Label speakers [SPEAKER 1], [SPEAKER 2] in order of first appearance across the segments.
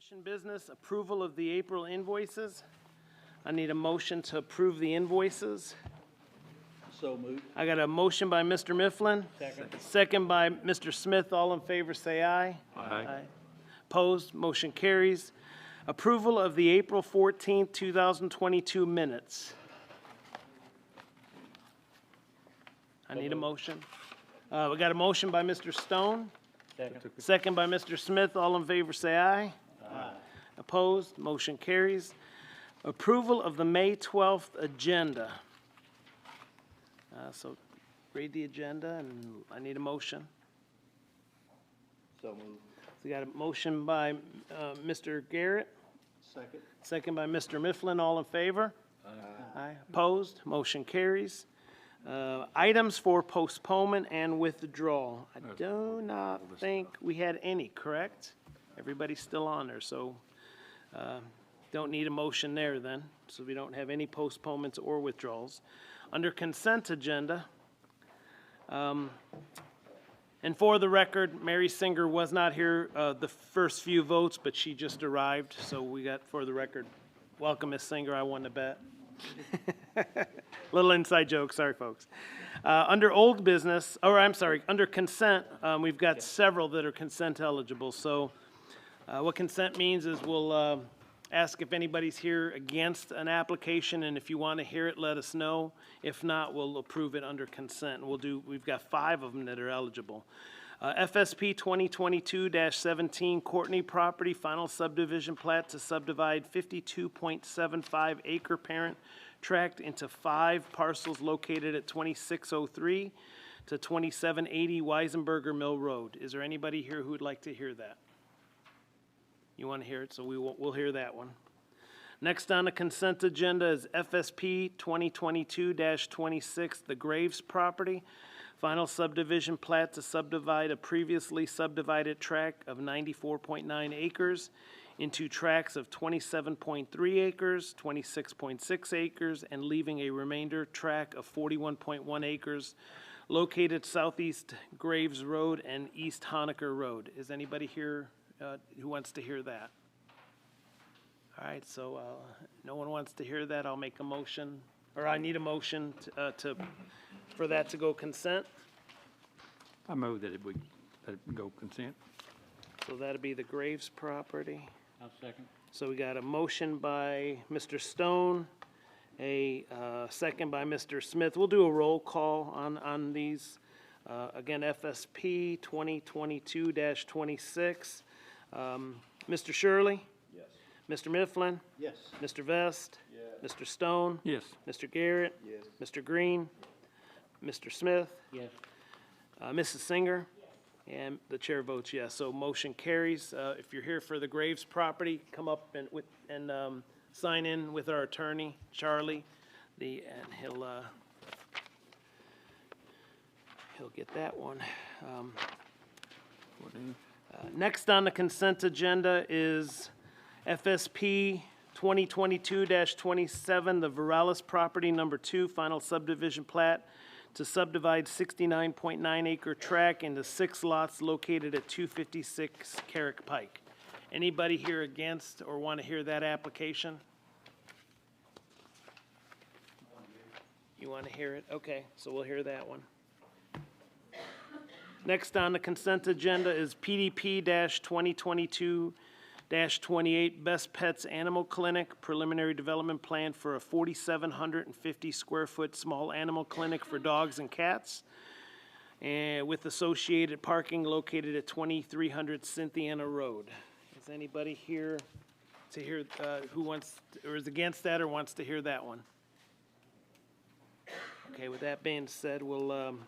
[SPEAKER 1] Commission business, approval of the April invoices. I need a motion to approve the invoices.
[SPEAKER 2] So moved.
[SPEAKER 1] I got a motion by Mr. Mifflin. Second by Mr. Smith. All in favor, say aye.
[SPEAKER 2] Aye.
[SPEAKER 1] Opposed, motion carries. Approval of the April 14th, 2022 minutes. I need a motion. We got a motion by Mr. Stone. Second by Mr. Smith. All in favor, say aye. Aye. Opposed, motion carries. Approval of the May 12th agenda. So read the agenda, and I need a motion.
[SPEAKER 2] So moved.
[SPEAKER 1] We got a motion by Mr. Garrett.
[SPEAKER 2] Second.
[SPEAKER 1] Second by Mr. Mifflin. All in favor? Aye. Opposed, motion carries. Items for postponement and withdrawal. I do not think we had any, correct? Everybody's still on there, so don't need a motion there then. So we don't have any postponements or withdrawals. Under consent agenda, and for the record, Mary Singer was not here the first few votes, but she just arrived, so we got, for the record, welcome, Miss Singer, I won the bet. Little inside joke, sorry folks. Under old business, or I'm sorry, under consent, we've got several that are consent eligible. So what consent means is we'll ask if anybody's here against an application, and if you want to hear it, let us know. If not, we'll approve it under consent. We've got 5 of them that are eligible. FSP 2022-17 Courtney property, final subdivision plat to subdivide 52.75 acre parent tract into 5 parcels located at 2603 to 2780 Weisenberger Mill Road. Is there anybody here who would like to hear that? You want to hear it, so we'll hear that one. Next on the consent agenda is FSP 2022-26, the Graves property. Final subdivision plat to subdivide a previously subdivided tract of 94.9 acres into tracts of 27.3 acres, 26.6 acres, and leaving a remainder tract of 41.1 acres located southeast Graves Road and East Honaker Road. Is anybody here who wants to hear that? All right, so no one wants to hear that. I'll make a motion, or I need a motion for that to go consent.
[SPEAKER 3] I move that it would go consent.
[SPEAKER 1] So that'd be the Graves property.
[SPEAKER 2] I'll second.
[SPEAKER 1] So we got a motion by Mr. Stone, a second by Mr. Smith. We'll do a roll call on these. Again, FSP 2022-26. Mr. Shirley?
[SPEAKER 2] Yes.
[SPEAKER 1] Mr. Mifflin?
[SPEAKER 2] Yes.
[SPEAKER 1] Mr. Vest?
[SPEAKER 2] Yes.
[SPEAKER 1] Mr. Stone?
[SPEAKER 3] Yes.
[SPEAKER 1] Mr. Garrett?
[SPEAKER 2] Yes.
[SPEAKER 1] Mr. Green? Mr. Smith?
[SPEAKER 2] Yes.
[SPEAKER 1] Mrs. Singer? And the chair votes yes. So motion carries. If you're here for the Graves property, come up and sign in with our attorney, Charlie, and he'll get that one. Next on the consent agenda is FSP 2022-27, the Viralis property number 2, final subdivision plat to subdivide 69.9 acre tract into 6 lots located at 256 Carrick Pike. Anybody here against or want to hear that application? You want to hear it? Okay, so we'll hear that one. Next on the consent agenda is PDP 2022-28 Best Pets Animal Clinic, preliminary development plan for a 4,750 square foot small animal clinic for dogs and cats, and with associated parking located at 2300 Cynthiana Road. Is anybody here to hear who wants or is against that or wants to hear that one? Okay, with that being said, we'll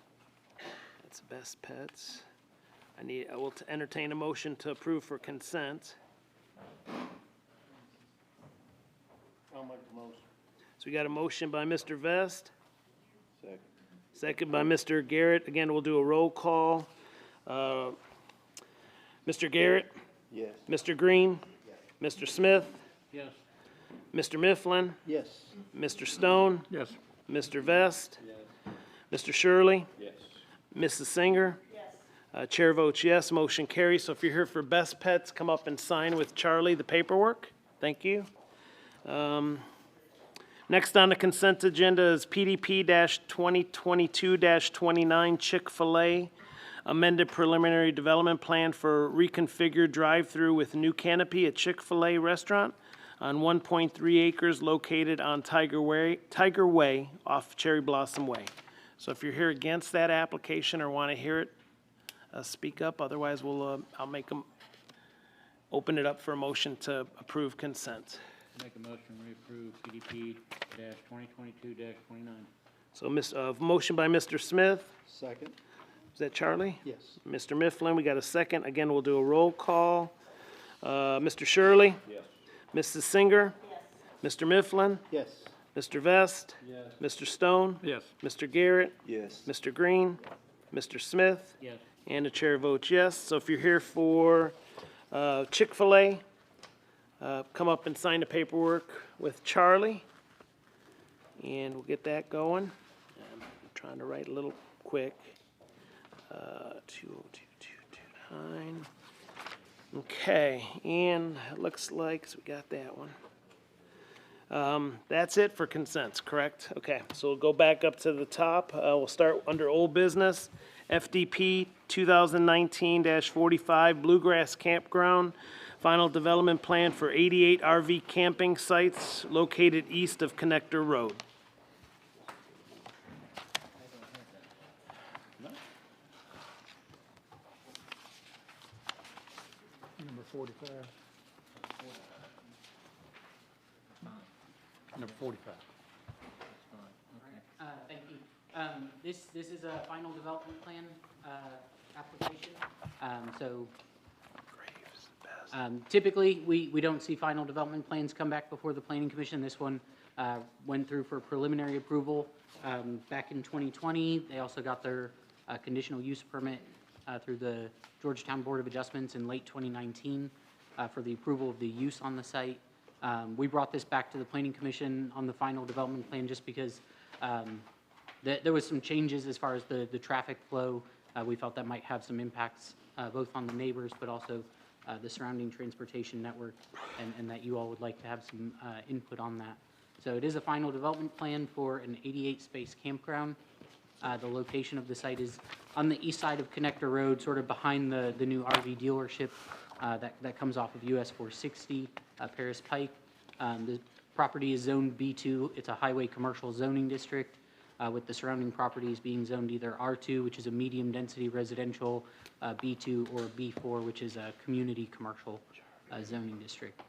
[SPEAKER 1] that's Best Pets. I will entertain a motion to approve for consent.
[SPEAKER 2] I'll make the motion.
[SPEAKER 1] So we got a motion by Mr. Vest,
[SPEAKER 2] Second.
[SPEAKER 1] second by Mr. Garrett. Again, we'll do a roll call. Mr. Garrett?
[SPEAKER 2] Yes.
[SPEAKER 1] Mr. Green?
[SPEAKER 2] Yes.
[SPEAKER 1] Mr. Smith?
[SPEAKER 2] Yes.
[SPEAKER 1] Mr. Mifflin?
[SPEAKER 2] Yes.
[SPEAKER 1] Mr. Stone?
[SPEAKER 3] Yes.
[SPEAKER 1] Mr. Vest?
[SPEAKER 2] Yes.
[SPEAKER 1] Mr. Shirley?
[SPEAKER 2] Yes.
[SPEAKER 1] Mrs. Singer?
[SPEAKER 4] yes,
[SPEAKER 1] Chair votes yes, motion carries. So if you're here for Best Pets, come up and sign with Charlie the paperwork. Thank you. Next on the consent agenda is PDP-2022-29 Chick-Fil-A amended preliminary development plan for reconfigured drive-through with new canopy at Chick-fil-A restaurant on 1.3 acres located on Tiger Way off Cherry Blossom Way. So if you're here against that application or want to hear it, speak up. Otherwise, I'll open it up for a motion to approve consent.
[SPEAKER 4] Make a motion we approve PDP-2022-29.
[SPEAKER 1] So motion by Mr. Smith.
[SPEAKER 2] Second?
[SPEAKER 1] Is that Charlie?
[SPEAKER 2] Yes.
[SPEAKER 1] Mr. Mifflin, we got a second. Again, we'll do a roll call. Mr. Shirley?
[SPEAKER 2] Yes.
[SPEAKER 1] Mrs. Singer? Yes. Mr. Mifflin?
[SPEAKER 2] Yes.
[SPEAKER 1] Mr. Vest?
[SPEAKER 2] Yes.
[SPEAKER 1] Mr. Stone?
[SPEAKER 3] Yes.
[SPEAKER 1] Mr. Garrett?
[SPEAKER 2] Yes.
[SPEAKER 1] Mr. Green? Mr. Smith?
[SPEAKER 4] Yes.
[SPEAKER 1] And the chair votes yes. So if you're here for Chick-fil-A, come up and sign the paperwork with Charlie, and we'll get that going. I'm trying to write a little quick. 20229. Okay, and it looks like, so we got that one. That's it for consents, correct? Okay, so we'll go back up to the top. We'll start under old business. FDP 2019-45 Bluegrass Campground. Final development plan for 88 RV camping sites located east of Connector Road.
[SPEAKER 3] Number 45. Number 45.
[SPEAKER 5] Thank you. This is a final development plan application. Typically, we don't see final development plans come back before the Planning Commission. This one went through for preliminary approval back in 2020. They also got their conditional use permit through the Georgetown Board of Adjustments in late 2019 for the approval of the use on the site. We brought this back to the Planning Commission on the final development plan just because there was some changes as far as the traffic flow. We felt that might have some impacts both on the neighbors, but also the surrounding transportation network, and that you all would like to have some input on that. So it is a final development plan for an 88-space campground. The location of the site is on the east side of Connector Road, sort of behind the new RV dealership that comes off of US 460, Paris Pike. The property is zoned B2. It's a highway commercial zoning district, with the surrounding properties being zoned either R2, which is a medium-density residential, B2, or B4, which is a community commercial zoning district.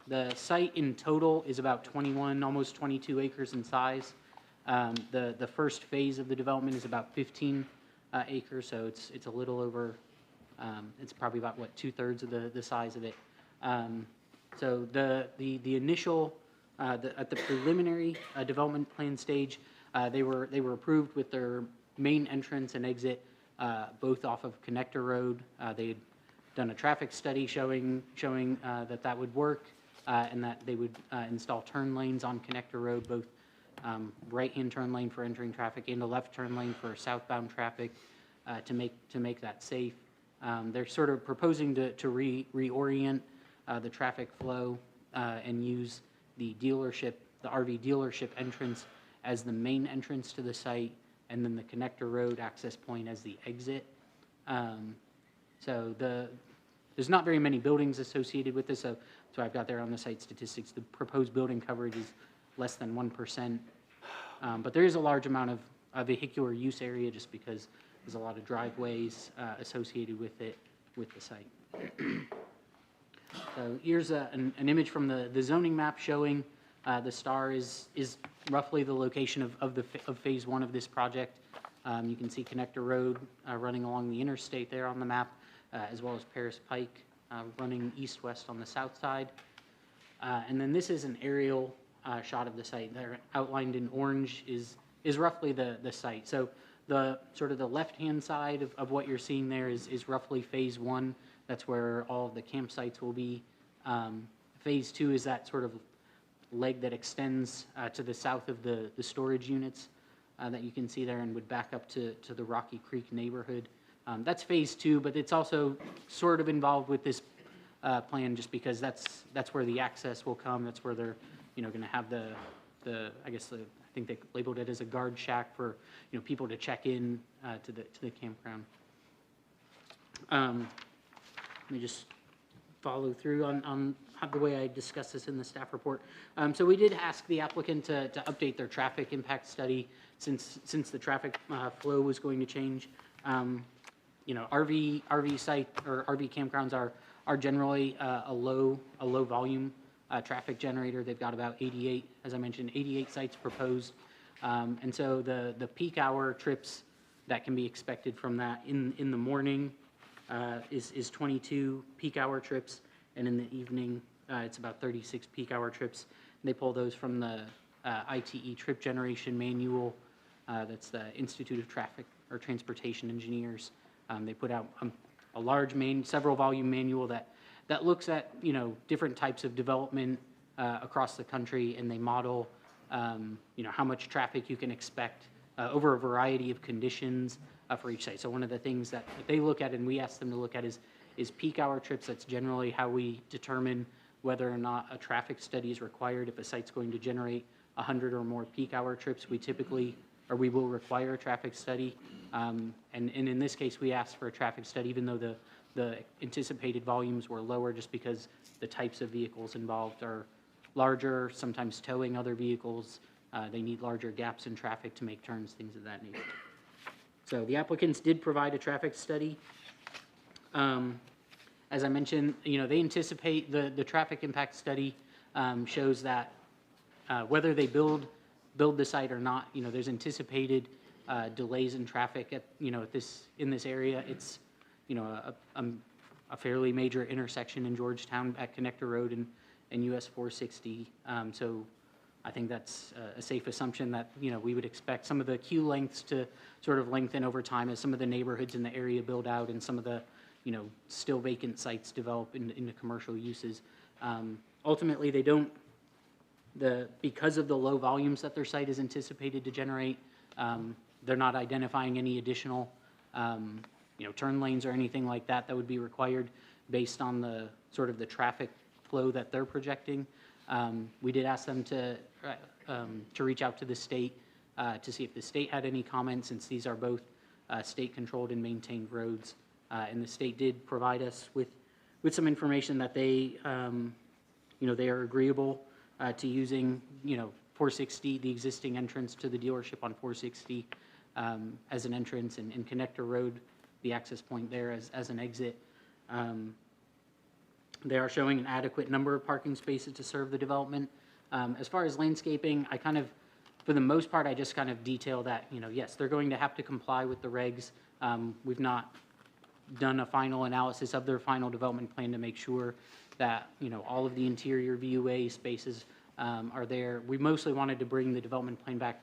[SPEAKER 5] The site in total is about 21, almost 22 acres in size. The first phase of the development is about 15 acres, so it's a little over, it's probably about, what, 2/3 of the size of it. So the initial, at the preliminary development plan stage, they were approved with their main entrance and exit both off of Connector Road. They had done a traffic study showing that would work, and that they would install turn lanes on Connector Road, both right-hand turn lane for entering traffic and a left turn lane for southbound traffic, to make that safe. They're sort of proposing to reorient the traffic flow and use the RV dealership entrance as the main entrance to the site, and then the Connector Road access point as the exit. So there's not very many buildings associated with this, so I've got there on the site statistics. The proposed building coverage is less than 1%, but there is a large amount of vehicular use area just because there's a lot of driveways associated with the site. So here's an image from the zoning map showing the star is roughly the location of phase one of this project. You can see Connector Road running along the interstate there on the map, as well as Paris Pike running east-west on the south side. And then this is an aerial shot of the site. There, outlined in orange is roughly the site. So the sort of the left-hand side of what you're seeing there is roughly phase one. That's where all of the campsites will be. Phase two is that sort of leg that extends to the south of the storage units that you can see there, and would back up to the Rocky Creek neighborhood. That's phase 2, but it's also sort of involved with this plan just because that's where the access will come. That's where they're, going to have I think they labeled it as a guard shack for, people to check in to the campground. Let me just follow through on the way I discussed this in the staff report. So we did ask the applicant to update their traffic impact study since the traffic flow was going to change. RV site or RV campgrounds are generally a low volume traffic generator. They've got about 88, as I mentioned, 88 sites proposed. And so the peak hour trips that can be expected from that in the morning is 22 peak hour trips, and in the evening it's about 36 peak hour trips. They pull those from the ITE trip generation manual. That's the Institute of Traffic or Transportation Engineers. They put out a large several volume manual that looks at different types of development across the country, and they model how much traffic you can expect over a variety of conditions for each site. So one of the things that they look at and we ask them to look at is peak hour trips. That's generally how we determine whether or not a traffic study is required. If a site's going to generate 100 or more peak hour trips, we will require a traffic study. And in this case, we asked for a traffic study, even though the anticipated volumes were lower, just because the types of vehicles involved are larger, sometimes towing other vehicles. They need larger gaps in traffic to make turns, things of that nature. So the applicants did provide a traffic study. As I mentioned, they anticipate the traffic impact study shows that whether they build the site or not, there's anticipated delays in traffic in this area. It's a fairly major intersection in Georgetown at Connector Road and US 460. So I think that's a safe assumption that we would expect some of the queue lengths to sort of lengthen over time as some of the neighborhoods in the area build out and some of the still vacant sites develop into commercial uses. Ultimately, they don't. Because of the low volumes that their site is anticipated to generate, they're not identifying any additional turn lanes or anything like that would be required based on the sort of the traffic flow that they're projecting. We did ask them to reach out to the state to see if the state had any comments, since these are both state-controlled and maintained roads. And the state did provide us with some information that they are agreeable to using 460, the existing entrance to the dealership on 460 as an entrance, and Connector Road, the access point there as an exit. They are showing an adequate number of parking spaces to serve the development. As far as landscaping, for the most part, I just kind of detail that, yes, they're going to have to comply with the regs. We've not done a final analysis of their final development plan to make sure that, all of the interior VUA spaces are there. We mostly wanted to bring the development plan back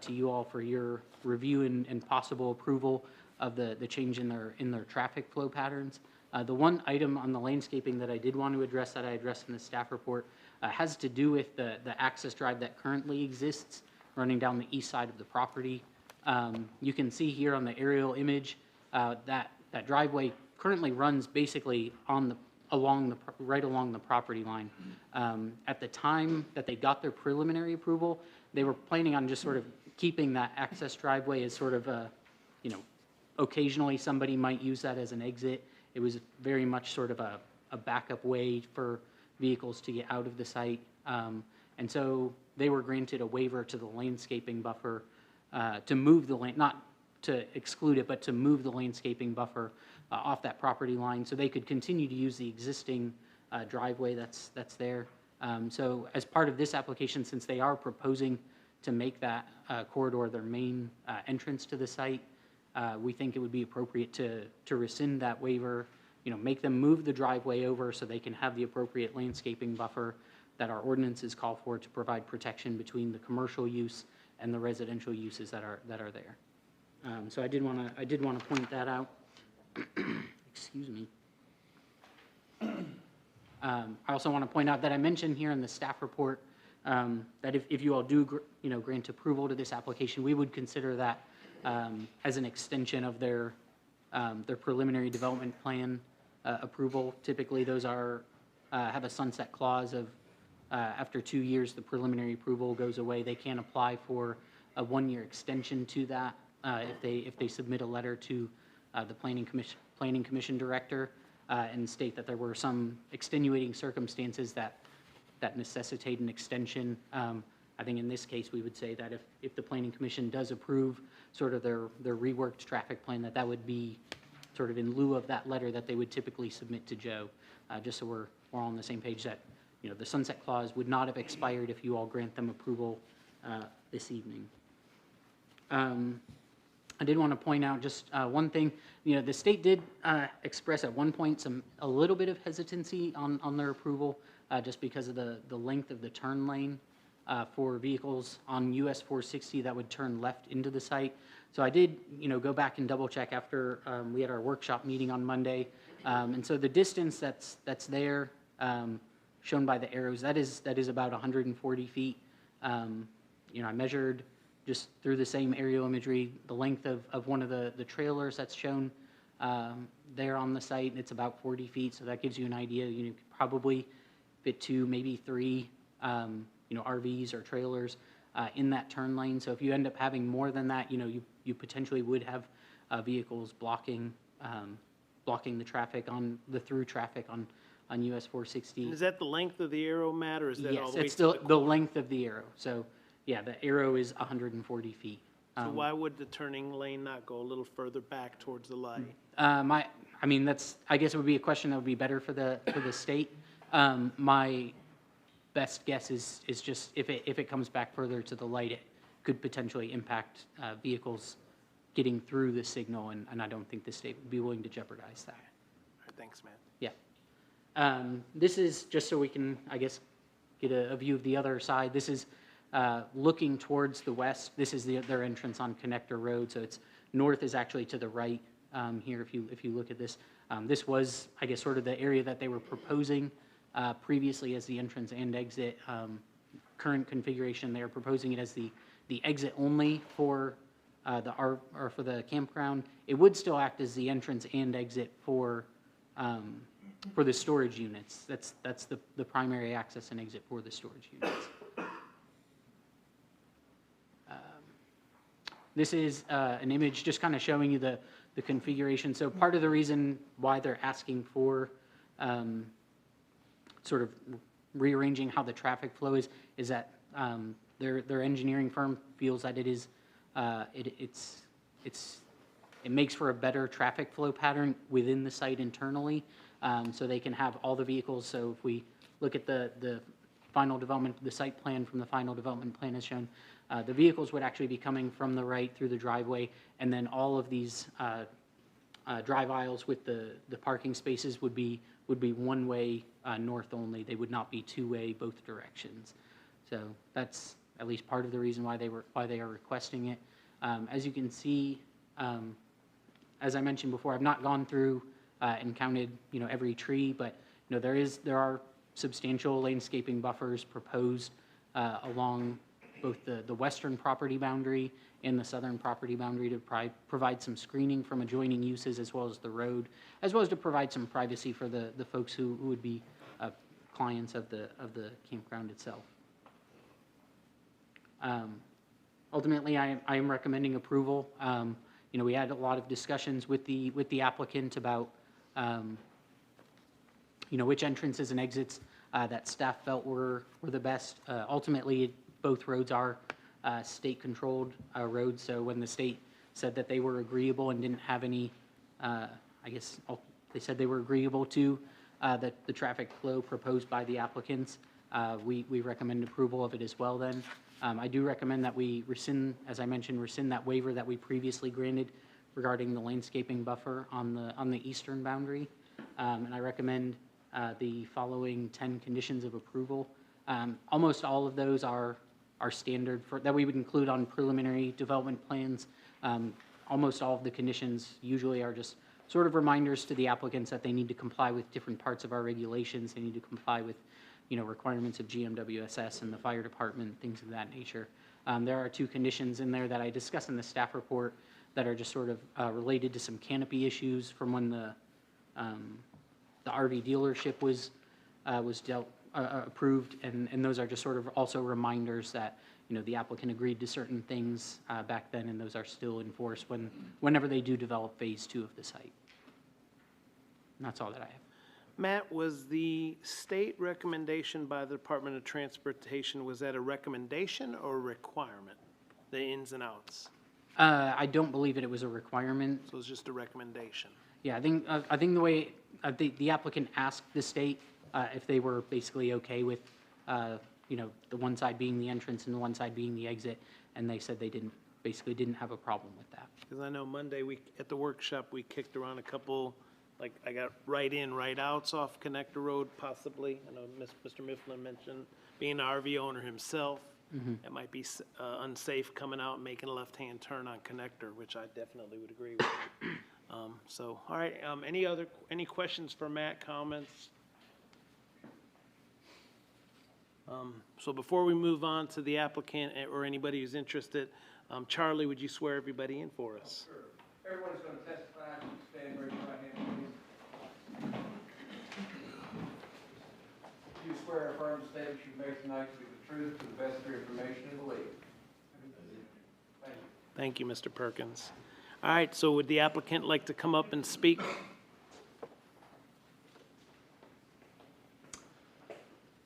[SPEAKER 5] to you all for your review and possible approval of the change in their traffic flow patterns. The one item on the landscaping that I did want to address, that I addressed in the staff report, has to do with the access drive that currently exists running down the east side of the property. You can see here on the aerial image that driveway currently runs basically right along the property line. At the time that they got their preliminary approval, they were planning on just sort of keeping that access driveway as sort of a, occasionally somebody might use that as an exit. It was very much sort of a backup way for vehicles to get out of the site. And so they were granted a waiver to the landscaping buffer to move the land, not to exclude it, but to move the landscaping buffer off that property line so they could continue to use the existing driveway that's there. So as part of this application, since they are proposing to make that corridor their main entrance to the site, we think it would be appropriate to rescind that waiver, make them move the driveway over so they can have the appropriate landscaping buffer that our ordinances call for to provide protection between the commercial use and the residential uses that are there. So I did want to point that out. Excuse me. I also want to point out that I mentioned here in the staff report that if you all do grant approval to this application, we would consider that as an extension of their their preliminary development plan approval. Typically, those are, have a sunset clause of, after 2 years, the preliminary approval goes away. They can apply for a 1-year extension to that if they submit a letter to the planning commission director and state that there were some extenuating circumstances that necessitate an extension. I think in this case, we would say that if the planning commission does approve sort of their reworked traffic plan, that would be sort of in lieu of that letter that they would typically submit to Joe, just so we're all on the same page that, you know, the sunset clause would not have expired if you all grant them approval this evening. I did want to point out just one thing. You know, the state did express at one point a little bit of hesitancy on their approval just because of the length of the turn lane for vehicles on US 460 that would turn left into the site. So I did, you know, go back and double check after we had our workshop meeting on Monday. And so the distance that's there, shown by the arrows, that is about 140 feet. You know, I measured just through the same aerial imagery, the length of one of the trailers that's shown there on the site, and it's about 40 feet, so that gives you an idea. You could probably fit 2, maybe 3, you know, RVs or trailers in that turn lane. So if you end up having more than that, you know, you potentially would have vehicles blocking the traffic the through traffic on US 460.
[SPEAKER 1] Is that the length of the arrow, Matt, or is that all
[SPEAKER 5] Yes,
[SPEAKER 1] the way
[SPEAKER 5] it's
[SPEAKER 1] to
[SPEAKER 5] the length of the arrow. So, yeah, the arrow is 140 feet.
[SPEAKER 1] So why would the turning lane not go a little further back towards the light?
[SPEAKER 5] I mean, I guess it would be a question that would be better for the state. My best guess is just if it comes back further to the light, it could potentially impact vehicles getting through the signal, and I don't think the state would be willing to jeopardize that.
[SPEAKER 1] All right, thanks, Matt.
[SPEAKER 5] Yeah. This is just so we can, I guess, get a view of the other side. This is looking towards the west. This is their entrance on Connector Road, so it's north is actually to the right here if you look at this. This was, I guess, sort of the area that they were proposing previously as the entrance and exit. Current configuration, they are proposing it as the exit only for the campground. It would still act as the entrance and exit for the storage units. That's the primary access and exit for the storage units. This is an image just kind of showing you the configuration. So part of the reason why they're asking for sort of rearranging how the traffic flow is that their engineering firm feels that it makes for a better traffic flow pattern within the site internally, so they can have all the vehicles. So if we look at the final development, the site plan from the final development plan as shown, the vehicles would actually be coming from the right through the driveway, and then all of these drive aisles with the parking spaces would be one-way north only. They would not be two-way both directions. So that's at least part of the reason why they are requesting it. As you can see, as I mentioned before, I've not gone through and counted, you know, every tree, but you know there are substantial landscaping buffers proposed along both the western property boundary and the southern property boundary to provide some screening from adjoining uses as well as the road, as well as to provide some privacy for the folks who would be clients of the campground itself. Ultimately, I am recommending approval. You know, we had a lot of discussions with the applicant about you know, which entrances and exits that staff felt were the best. Ultimately, both roads are state-controlled roads, so when the state said that they were agreeable and didn't have any, I guess they said they were agreeable to the traffic flow proposed by the applicants, we recommend approval of it as well then. I do recommend that we rescind, as I mentioned, that waiver that we previously granted regarding the landscaping buffer on the eastern boundary, and I recommend the following 10 conditions of approval. Almost all of those are standard that we would include on preliminary development plans. Almost all of the conditions usually are just sort of reminders to the applicants that they need to comply with different parts of our regulations. They need to comply with, you know, requirements of GMWSS and the fire department, things of that nature. There are 2 conditions in there that I discussed in the staff report. that are just sort of related to some canopy issues from when the RV dealership was approved, and those are just sort of also reminders that, the applicant agreed to certain things back then, and those are still in force whenever they do develop Phase 2 of the site. And that's all that I have.
[SPEAKER 1] Matt, was the state recommendation by the Department of Transportation, was that a recommendation or a requirement? The ins and outs?
[SPEAKER 5] I don't believe it was a requirement.
[SPEAKER 1] So it's just a recommendation?
[SPEAKER 5] Yeah, I think the way the applicant asked the state if they were basically okay with, the one side being the entrance and the one side being the exit, and they said they basically didn't have a problem with that.
[SPEAKER 1] Because I know Monday, at the workshop, we kicked around a couple, like, I got right in, right outs off Connector Road possibly. I know Mr. Mifflin mentioned being an RV owner himself. It might be unsafe coming out and making a left-hand turn on Connector, which I definitely would agree with. So, all right, any questions for Matt, comments? So before we move on to the applicant or anybody who's interested, Charlie, would you swear everybody in for us?
[SPEAKER 6] Sure. Everyone is going to testify. You can stand, raise your right hand, please. Do you swear or affirm the statements you make tonight to be the truth, to the best of your information and belief? Thank you.
[SPEAKER 1] Thank you, Mr. Perkins. All right, so would the applicant like to come up and speak?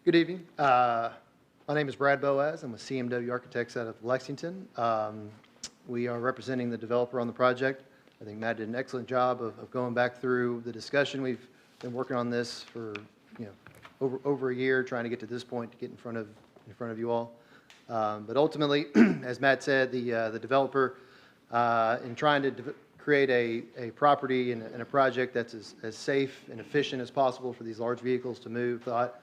[SPEAKER 7] Good evening. My name is Brad Boaz. I'm with CMW Architects out of Lexington. We are representing the developer on the project. I think Matt did an excellent job of going back through the discussion. We've been working on this for over a year, trying to get to this point to get in front of you all. But ultimately, as Matt said, the developer, in trying to create a property and a project that's as safe and efficient as possible for these large vehicles to move, thought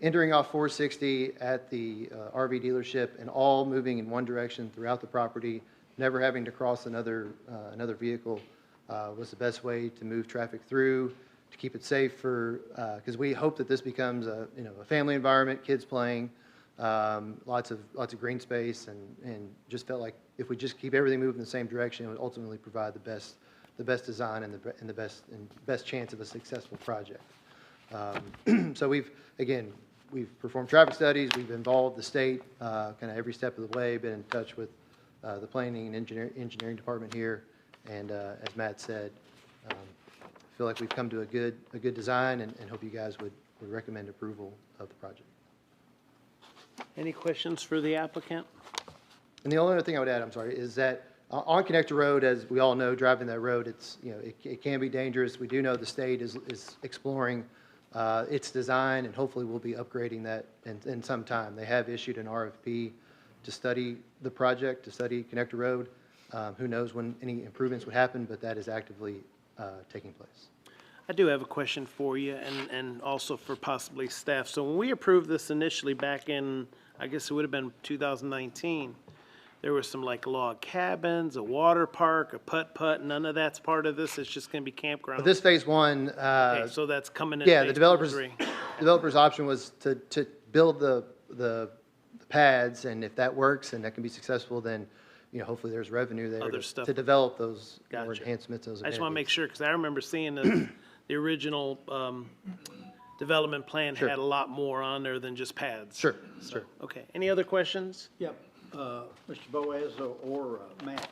[SPEAKER 7] entering off 460 at the RV dealership and all moving in one direction throughout the property, never having to cross another vehicle, was the best way to move traffic through, to keep it safe because we hope that this becomes a family environment, kids playing, lots of green space, and just felt like if we just keep everything moving in the same direction, it would ultimately provide the best design and the best chance of a successful project. So we've performed traffic studies, we've involved the state kind of every step of the way, been in touch with the planning and engineering department here, and as Matt said, I feel like we've come to a good design, and hope you guys would recommend approval of the project.
[SPEAKER 1] Any questions for the applicant?
[SPEAKER 7] And the only other thing I would add, is that on Connector Road, as we all know, driving that road, it can be dangerous. We do know the state is exploring its design, and hopefully we'll be upgrading that in some time. They have issued an RFP to study the project, to study Connector Road. Who knows when any improvements would happen, but that is actively taking place.
[SPEAKER 1] I do have a question for you and also for possibly staff. So when we approved this initially back in, I guess it would have been 2019, there were some like log cabins, a water park, a putt-putt, none of that's part of this, it's just gonna be campground?
[SPEAKER 7] But this phase one,
[SPEAKER 1] Okay, so that's coming in
[SPEAKER 7] yeah,
[SPEAKER 1] phase
[SPEAKER 7] the
[SPEAKER 1] 2 or
[SPEAKER 7] developer's option was to build the pads, and if that works and that can be successful, then, hopefully there's revenue there
[SPEAKER 1] Other stuff.
[SPEAKER 7] to develop those more
[SPEAKER 1] Gotcha.
[SPEAKER 7] enhancements. Those
[SPEAKER 1] I just wanna make
[SPEAKER 7] amenities.
[SPEAKER 1] sure, because I remember seeing the original development plan
[SPEAKER 7] Sure.
[SPEAKER 1] had a lot more on there than just pads.
[SPEAKER 7] Sure,
[SPEAKER 1] So,
[SPEAKER 7] sure.
[SPEAKER 1] okay, any other questions?
[SPEAKER 2] Yep. Mr. Boaz or Matt,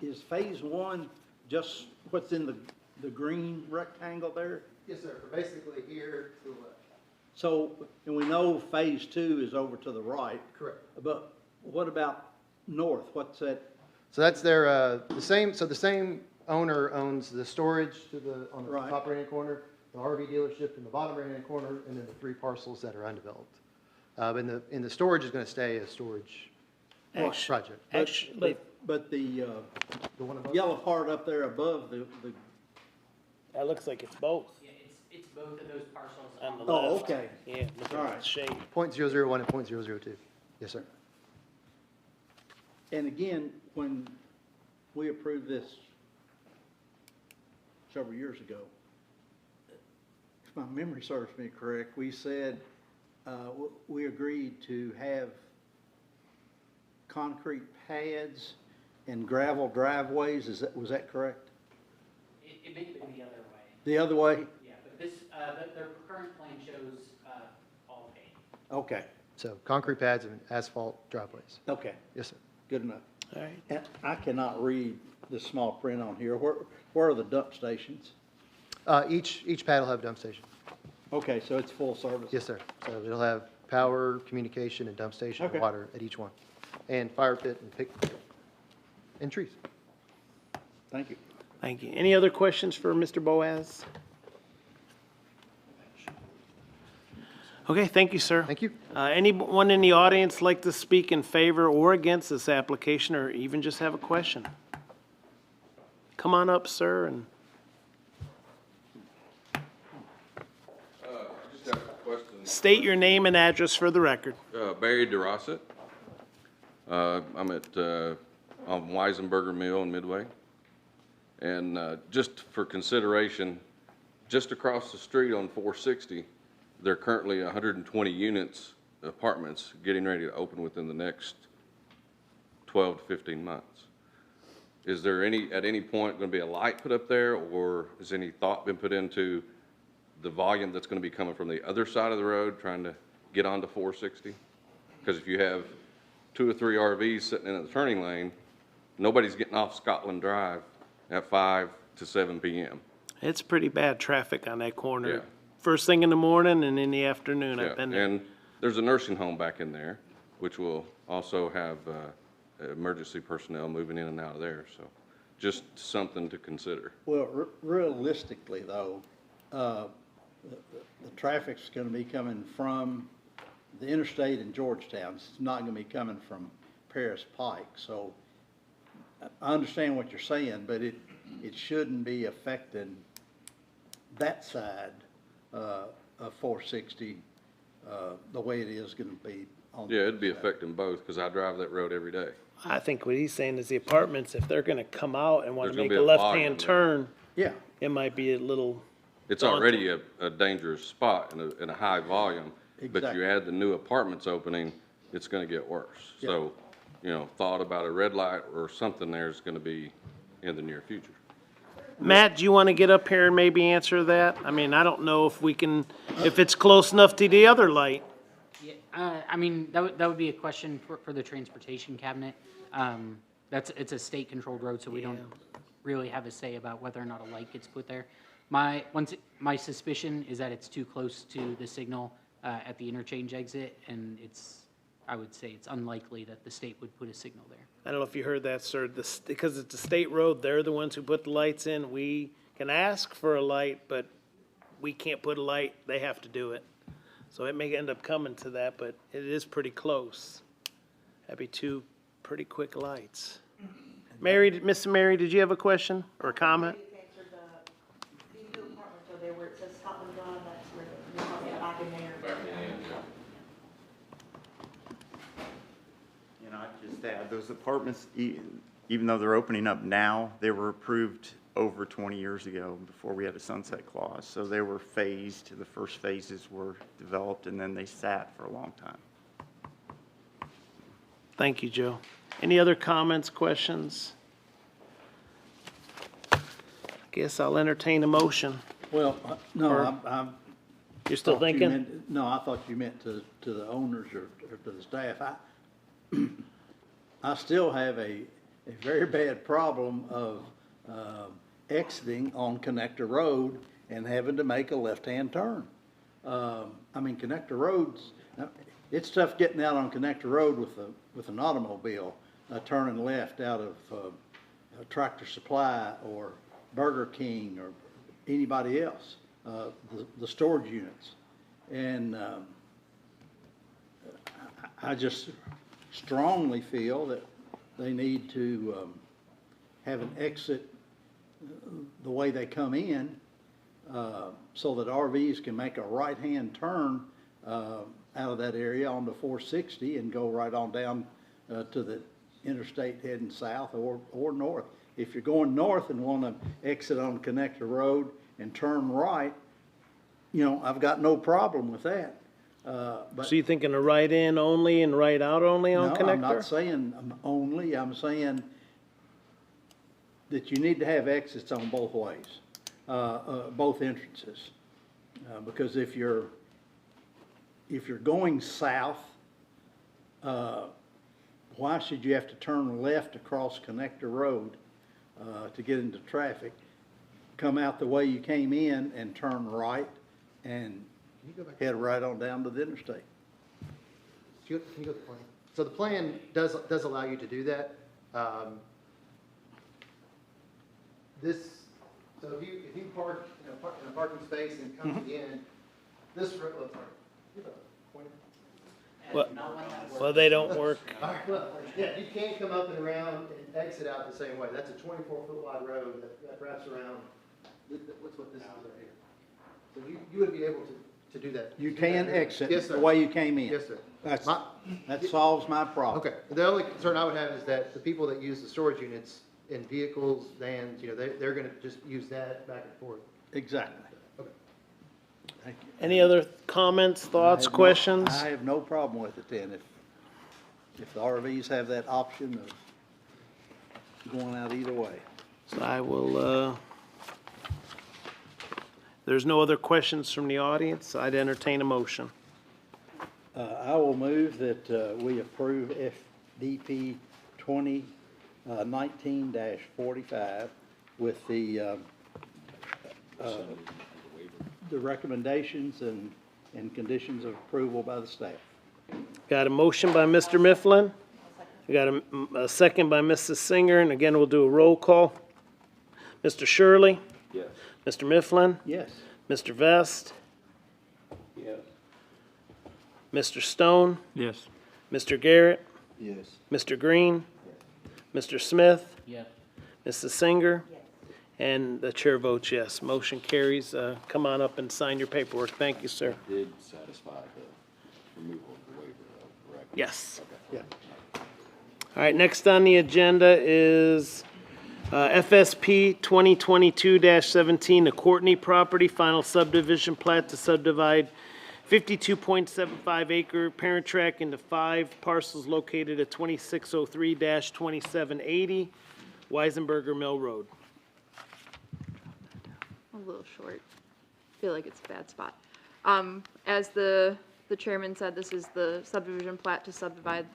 [SPEAKER 2] is phase one just what's in the green rectangle there?
[SPEAKER 7] Yes, sir. Basically here to the left.
[SPEAKER 2] So, and we know phase two is over to the right,
[SPEAKER 7] Correct.
[SPEAKER 2] but what about north? What's that?
[SPEAKER 7] So that's their, the same owner owns the storage on the
[SPEAKER 2] Right.
[SPEAKER 7] top right-hand corner, the RV dealership in the bottom right-hand corner, and then the 3 parcels that are undeveloped. And the storage is going to stay a storage project.
[SPEAKER 1] Actually,
[SPEAKER 2] But the
[SPEAKER 7] The one above?
[SPEAKER 2] yellow part up there above the,
[SPEAKER 1] that looks like it's both
[SPEAKER 5] Yeah, it's both of those parcels.
[SPEAKER 1] on the
[SPEAKER 2] Oh,
[SPEAKER 1] left.
[SPEAKER 2] okay.
[SPEAKER 1] Yeah, look
[SPEAKER 2] All
[SPEAKER 1] at
[SPEAKER 2] right.
[SPEAKER 1] that shade.
[SPEAKER 7] .001 and .002. Yes, sir.
[SPEAKER 2] and again, when we approved this several years ago, if my memory serves me correct, we said, we agreed to have concrete pads and gravel driveways, was that correct?
[SPEAKER 5] It may have been the other way.
[SPEAKER 2] The other way?
[SPEAKER 5] Yeah, but this, their current plan shows, all paved.
[SPEAKER 2] Okay,
[SPEAKER 7] So concrete pads and asphalt driveways.
[SPEAKER 2] okay,
[SPEAKER 7] Yes, sir.
[SPEAKER 2] good enough.
[SPEAKER 1] All right.
[SPEAKER 2] And I cannot read the small print on here. Where are the dump stations?
[SPEAKER 7] Each pad will have a dump station.
[SPEAKER 2] Okay, so it's full service?
[SPEAKER 7] Yes, sir. So it'll have power, communication, and dump station, and
[SPEAKER 2] Okay.
[SPEAKER 7] water at each one. And fire pit and pick, and trees.
[SPEAKER 2] Thank you.
[SPEAKER 1] Thank you. Any other questions for Mr. Boaz? Okay, thank you, sir.
[SPEAKER 7] Thank you.
[SPEAKER 1] Anyone in the audience like to speak in favor or against this application, or even just have a question? Come on up, sir, and
[SPEAKER 8] Just have a question.
[SPEAKER 1] state your name and address for the record.
[SPEAKER 8] Barry DeRossett. I'm at, on Weisenberger Mill in Midway. And just for consideration, just across the street on 460, there are currently 120 units, apartments, getting ready to open within the next 12 to 15 months. Is there at any point going to be a light put up there, or has any thought been put into the volume that's going to be coming from the other side of the road, trying to get onto 460? Because if you have 2 or 3 RVs sitting in the turning lane, nobody's getting off Scotland Drive at 5 to 7 p.m.
[SPEAKER 1] It's pretty bad traffic on that corner.
[SPEAKER 8] Yeah.
[SPEAKER 1] First thing in the morning and in the afternoon. I've
[SPEAKER 8] Yeah,
[SPEAKER 1] been there.
[SPEAKER 8] and there's a nursing home back in there, which will also have emergency personnel moving in and out of there, so just something to consider.
[SPEAKER 2] Well, realistically, though, the traffic's gonna be coming from the interstate in Georgetown. It's not gonna be coming from Paris Pike, so I understand what you're saying, but it shouldn't be affecting that side, of 460, the way it is gonna be on.
[SPEAKER 8] Yeah, it'd be affecting both, because I drive that road every day.
[SPEAKER 1] I think what he's saying is the apartments, if they're gonna come out and wanna
[SPEAKER 8] There's gonna
[SPEAKER 1] make
[SPEAKER 8] be
[SPEAKER 1] a
[SPEAKER 8] a volume
[SPEAKER 1] left-hand
[SPEAKER 8] there.
[SPEAKER 1] turn,
[SPEAKER 2] Yeah,
[SPEAKER 1] it might be a little,
[SPEAKER 8] It's already a dangerous spot in a high volume, but
[SPEAKER 2] Exactly.
[SPEAKER 8] you add the new apartments opening, it's gonna get worse.
[SPEAKER 2] Yeah.
[SPEAKER 8] So, thought about a red light or something there is gonna be in the near future.
[SPEAKER 1] Matt, do you wanna get up here and maybe answer that? I mean, I don't know if we can, if it's close enough to the other light.
[SPEAKER 5] Yeah, I mean, that would be a question for the transportation cabinet. It's a state-controlled road, so we don't really have a say about whether or not a light gets put there. My suspicion is that it's too close to the signal, at the interchange exit, and I would say it's unlikely that the state would put a signal there.
[SPEAKER 1] I don't know if you heard that, sir, because it's a state road, they're the ones who put the lights in. We can ask for a light, but we can't put a light, they have to do it. So it may end up coming to that, but it is pretty close. That'd be 2 pretty quick lights. Miss Mary, did you have a question or a comment?
[SPEAKER 9] It's answered the new apartments over there where it says Scotland Drive, that's where the new apartment back in there.
[SPEAKER 10] And I'd just add, those apartments, even though they're opening up now, they were approved over 20 years ago before we had a sunset clause. So they were phased, the first phases were developed, and then they sat for a long time.
[SPEAKER 1] Thank you, Joe. Any other comments, questions? I guess I'll entertain a motion.
[SPEAKER 2] well, no, I'm.
[SPEAKER 1] You're still
[SPEAKER 2] thought you
[SPEAKER 1] thinking?
[SPEAKER 2] meant- No, I thought you meant to the owners or to the staff. I still have a very bad problem of exiting on Connector Road and having to make a left-hand turn. I mean, Connector Roads, it's tough getting out on Connector Road with an automobile, turning left out of Tractor Supply or Burger King or anybody else, the storage units. And I just strongly feel that they need to have an exit the way they come in, so that RVs can make a right-hand turn out of that area onto 460 and go right on down to the interstate heading south or north. If you're going north and want to exit on Connector Road and turn right, I've got no problem with that. But
[SPEAKER 1] So you thinking a right in only and right out only on
[SPEAKER 2] no,
[SPEAKER 1] connector?
[SPEAKER 2] I'm not saying only, I'm saying that you need to have exits on both ways, both entrances. Because if you're going south, why should you have to turn left across Connector Road to get into traffic? Come out the way you came in and turn right and head right on down to the interstate.
[SPEAKER 7] Can you go to the plan? So the plan does allow you to do that. So if you park in a parking space and come to the end, this, sorry, you have a pointer?
[SPEAKER 1] Well, they don't work.
[SPEAKER 7] All right, well, yeah, you can come up and around and exit out the same way. That's a 24-foot wide road that wraps around. What's what this is right here. So you would be able to do that.
[SPEAKER 2] You can exit
[SPEAKER 7] Yes, sir.
[SPEAKER 2] the way you came in.
[SPEAKER 7] Yes, sir.
[SPEAKER 2] That solves my problem.
[SPEAKER 7] Okay, the only concern I would have is that the people that use the storage units in vehicles, vans, they're gonna just use that back and forth.
[SPEAKER 2] Exactly.
[SPEAKER 7] Okay.
[SPEAKER 2] Thank you.
[SPEAKER 1] Any other comments, thoughts, questions?
[SPEAKER 2] I have no problem with it then, if the RVs have that option of going out either way.
[SPEAKER 1] So I will, there's no other questions from the audience, I'd entertain a motion.
[SPEAKER 2] I will move that we approve FDP 2019-45 with the recommendations and conditions of approval by the staff.
[SPEAKER 1] Got a motion by Mr. Mifflin. We got a second by Mrs. Singer, and again, we'll do a roll call. Mr. Shirley?
[SPEAKER 8] Yes.
[SPEAKER 1] Mr. Mifflin?
[SPEAKER 2] Yes.
[SPEAKER 1] Mr. Vest?
[SPEAKER 8] Yes.
[SPEAKER 1] Mr. Stone?
[SPEAKER 3] Yes.
[SPEAKER 1] Mr. Garrett?
[SPEAKER 2] Yes.
[SPEAKER 1] Mr. Green? Mr. Smith?
[SPEAKER 5] Yes.
[SPEAKER 1] Mrs. Singer? And the chair votes yes. Motion carries. Come on up and sign your paperwork. Thank you, sir.
[SPEAKER 11] Did satisfy the removal of the waiver, though, correct?
[SPEAKER 1] Yes.
[SPEAKER 2] Yeah.
[SPEAKER 1] All right, next on the agenda is FSP 2022-17, the Courtney property, final subdivision plat to subdivide 52.75 acre parent tract into 5 parcels located at 2603-2780 Weisenberger Mill Road.
[SPEAKER 12] A little short. Feel like it's a bad spot. As the chairman said, this is the subdivision plat to subdivide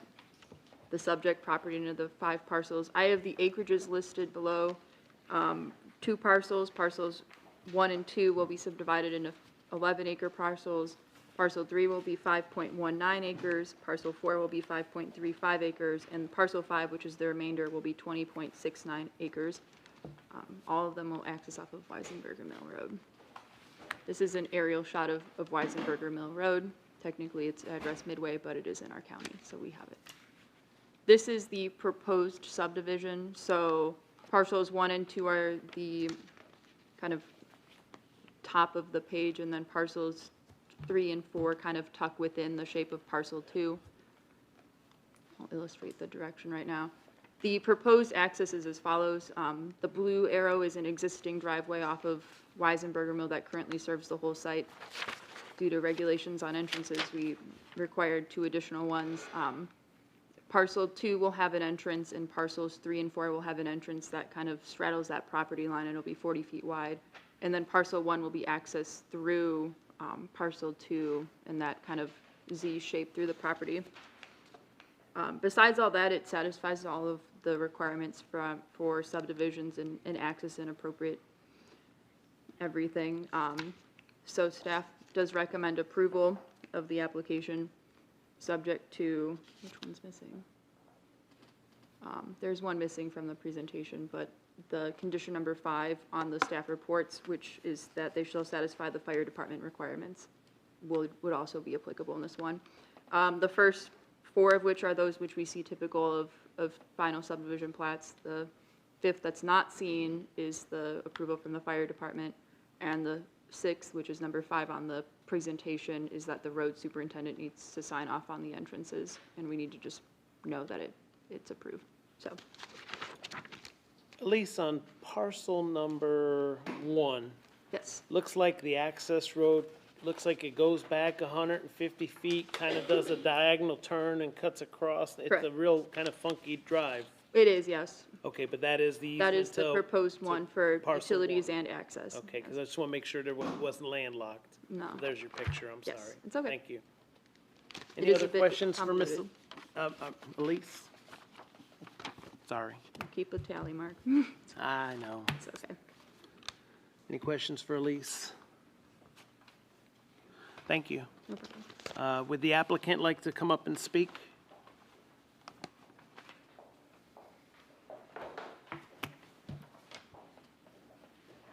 [SPEAKER 12] the subject property into the 5 parcels. I have the acreages listed below. 2 parcels, parcels 1 and 2 will be subdivided into 11 acre parcels. Parcel 3 will be 5.19 acres, parcel 4 will be 5.35 acres, and parcel 5, which is the remainder, will be 20.69 acres. All of them will access off of Weisenberger Mill Road. This is an aerial shot of Weisenberger Mill Road. Technically, it's address Midway, but it is in our county, so we have it. This is the proposed subdivision, so parcels 1 and 2 are the kind of top of the page, and then parcels 3 and 4 kind of tuck within the shape of parcel 2. I'll illustrate the direction right now. The proposed access is as follows. The blue arrow is an existing driveway off of Weisenberger Mill that currently serves the whole site. Due to regulations on entrances, we required 2 additional ones. Parcel 2 will have an entrance, and parcels 3 and 4 will have an entrance that kind of straddles that property line, and it'll be 40 feet wide. And then parcel 1 will be accessed through parcel 2 in that kind of Z shape through the property. Besides all that, it satisfies all of the requirements for subdivisions and access and appropriate everything. So staff does recommend approval of the application, subject to, which one's missing? There's one missing from the presentation, but the condition number 5 on the staff reports, which is that they shall satisfy the fire department requirements, would also be applicable in this one. The first 4 of which are those which we see typical of final subdivision plats. The 5th that's not seen is the approval from the fire department, and the 6th, which is number 5 on the presentation, is that the road superintendent needs to sign off on the entrances, and we need to just know that it's approved. So.
[SPEAKER 1] At least on parcel number 1,
[SPEAKER 12] Yes.
[SPEAKER 1] looks like the access road, looks like it goes back 150 feet, kind of does a diagonal turn and cuts across. It's
[SPEAKER 12] Correct.
[SPEAKER 1] a real kind of funky drive.
[SPEAKER 12] It is, yes.
[SPEAKER 1] Okay, but that is the
[SPEAKER 12] That
[SPEAKER 1] easement
[SPEAKER 12] is the
[SPEAKER 1] till-
[SPEAKER 12] proposed
[SPEAKER 1] to
[SPEAKER 12] one for
[SPEAKER 1] parcel
[SPEAKER 12] utilities
[SPEAKER 1] one.
[SPEAKER 12] and access.
[SPEAKER 1] Okay, because I just want to make sure there wasn't landlocked.
[SPEAKER 12] No.
[SPEAKER 1] There's your picture, I'm
[SPEAKER 12] Yes,
[SPEAKER 1] sorry.
[SPEAKER 12] it's okay.
[SPEAKER 1] Thank you.
[SPEAKER 12] It
[SPEAKER 1] Any
[SPEAKER 12] is a
[SPEAKER 1] other
[SPEAKER 12] bit
[SPEAKER 1] questions for Ms.
[SPEAKER 12] convoluted.
[SPEAKER 1] Elise? Sorry,
[SPEAKER 12] Keep a tally mark.
[SPEAKER 1] I know.
[SPEAKER 12] It's okay.
[SPEAKER 1] Any questions for Elise? Thank you.
[SPEAKER 12] No problem.
[SPEAKER 1] Would the applicant like to come up and speak?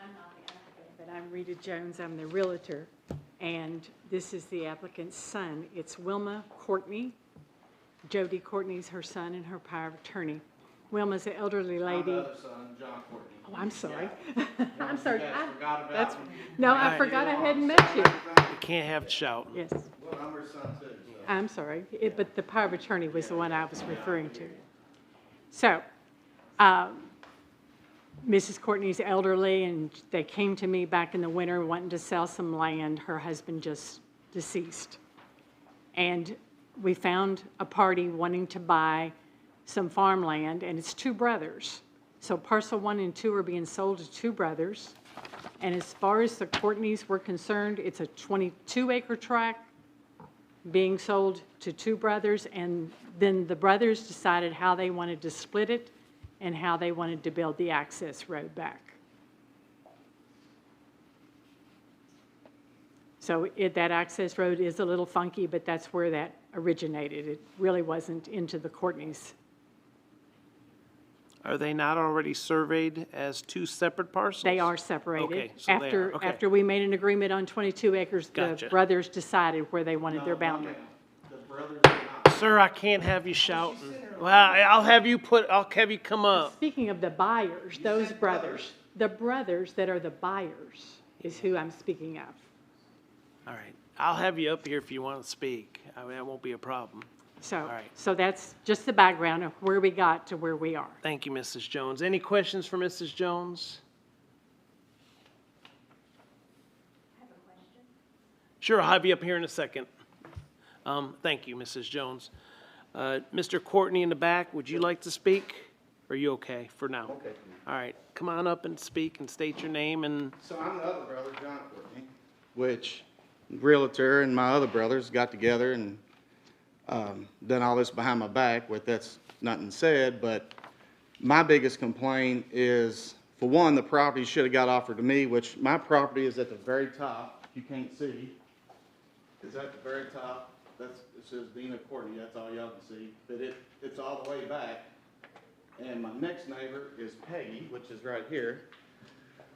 [SPEAKER 13] I'm not the applicant, but I'm Rita Jones, I'm the realtor, and this is the applicant's son. It's Wilma Courtney. Jody Courtney's her son and her power of attorney. Wilma's an elderly lady.
[SPEAKER 6] My other son, John Courtney.
[SPEAKER 13] Oh, I'm sorry. I'm
[SPEAKER 6] You
[SPEAKER 13] sorry.
[SPEAKER 6] guys
[SPEAKER 13] I-
[SPEAKER 6] forgot about
[SPEAKER 13] that's-
[SPEAKER 6] me.
[SPEAKER 13] No, I
[SPEAKER 1] Alright.
[SPEAKER 13] forgot I hadn't met you.
[SPEAKER 1] You can't have to shout.
[SPEAKER 13] Yes,
[SPEAKER 6] Well, I'm her son too, so.
[SPEAKER 13] I'm sorry, but the power of attorney was the one I was referring to. So, Mrs. Courtney's elderly, and they came to me back in the winter wanting to sell some land. Her husband just deceased. And we found a party wanting to buy some farmland, and it's two brothers. So parcel 1 and 2 are being sold to two brothers. And as far as the Courtneys were concerned, it's a 22-acre tract being sold to two brothers, and then the brothers decided how they wanted to split it and how they wanted to build the access road back. So that access road is a little funky, but that's where that originated. It really wasn't into the Courtneys.
[SPEAKER 1] Are they not already surveyed as two separate parcels?
[SPEAKER 13] They are separated.
[SPEAKER 1] Okay, so they are, okay.
[SPEAKER 13] After we made an agreement on 22 acres, the
[SPEAKER 1] Gotcha.
[SPEAKER 13] brothers decided where they wanted their boundary.
[SPEAKER 6] The brothers are not.
[SPEAKER 1] Sir, I can't have you shouting. Well, I'll have you come up.
[SPEAKER 13] Speaking of the buyers, those brothers, the brothers that are the buyers is who I'm speaking of.
[SPEAKER 1] All right, I'll have you up here if you want to speak. I mean, that won't be a problem.
[SPEAKER 13] So,
[SPEAKER 1] right.
[SPEAKER 13] so that's just the background of where we got to where we are.
[SPEAKER 1] Thank you, Mrs. Jones. Any questions for Mrs. Jones? Sure, I'll have you up here in a second. Thank you, Mrs. Jones. Mr. Courtney in the back, would you like to speak? Or are you okay for now?
[SPEAKER 6] Okay.
[SPEAKER 1] All right, come on up and speak and state your name and,
[SPEAKER 6] So I'm the other brother, John Courtney, which realtor and my other brothers got together and done all this behind my back, with that's nothing said, but my biggest complaint is, for one, the property should have got offered to me, which my property is at the very top, you can't see. It's at the very top, it says Dina Courtney, that's all y'all can see, but it's all the way back. And my next neighbor is Peggy, which is right here.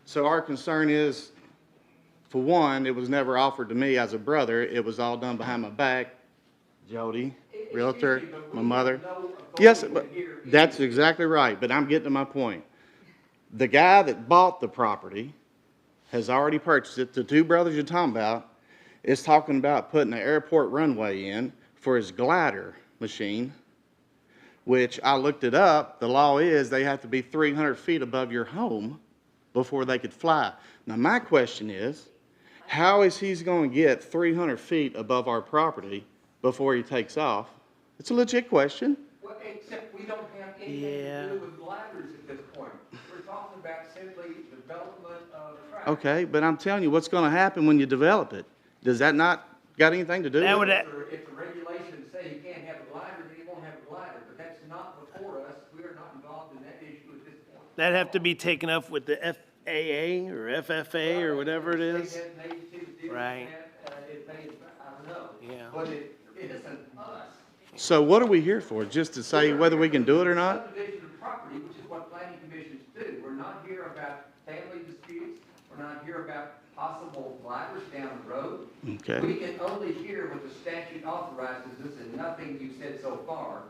[SPEAKER 6] So our concern is, for one, it was never offered to me as a brother, it was all done behind my back. Jody, realtor, my mother. Yes, but that's exactly right, but I'm getting to my point. The guy that bought the property has already purchased it. The two brothers you're talking about is talking about putting an airport runway in for his glider machine, which I looked it up. The law is they have to be 300 feet above your home before they could fly. Now, my question is, how is he going to get 300 feet above our property before he takes off? It's a legit question. Well, except we don't have anything to do with gliders at this point. We're talking about simply development of the track.
[SPEAKER 2] Okay, but I'm telling you, what's gonna happen when you develop it? Does that not got anything to do
[SPEAKER 1] That
[SPEAKER 2] with
[SPEAKER 1] would-
[SPEAKER 2] it?
[SPEAKER 6] If the regulations say you can't have a glider, then you won't have a glider, but that's not before us. We are not involved in that issue at this point.
[SPEAKER 1] that'd have to be taken up with the FAA or FFA or whatever it is.
[SPEAKER 6] State designated to deal with
[SPEAKER 1] Right.
[SPEAKER 6] that, it may, I don't know.
[SPEAKER 1] Yeah.
[SPEAKER 6] But it isn't us.
[SPEAKER 2] So what are we here for? Just to say whether we can do it or not?
[SPEAKER 6] Subdivision of property, which is what planning commissions do. We're not here about family disputes. We're not here about possible gliders down the road.
[SPEAKER 2] Okay.
[SPEAKER 6] We can only hear what the statute authorizes us, and nothing you've said so far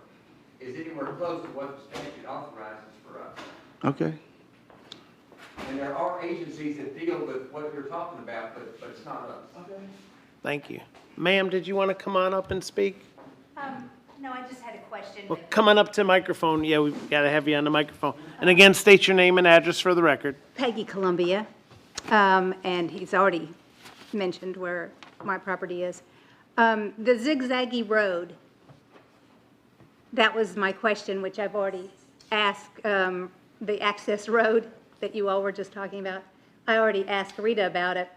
[SPEAKER 6] is anywhere close to what the statute authorizes for us.
[SPEAKER 2] Okay.
[SPEAKER 6] And there are agencies that deal with what you're talking about, but it's not us.
[SPEAKER 1] Thank you. Ma'am, did you want to come on up and speak?
[SPEAKER 14] No, I just had a question.
[SPEAKER 1] Well, come on up to the microphone. Yeah, we've got to have you on the microphone. And again, state your name and address for the record.
[SPEAKER 14] Peggy Columbia, and he's already mentioned where my property is. The zigzaggy road, that was my question, which I've already asked, the access road that you all were just talking about, I already asked Rita about it,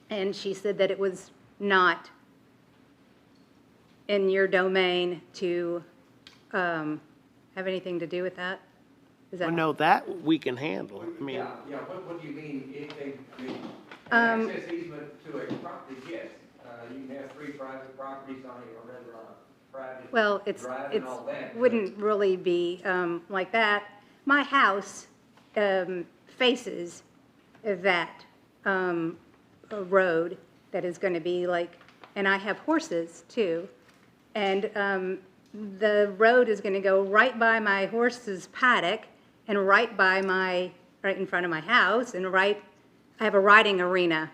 [SPEAKER 14] and she said that it was not in your domain to have anything to do with that? Is that?
[SPEAKER 1] Well, no, that we can handle. I mean,
[SPEAKER 15] Yeah, what do you mean, anything, I mean,
[SPEAKER 14] Um,
[SPEAKER 15] access easement to a property, yes. You can have 3 private properties on it, or rather on a private
[SPEAKER 14] Well, it's,
[SPEAKER 15] drive and all that. but-
[SPEAKER 14] wouldn't really be like that. My house faces that road that is going to be like, and I have horses too. And the road is going to go right by my horse's paddock and right in front of my house and I have a riding arena,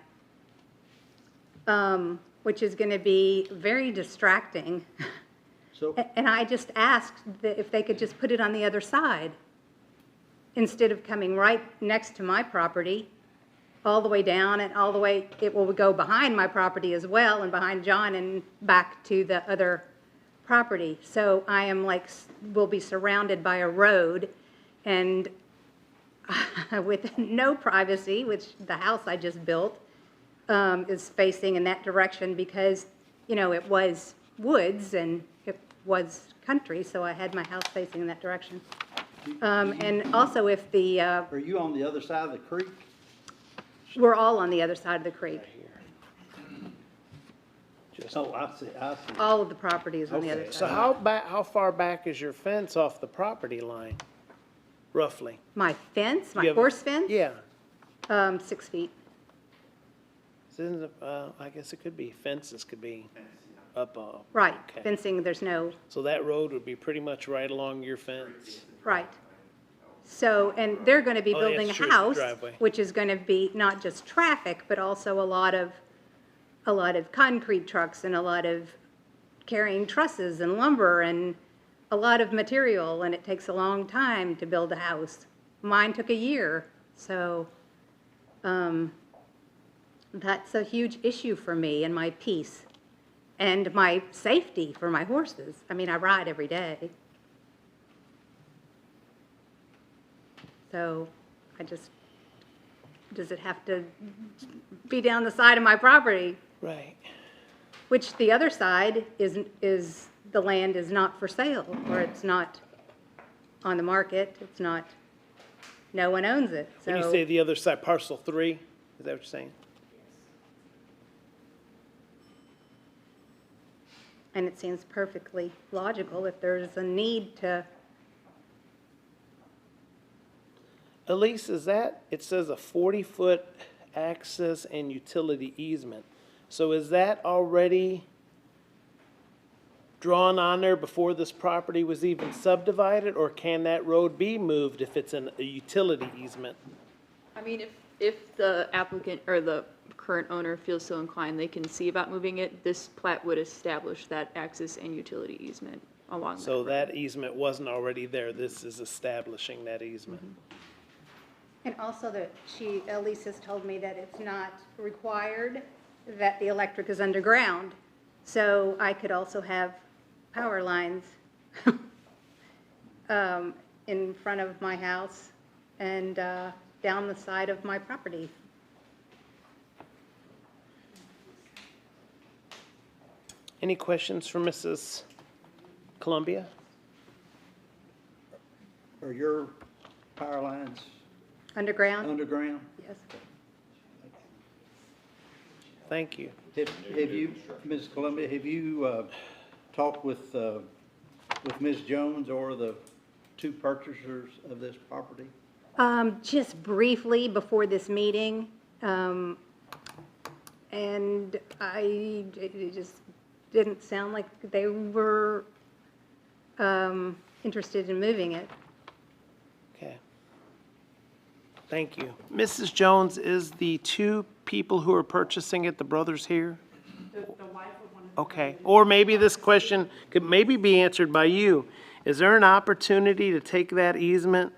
[SPEAKER 14] which is going to be very distracting.
[SPEAKER 2] So,
[SPEAKER 14] And I just asked if they could just put it on the other side instead of coming right next to my property, all the way down and all the way, it will go behind my property as well and behind John and back to the other property. So I am like, will be surrounded by a road and with no privacy, which the house I just built is facing in that direction because, you know, it was woods and it was country, so I had my house facing in that direction. And also if the,
[SPEAKER 2] are you on the other side of the creek?
[SPEAKER 14] we're all on the other side of the creek.
[SPEAKER 2] Oh, I see.
[SPEAKER 14] All of the property is on the other
[SPEAKER 1] okay,
[SPEAKER 14] side.
[SPEAKER 1] so how far back is your fence off the property line, roughly?
[SPEAKER 14] My fence, my
[SPEAKER 1] You have-
[SPEAKER 14] horse fence?
[SPEAKER 1] Yeah.
[SPEAKER 14] 6 feet.
[SPEAKER 1] I guess it could be, fences could be up.
[SPEAKER 14] Right,
[SPEAKER 1] Okay.
[SPEAKER 14] fencing, there's no,
[SPEAKER 1] So that road would be pretty much right along your fence?
[SPEAKER 14] right. So, and they're going to be
[SPEAKER 1] Oh, yeah,
[SPEAKER 14] building a
[SPEAKER 1] sure, it's a
[SPEAKER 14] house,
[SPEAKER 1] driveway.
[SPEAKER 14] which is going to be not just traffic, but also a lot of concrete trucks and a lot of carrying trusses and lumber and a lot of material, and it takes a long time to build a house. Mine took a year, so that's a huge issue for me and my peace and my safety for my horses. I mean, I ride every day. So does it have to be down the side of my property?
[SPEAKER 1] Right.
[SPEAKER 14] Which the other side is the land is not for sale, or it's not on the market, it's not, no one owns it, so.
[SPEAKER 1] When you say the other side, parcel 3, is that what you're saying?
[SPEAKER 14] And it seems perfectly logical if there's a need to,
[SPEAKER 1] Elise, is that, it says a 40-foot access and utility easement. So is that already drawn on there before this property was even subdivided? Or can that road be moved if it's a utility easement?
[SPEAKER 12] I mean, if the applicant or the current owner feels so inclined, they can see about moving it. This plat would establish that access and utility easement along that.
[SPEAKER 1] So that easement wasn't already there. This is establishing that easement.
[SPEAKER 14] and also that Elise has told me that it's not required that the electric is underground. So I could also have power lines in front of my house and down the side of my property.
[SPEAKER 1] Any questions for Mrs. Columbia?
[SPEAKER 2] Are your power lines
[SPEAKER 14] Underground?
[SPEAKER 2] underground?
[SPEAKER 14] Yes.
[SPEAKER 1] Thank you.
[SPEAKER 2] Have you, Ms. Columbia, have you talked with Ms. Jones or the 2 purchasers of this property?
[SPEAKER 14] Just briefly before this meeting, and it just didn't sound like they were interested in moving it.
[SPEAKER 1] Okay. Thank you. Mrs. Jones, is the 2 people who are purchasing it the brothers here?
[SPEAKER 13] The wife of one of the.
[SPEAKER 1] Okay. Or maybe this question could maybe be answered by you. Is there an opportunity to take that easement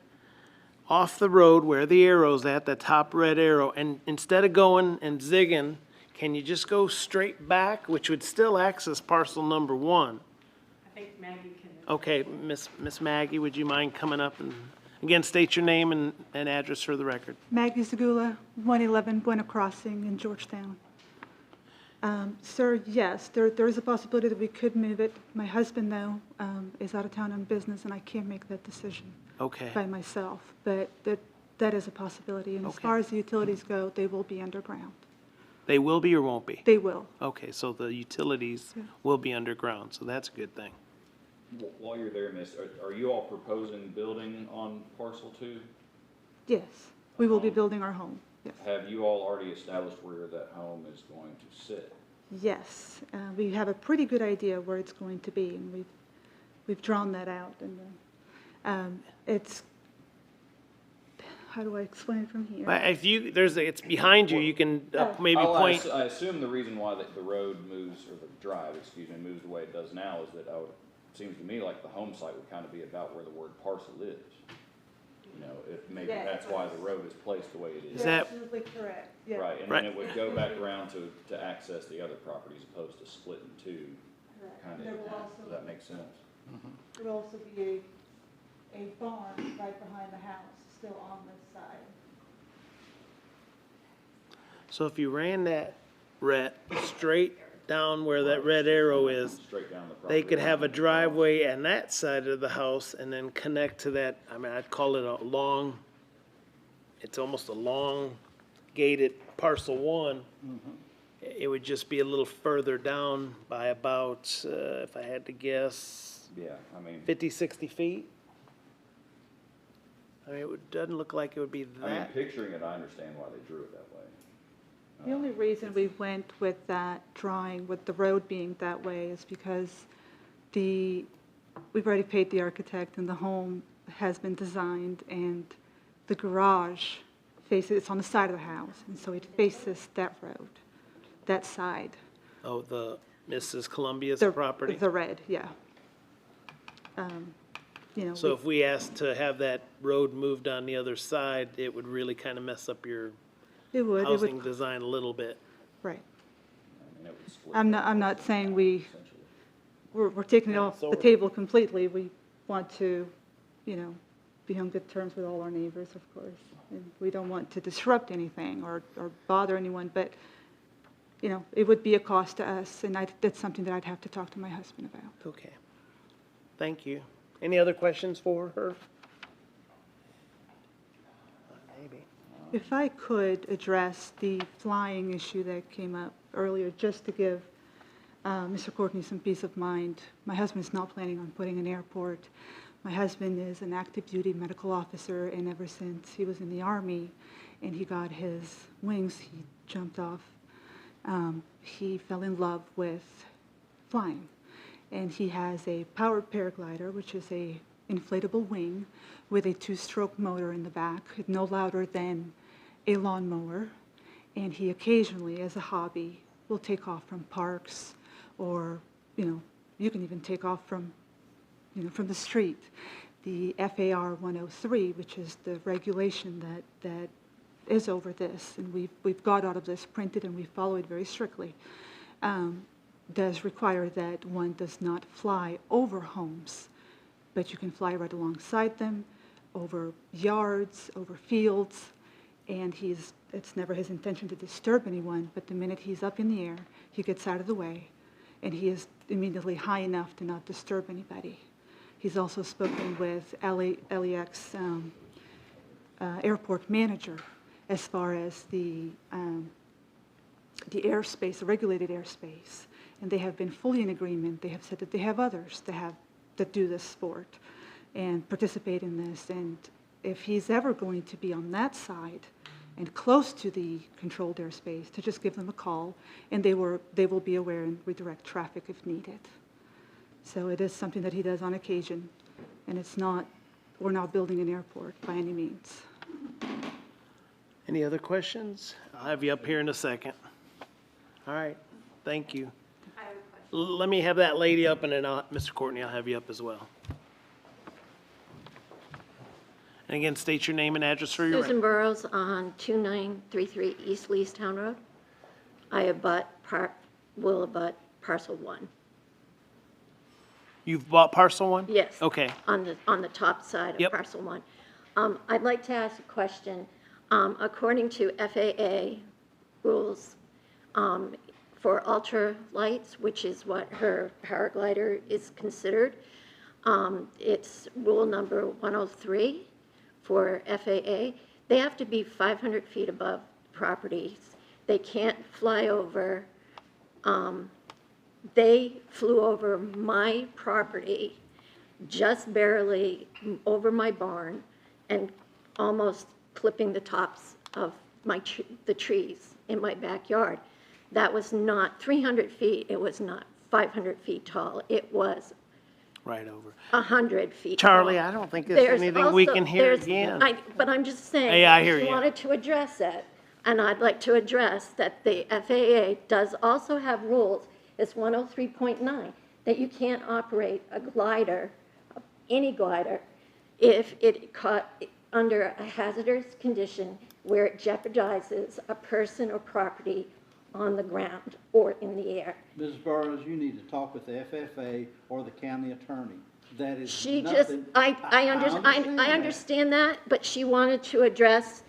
[SPEAKER 1] off the road where the arrow's at, the top red arrow, and instead of going and zigging, can you just go straight back, which would still access parcel number 1?
[SPEAKER 13] I think Maggie can
[SPEAKER 1] Okay, Miss Maggie, would you mind coming up and, again, state your name and address for the record?
[SPEAKER 16] Maggie Zagula, 111 Buena Crossing in Georgetown. Sir, yes, there is a possibility that we could move it. My husband, though, is out of town on business, and I can't make that decision
[SPEAKER 1] Okay.
[SPEAKER 16] by myself. But that is a possibility. And as
[SPEAKER 1] Okay.
[SPEAKER 16] far as the utilities go, they will be underground.
[SPEAKER 1] They will be or won't be?
[SPEAKER 16] They will.
[SPEAKER 1] Okay, so the utilities
[SPEAKER 16] Yeah.
[SPEAKER 1] will be underground, so that's a good thing.
[SPEAKER 17] While you're there, miss, are you all proposing building on parcel 2?
[SPEAKER 16] Yes, we will be building our home. Yes.
[SPEAKER 17] Have you all already established where that home is going to sit?
[SPEAKER 16] Yes, we have a pretty good idea where it's going to be, and we've drawn that out. And it's, how do I explain it from here?
[SPEAKER 1] If you, it's behind you, you can maybe
[SPEAKER 17] Oh,
[SPEAKER 1] point.
[SPEAKER 17] I assume the reason why the road moves, or the drive, excuse me, moves the way it does now is that it seems to me like the home site would kind of be about where the word parcel is. You know, if maybe
[SPEAKER 16] Yes.
[SPEAKER 17] that's why the road is placed the way it is.
[SPEAKER 1] Is that-
[SPEAKER 16] Absolutely correct, yeah.
[SPEAKER 17] Right, and
[SPEAKER 1] Right.
[SPEAKER 17] then it would go back around to access the other properties opposed to splitting two, kind of.
[SPEAKER 16] There will also-
[SPEAKER 17] Does that make sense?
[SPEAKER 16] There will also be a barn right behind the house, still on this side.
[SPEAKER 1] So if you ran that straight down where that red arrow is,
[SPEAKER 17] Straight down the property.
[SPEAKER 1] they could have a driveway on that side of the house and then connect to that, I mean, I'd call it a long, it's almost a long gated parcel 1. It would just be a little further down by about, if I had to guess,
[SPEAKER 17] Yeah, I mean.
[SPEAKER 1] 50, 60 feet. I mean, it doesn't look like it would be
[SPEAKER 17] I mean,
[SPEAKER 1] that.
[SPEAKER 17] picturing it, I understand why they drew it that way.
[SPEAKER 16] The only reason we went with that drawing, with the road being that way, is because we've already paid the architect and the home has been designed, and the garage it's on the side of the house, and so it faces that road, that side.
[SPEAKER 1] Oh, the Mrs. Columbia's
[SPEAKER 16] The-
[SPEAKER 1] property?
[SPEAKER 16] The red, yeah. You know,
[SPEAKER 1] So if we asked to have that road moved on the other side, it would really kind of mess up your
[SPEAKER 16] it would,
[SPEAKER 1] housing design a little bit.
[SPEAKER 16] right.
[SPEAKER 17] I mean, it would split.
[SPEAKER 16] I'm not saying we're taking it off the
[SPEAKER 1] Sort of.
[SPEAKER 16] table completely. We want to, you know, be on good terms with all our neighbors, of course. And we don't want to disrupt anything or bother anyone, but, you know, it would be a cost to us, and that's something that I'd have to talk to my husband about.
[SPEAKER 1] Okay. Thank you. Any other questions for her? Maybe.
[SPEAKER 16] If I could address the flying issue that came up earlier, just to give Mr. Courtney some peace of mind. My husband's not planning on putting an airport. My husband is an active duty medical officer, and ever since he was in the Army and he got his wings, he jumped off. He fell in love with flying. And he has a powered paraglider, which is a inflatable wing with a 2-stroke motor in the back, no louder than a lawnmower. And he occasionally, as a hobby, will take off from parks, or, you know, you can even take off from, you know, from the street. The FAR 103, which is the regulation that is over this, and we've got all of this printed and we follow it very strictly, does require that one does not fly over homes, but you can fly right alongside them, over yards, over fields, and it's never his intention to disturb anyone, but the minute he's up in the air, he gets out of the way, and he is immediately high enough to not disturb anybody. He's also spoken with LAX airport manager as far as the airspace, the regulated airspace, and they have been fully in agreement. They have said that they have others that do this sport and participate in this, and if he's ever going to be on that side and close to the controlled airspace, to just give them a call, and they will be aware and redirect traffic if needed. So it is something that he does on occasion, and we're not building an airport by any means.
[SPEAKER 1] Any other questions? I'll have you up here in a second. All right, thank you. Let me have that lady up, and then Mr. Courtney, I'll have you up as well. And again, state your name and address for your
[SPEAKER 18] Susan
[SPEAKER 1] record.
[SPEAKER 18] Burrows on 2933 East Leestown Road. I will abut parcel 1.
[SPEAKER 1] You've bought parcel one?
[SPEAKER 18] Yes.
[SPEAKER 1] Okay.
[SPEAKER 18] On the top side
[SPEAKER 1] Yep.
[SPEAKER 18] of parcel one. I'd like to ask a question. According to FAA rules, for ultralights, which is what her paraglider is considered, it's rule number 103 for FAA. They have to be 500 feet above properties. They can't fly over. They flew over my property, just barely over my barn, and almost clipping the tops of the trees in my backyard. That was not 300 feet, it was not 500 feet tall, it was
[SPEAKER 1] Right over.
[SPEAKER 18] 100 feet tall.
[SPEAKER 1] Charlie, I don't think there's anything we can hear again.
[SPEAKER 18] But I'm just saying.
[SPEAKER 1] Hey, I hear
[SPEAKER 18] she
[SPEAKER 1] you.
[SPEAKER 18] wanted to address it, and I'd like to address that the FAA does also have rules, it's 103.9, that you can't operate a glider, any glider, if it caught under a hazardous condition where it jeopardizes a person or property on the ground or in the air.
[SPEAKER 2] Mrs. Burrows, you need to talk with the FFA or the county attorney. That is
[SPEAKER 18] She
[SPEAKER 2] nothing.
[SPEAKER 18] just, I understand that, but she wanted to address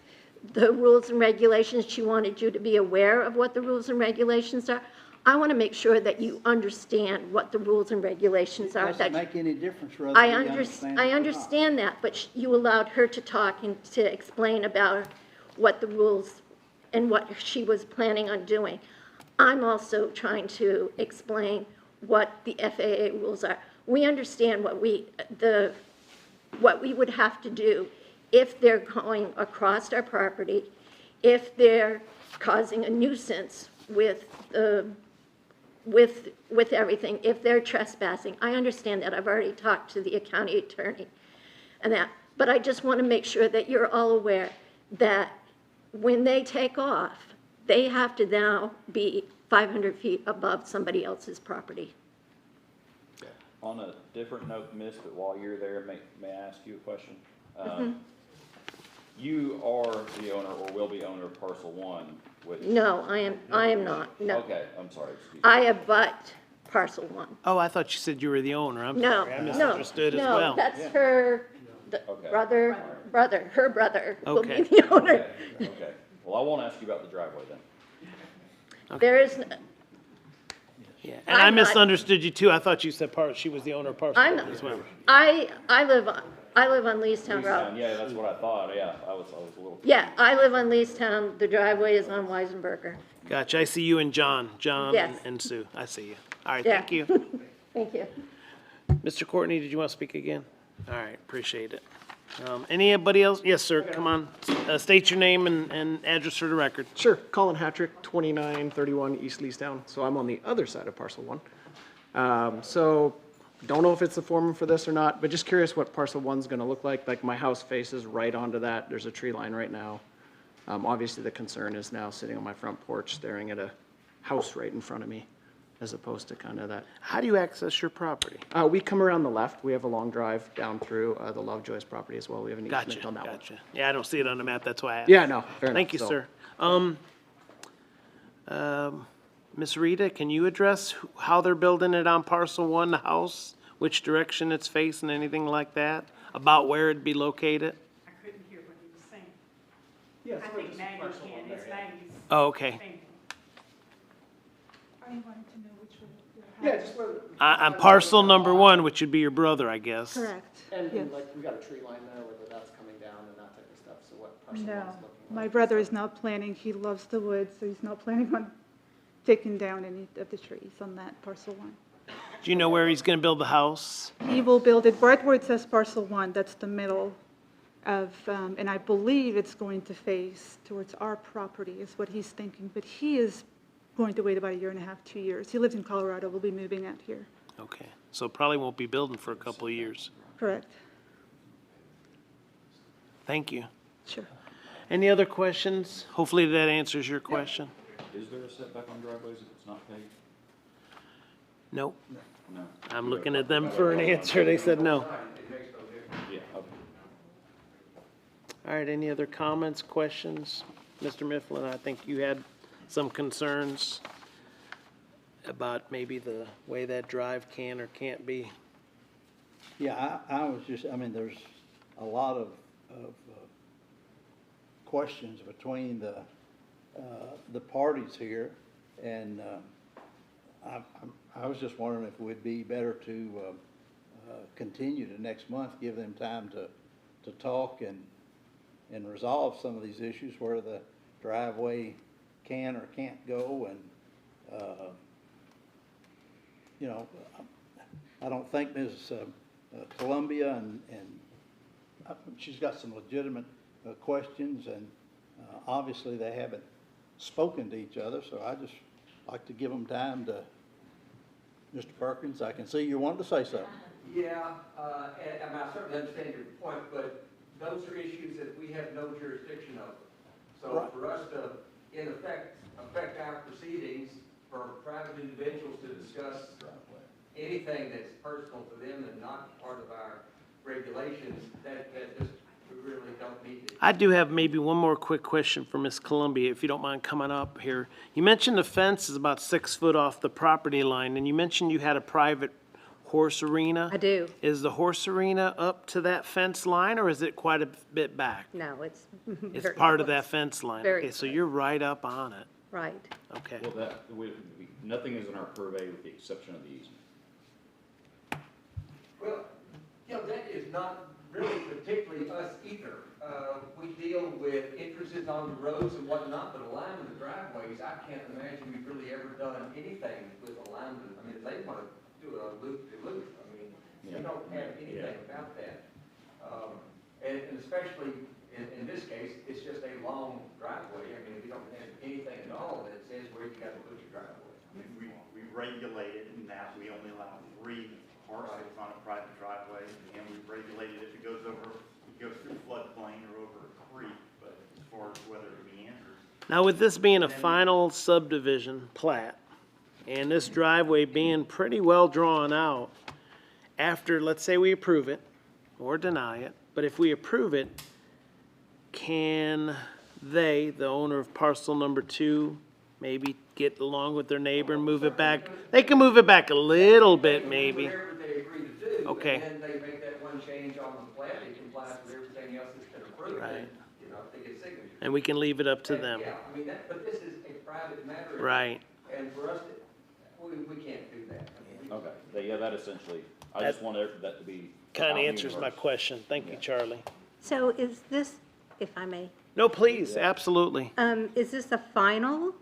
[SPEAKER 18] the rules and regulations. She wanted you to be aware of what the rules and regulations are. I want to make sure that you understand what the rules and regulations are.
[SPEAKER 2] It doesn't make any difference whether
[SPEAKER 18] I
[SPEAKER 2] you understand it or not.
[SPEAKER 18] understand that, but you allowed her to talk and to explain about what the rules and what she was planning on doing. I'm also trying to explain what the FAA rules are. We understand what we would have to do if they're going across our property, if they're causing a nuisance with everything, if they're trespassing. I understand that. I've already talked to the county attorney and that. But I just want to make sure that you're all aware that when they take off, they have to now be 500 feet above somebody else's property.
[SPEAKER 17] On a different note, Miss, but while you're there, may I ask you a question? You are the owner or will be owner of parcel one, which.
[SPEAKER 18] No, I am not, no.
[SPEAKER 17] Okay, I'm sorry, excuse me.
[SPEAKER 18] I abut parcel one.
[SPEAKER 1] Oh, I thought you said you were the owner. I'm
[SPEAKER 18] No,
[SPEAKER 1] sorry. I
[SPEAKER 18] no,
[SPEAKER 1] misunderstood as well.
[SPEAKER 18] no, that's her
[SPEAKER 17] Okay.
[SPEAKER 18] brother, her brother will be
[SPEAKER 1] Okay.
[SPEAKER 18] the owner.
[SPEAKER 17] Okay, okay. Well, I won't ask you about the driveway then.
[SPEAKER 18] There is,
[SPEAKER 1] Yeah. And I
[SPEAKER 18] I'm not-
[SPEAKER 1] misunderstood you too. I thought you said she was the owner of parcel
[SPEAKER 18] I'm
[SPEAKER 1] one as well.
[SPEAKER 18] I live on Leestown
[SPEAKER 17] Leestown,
[SPEAKER 18] Road.
[SPEAKER 17] yeah, that's what I thought, yeah, I was a little.
[SPEAKER 18] Yeah, I live on Leestown, the driveway is on Weisenberger.
[SPEAKER 1] Gotcha. I see you and John
[SPEAKER 18] Yes.
[SPEAKER 1] and Sue. I see you. All right,
[SPEAKER 18] Yeah.
[SPEAKER 1] thank you.
[SPEAKER 18] Thank you.
[SPEAKER 1] Mr. Courtney, did you want to speak again? All right, appreciate it. Anybody else? Yes, sir, come on. State your name and address for the record.
[SPEAKER 19] Sure, Colin Hattrick, 2931 East Leestown, so I'm on the other side of parcel one. So, don't know if it's the foreman for this or not, but just curious what parcel one's gonna look like. Like, my house faces right onto that, there's a tree line right now. Obviously, the concern is now sitting on my front porch staring at a house right in front of me, as opposed to kind of that.
[SPEAKER 1] How do you access your property?
[SPEAKER 19] We come around the left, we have a long drive down through the Lovejoy's property as well, we have an easement
[SPEAKER 1] Gotcha,
[SPEAKER 19] on that one.
[SPEAKER 1] gotcha. Yeah, I don't see it on the map, that's why I asked.
[SPEAKER 19] Yeah, no, fair enough.
[SPEAKER 1] Thank you,
[SPEAKER 19] So-
[SPEAKER 1] sir. Ms. Rita, can you address how they're building it on parcel one, the house? Which direction it's facing, anything like that? About where it'd be located?
[SPEAKER 13] I couldn't hear what he was saying. I think Maggie can, it's Maggie's.
[SPEAKER 1] Oh, okay.
[SPEAKER 13] thing.
[SPEAKER 16] I wanted to know which one.
[SPEAKER 19] Yeah, just where.
[SPEAKER 1] On parcel number one, which would be your brother, I guess.
[SPEAKER 16] Correct.
[SPEAKER 19] And
[SPEAKER 16] Yes.
[SPEAKER 19] like, we got a tree line there, whether that's coming down and that type of stuff, so what parcel
[SPEAKER 16] No,
[SPEAKER 19] one's looking like?
[SPEAKER 16] my brother is not planning, he loves the woods, so he's not planning on taking down any of the trees on that parcel one.
[SPEAKER 1] Do you know where he's gonna build the house?
[SPEAKER 16] He will build it right where it says parcel one, that's the middle of, and I believe it's going to face towards our property is what he's thinking, but he is going to wait about 1.5 years, 2 years. He lives in Colorado, will be moving out here.
[SPEAKER 1] Okay, so probably won't be building for a couple of years.
[SPEAKER 16] Correct.
[SPEAKER 1] Thank you.
[SPEAKER 16] Sure.
[SPEAKER 1] Any other questions? Hopefully that answers your question.
[SPEAKER 17] Is there a setback on driveways if it's not paved?
[SPEAKER 1] Nope.
[SPEAKER 17] No.
[SPEAKER 1] I'm looking at them for an answer. They said no.
[SPEAKER 17] Yeah, okay.
[SPEAKER 1] All right, any other comments, questions? Mr. Mifflin, I think you had some concerns about maybe the way that drive can or can't be
[SPEAKER 2] Yeah, I was just, I mean, there's a lot of questions between the parties here, and I was just wondering if it would be better to continue to next month, give them time to talk and resolve some of these issues where the driveway can or can't go, and, you know, I don't think Ms. Columbia, and she's got some legitimate questions, and obviously they haven't spoken to each other, so I just like to give them time to, Mr. Perkins, I can see you wanted to say something.
[SPEAKER 15] Yeah, and I certainly understand your point, but those are issues that we have no jurisdiction over. So
[SPEAKER 2] Right.
[SPEAKER 15] for us to, in effect, affect our proceedings for private individuals to discuss anything that's personal to them and not part of our regulations, that just, we really don't need to.
[SPEAKER 1] I do have maybe one more quick question for Ms. Columbia, if you don't mind coming up here. You mentioned the fence is about 6 foot off the property line, and you mentioned you had a private horse arena.
[SPEAKER 14] I do.
[SPEAKER 1] Is the horse arena up to that fence line, or is it quite a bit back?
[SPEAKER 14] No, it's
[SPEAKER 1] It's
[SPEAKER 14] very
[SPEAKER 1] part of
[SPEAKER 14] close.
[SPEAKER 1] that fence line.
[SPEAKER 14] Very
[SPEAKER 1] Okay, so
[SPEAKER 14] close.
[SPEAKER 1] you're right up on it.
[SPEAKER 14] Right.
[SPEAKER 1] Okay.
[SPEAKER 17] Well, nothing is in our purvey with the exception of the easement.
[SPEAKER 15] Well, you know, that is not really particularly us either. We deal with entrances on the roads and whatnot, but alignment of driveways, I can't imagine we've really ever done anything with alignment. I mean, if they want to do a loop-de-loop, I mean, we don't have anything about that. And especially in this case, it's just a long driveway. I mean, we don't have anything at all that says where you got to put your driveway.
[SPEAKER 10] I mean, we regulated in that we only allow 3 parcels on a private driveway, and we've regulated if it goes through floodplain or over a creek, but as far as whether it meanders.
[SPEAKER 1] Now, with this being a final subdivision plat, and this driveway being pretty well drawn out, after, let's say we approve it, or deny it, but if we approve it, can they, the owner of parcel number 2, maybe get along with their neighbor and move it back? They can move it back a little bit, maybe.
[SPEAKER 15] Whatever they agree to do.
[SPEAKER 1] Okay.
[SPEAKER 15] And then they make that one change on the plat, it complies with everything else that's been approved.
[SPEAKER 1] Right.
[SPEAKER 15] And, you know, if they get signatures.
[SPEAKER 1] And we can leave it up to them.
[SPEAKER 15] Yeah, I mean, but this is a private matter.
[SPEAKER 1] Right.
[SPEAKER 15] And for us, we can't do that. I mean,
[SPEAKER 17] Okay, yeah, that essentially, I just wanted that to be.
[SPEAKER 1] Kind of
[SPEAKER 17] out
[SPEAKER 1] answers my
[SPEAKER 17] universe.
[SPEAKER 1] question. Thank you, Charlie.
[SPEAKER 14] So is this, if I may,
[SPEAKER 1] No, please, absolutely.
[SPEAKER 14] is this a final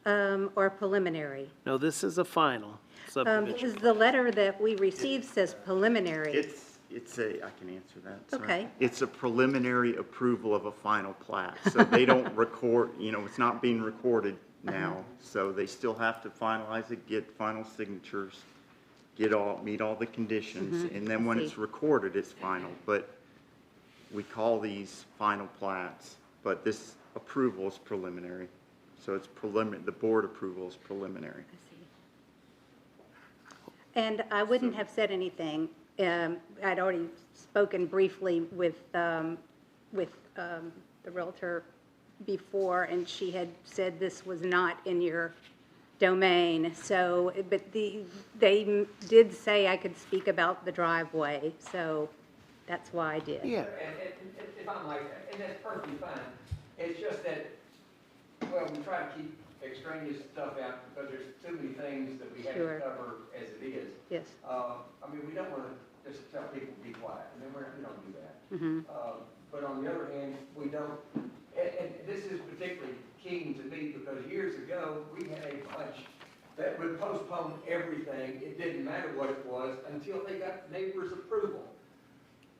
[SPEAKER 14] or preliminary?
[SPEAKER 1] No, this is a final subdivision.
[SPEAKER 14] Because the letter that we received says preliminary.
[SPEAKER 10] It's a, I can answer that. sorry.
[SPEAKER 14] Okay.
[SPEAKER 10] It's a preliminary approval of a final plat, so they don't record, you know, it's not being recorded now, so they still have to finalize it, get final signatures, meet all the conditions, and then when
[SPEAKER 14] I
[SPEAKER 10] it's
[SPEAKER 14] see.
[SPEAKER 10] recorded, it's final, but we call these final plats, but this approval is preliminary, so it's the board approval is preliminary.
[SPEAKER 14] And I wouldn't have said anything. I'd already spoken briefly with the Realtor before, and she had said this was not in your domain. So, but they did say I could speak about the driveway, so that's why I did.
[SPEAKER 1] Yeah.
[SPEAKER 15] And if I might, and that's perfectly fine. It's just that, well, we try to keep extraneous stuff out because there's too many things that we have
[SPEAKER 14] Sure.
[SPEAKER 15] to cover as it is.
[SPEAKER 14] Yes.
[SPEAKER 15] I mean, we don't want to just tell people to be quiet. I mean, we don't do that.
[SPEAKER 14] Mhm.
[SPEAKER 15] But on the other hand, we don't, and this is particularly keen to me because years ago, we had a bunch that would postpone everything. It didn't matter what it was until they got neighbors' approval.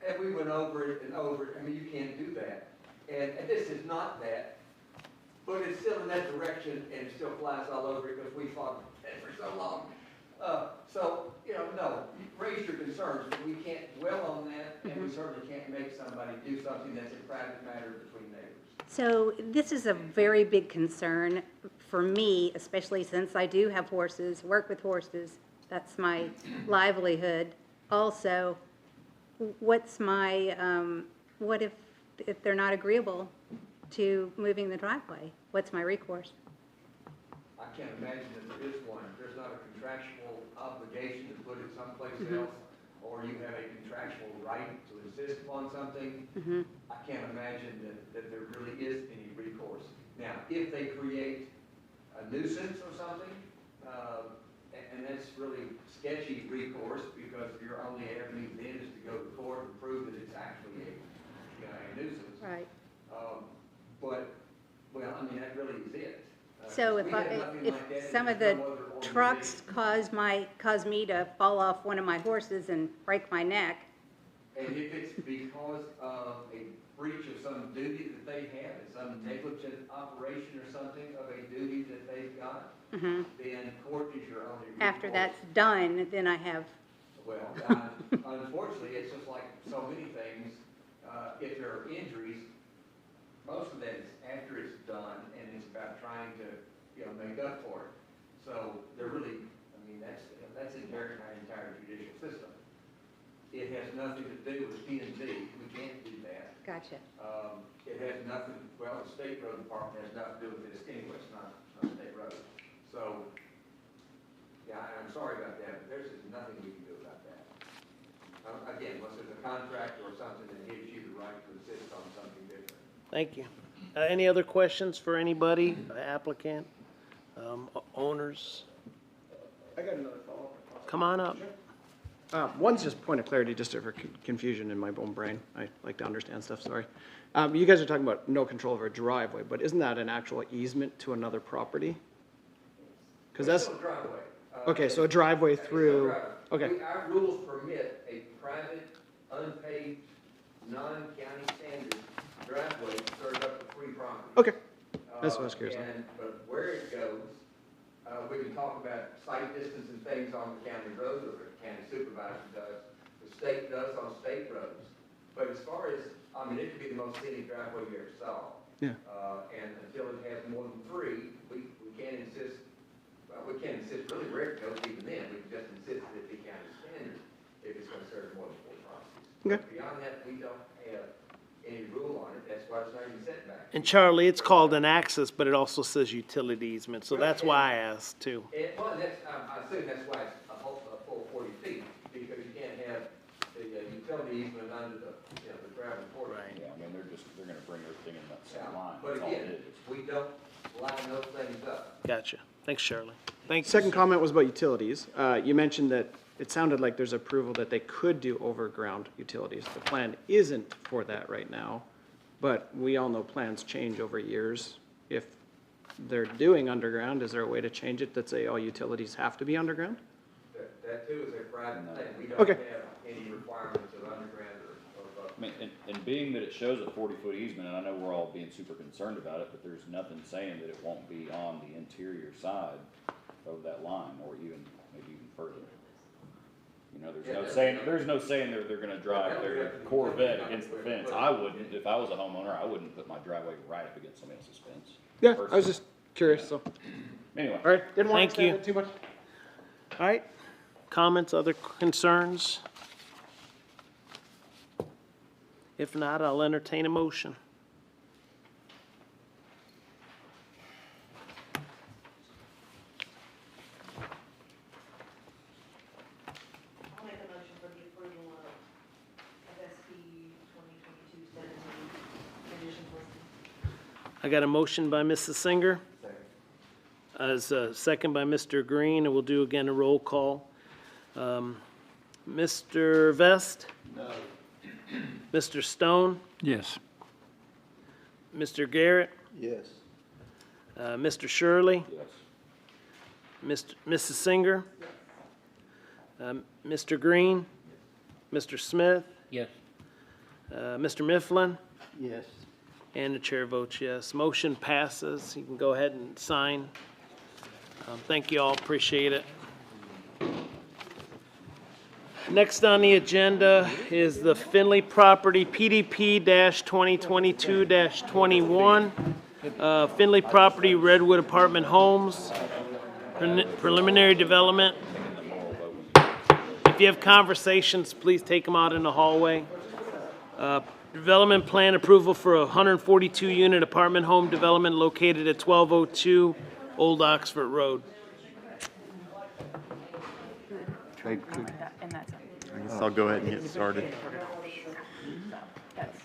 [SPEAKER 15] And we went over it and over it. I mean, you can't do that. And this is not that, but it's still in that direction and it still flies all over it because we fought it for so long. So, you know, no, raise your concerns, but we can't dwell on that, and we certainly can't make somebody do something that's a private matter between neighbors.
[SPEAKER 14] So this is a very big concern for me, especially since I do have horses, work with horses. That's my livelihood. Also, what's my, what if they're not agreeable to moving the driveway? What's my recourse?
[SPEAKER 15] I can't imagine that there is one. There's not a contractual obligation to put it someplace else. or you have a contractual right to insist upon something, I can't imagine that there really is any recourse. Now, if they create a nuisance or something, and that's really sketchy recourse, because your only avenue then is to go to court and prove that it's actually a nuisance.
[SPEAKER 14] Right.
[SPEAKER 15] But, well, I mean, that really is it.
[SPEAKER 14] So
[SPEAKER 15] We have nothing
[SPEAKER 14] if
[SPEAKER 15] like that,
[SPEAKER 14] some of
[SPEAKER 15] there's
[SPEAKER 14] the
[SPEAKER 15] no other
[SPEAKER 14] trucks
[SPEAKER 15] organization.
[SPEAKER 14] cause me to fall off one of my horses and break my neck,
[SPEAKER 15] And if it's because of a breach of some duty that they have, some negligent operation or something of a duty that they've got, then court is your only recourse.
[SPEAKER 14] after that's done, then I have,
[SPEAKER 15] Well, unfortunately, it's just like so many things, if there are injuries, most of that is after it's done, and it's about trying to, make up for it. So they're really, I mean, that's inherent in our entire judicial system. It has nothing to do with P&Z, we can't do that.
[SPEAKER 14] gotcha.
[SPEAKER 15] It has nothing, well, the state road department has nothing to do with this anyway, it's not a state road. So, yeah, I'm sorry about that, but there's just nothing we can do about that. Again, unless there's a contract or something that gives you the right to insist on something different.
[SPEAKER 1] Thank you. Any other questions for anybody, applicant, owners?
[SPEAKER 19] I got another follow-up.
[SPEAKER 1] Come on up.
[SPEAKER 19] One's just point of clarity, just for confusion in my own brain. I like to understand stuff, sorry. You guys are talking about no control over a driveway, but isn't that an actual easement to another property? Because that's,
[SPEAKER 15] Still a driveway.
[SPEAKER 19] okay, so a driveway
[SPEAKER 15] It's still a
[SPEAKER 19] through,
[SPEAKER 15] driveway.
[SPEAKER 19] okay,
[SPEAKER 15] Our rules permit a private, unpaved, non-county standard driveway to serve up to free property.
[SPEAKER 19] okay. That's what I was curious about.
[SPEAKER 15] But where it goes, we can talk about site distance and things on the county road, or the county supervisor does, the state does on state roads. But as far as, I mean, it could be the most scenic driveway you ever saw.
[SPEAKER 19] Yeah.
[SPEAKER 15] And until it has more than three, we can't insist, well, we can't insist really where it goes even then. We can just insist that it be county standard if it's gonna serve more than 4 properties.
[SPEAKER 19] Okay.
[SPEAKER 15] But beyond that, we don't have any rule on it. That's why it's not even setback.
[SPEAKER 1] And Charlie, it's called an access, but it also says utility easement, so that's why I asked too.
[SPEAKER 15] Well, that's, I assume that's why it's a full 40 feet, because you can't have the utility easement under the gravel quarter.
[SPEAKER 17] Yeah, I mean, they're gonna bring everything in that same
[SPEAKER 15] Yeah,
[SPEAKER 17] line.
[SPEAKER 15] but
[SPEAKER 17] That's all
[SPEAKER 15] again,
[SPEAKER 17] it is.
[SPEAKER 15] we don't line those things up.
[SPEAKER 1] Gotcha. Thanks, Charlie. Thank you.
[SPEAKER 19] Second comment was about utilities. You mentioned that it sounded like there's approval that they could do overground utilities. The plan isn't for that right now, but we all know plans change over years. If they're doing underground, is there a way to change it that say all utilities have to be underground?
[SPEAKER 15] That too is a private thing. We don't
[SPEAKER 19] Okay.
[SPEAKER 15] have any requirements of underground or
[SPEAKER 17] I mean, and being that it shows a 40-foot easement, and I know we're all being super concerned about it, but there's nothing saying that it won't be on the interior side of that line, or maybe even further. You know, there's no saying they're gonna drive their Corvette against the fence. I wouldn't, if I was a homeowner, I wouldn't put my driveway right up against somebody else's fence.
[SPEAKER 19] Yeah, I was just curious, so.
[SPEAKER 17] Anyway.
[SPEAKER 19] All right, didn't want to
[SPEAKER 1] Thank you.
[SPEAKER 19] extend it too much.
[SPEAKER 1] All right. Comments, other concerns? If not, I'll entertain a motion.
[SPEAKER 9] I'll make a motion for the approval of SB 2022-17 conditions listed.
[SPEAKER 1] I got a motion by Mrs. Singer. As a second by Mr. Green, and we'll do again a roll call. Mr. Vest? No. Mr. Stone?
[SPEAKER 3] Yes.
[SPEAKER 1] Mr. Garrett?
[SPEAKER 2] Yes.
[SPEAKER 1] Mr. Shirley?
[SPEAKER 17] Yes.
[SPEAKER 1] Mrs. Singer? Mr. Green? Mr. Smith?
[SPEAKER 4] Yes.
[SPEAKER 1] Mr. Mifflin?
[SPEAKER 2] Yes.
[SPEAKER 1] And the chair votes yes. Motion passes. You can go ahead and sign. Thank you all, appreciate it. Next on the agenda is the Finley property PDP-2022-21. Finley property Redwood Apartment Homes, preliminary development. If you have conversations, please take them out in the hallway. Development plan approval for a 142-unit apartment home development located at 1202 Old Oxford Road.
[SPEAKER 11] Trade crew.
[SPEAKER 13] And that's it.
[SPEAKER 10] guess I'll go ahead and get started.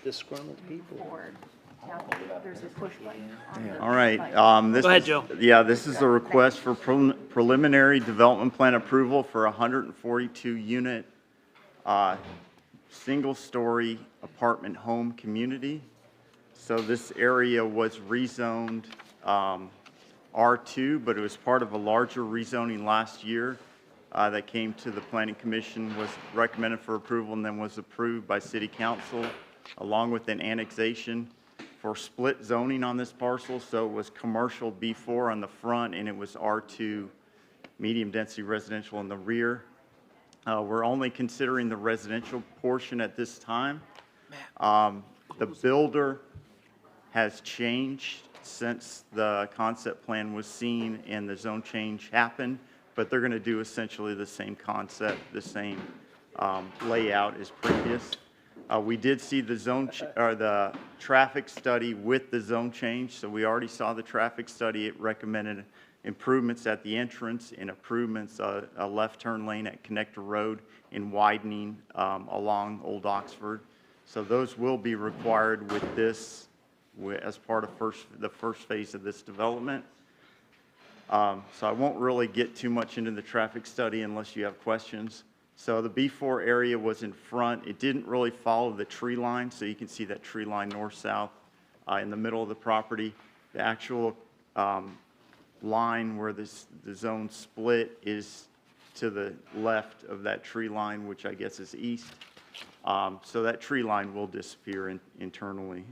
[SPEAKER 1] Disgruntled people.
[SPEAKER 9] There's a push button.
[SPEAKER 10] All right. This
[SPEAKER 1] Go ahead,
[SPEAKER 10] is-
[SPEAKER 1] Joe.
[SPEAKER 10] Yeah, this is a request for preliminary development plan approval for a 142-unit, single-story apartment home community. So this area was rezoned R2, but it was part of a larger rezoning last year that came to the Planning Commission, was recommended for approval, and then was approved by City Council, along with an annexation for split zoning on this parcel. So it was commercial B4 on the front, and it was R2 medium-density residential in the rear. We're only considering the residential portion at this time. The builder has changed since the concept plan was seen and the zone change happened, but they're going to do essentially the same concept, the same layout as previous. We did see the the traffic study with the zone change, so we already saw the traffic study. It recommended improvements at the entrance and improvements, a left turn lane at Connector Road and widening along Old Oxford. So those will be required with this as part of the first phase of this development. So I won't really get too much into the traffic study unless you have questions. So the B4 area was in front. It didn't really follow the tree line, so you can see that tree line north-south in the middle of the property. The actual line where the zone split is to the left of that tree line, which I guess is east. So that tree line will disappear internally.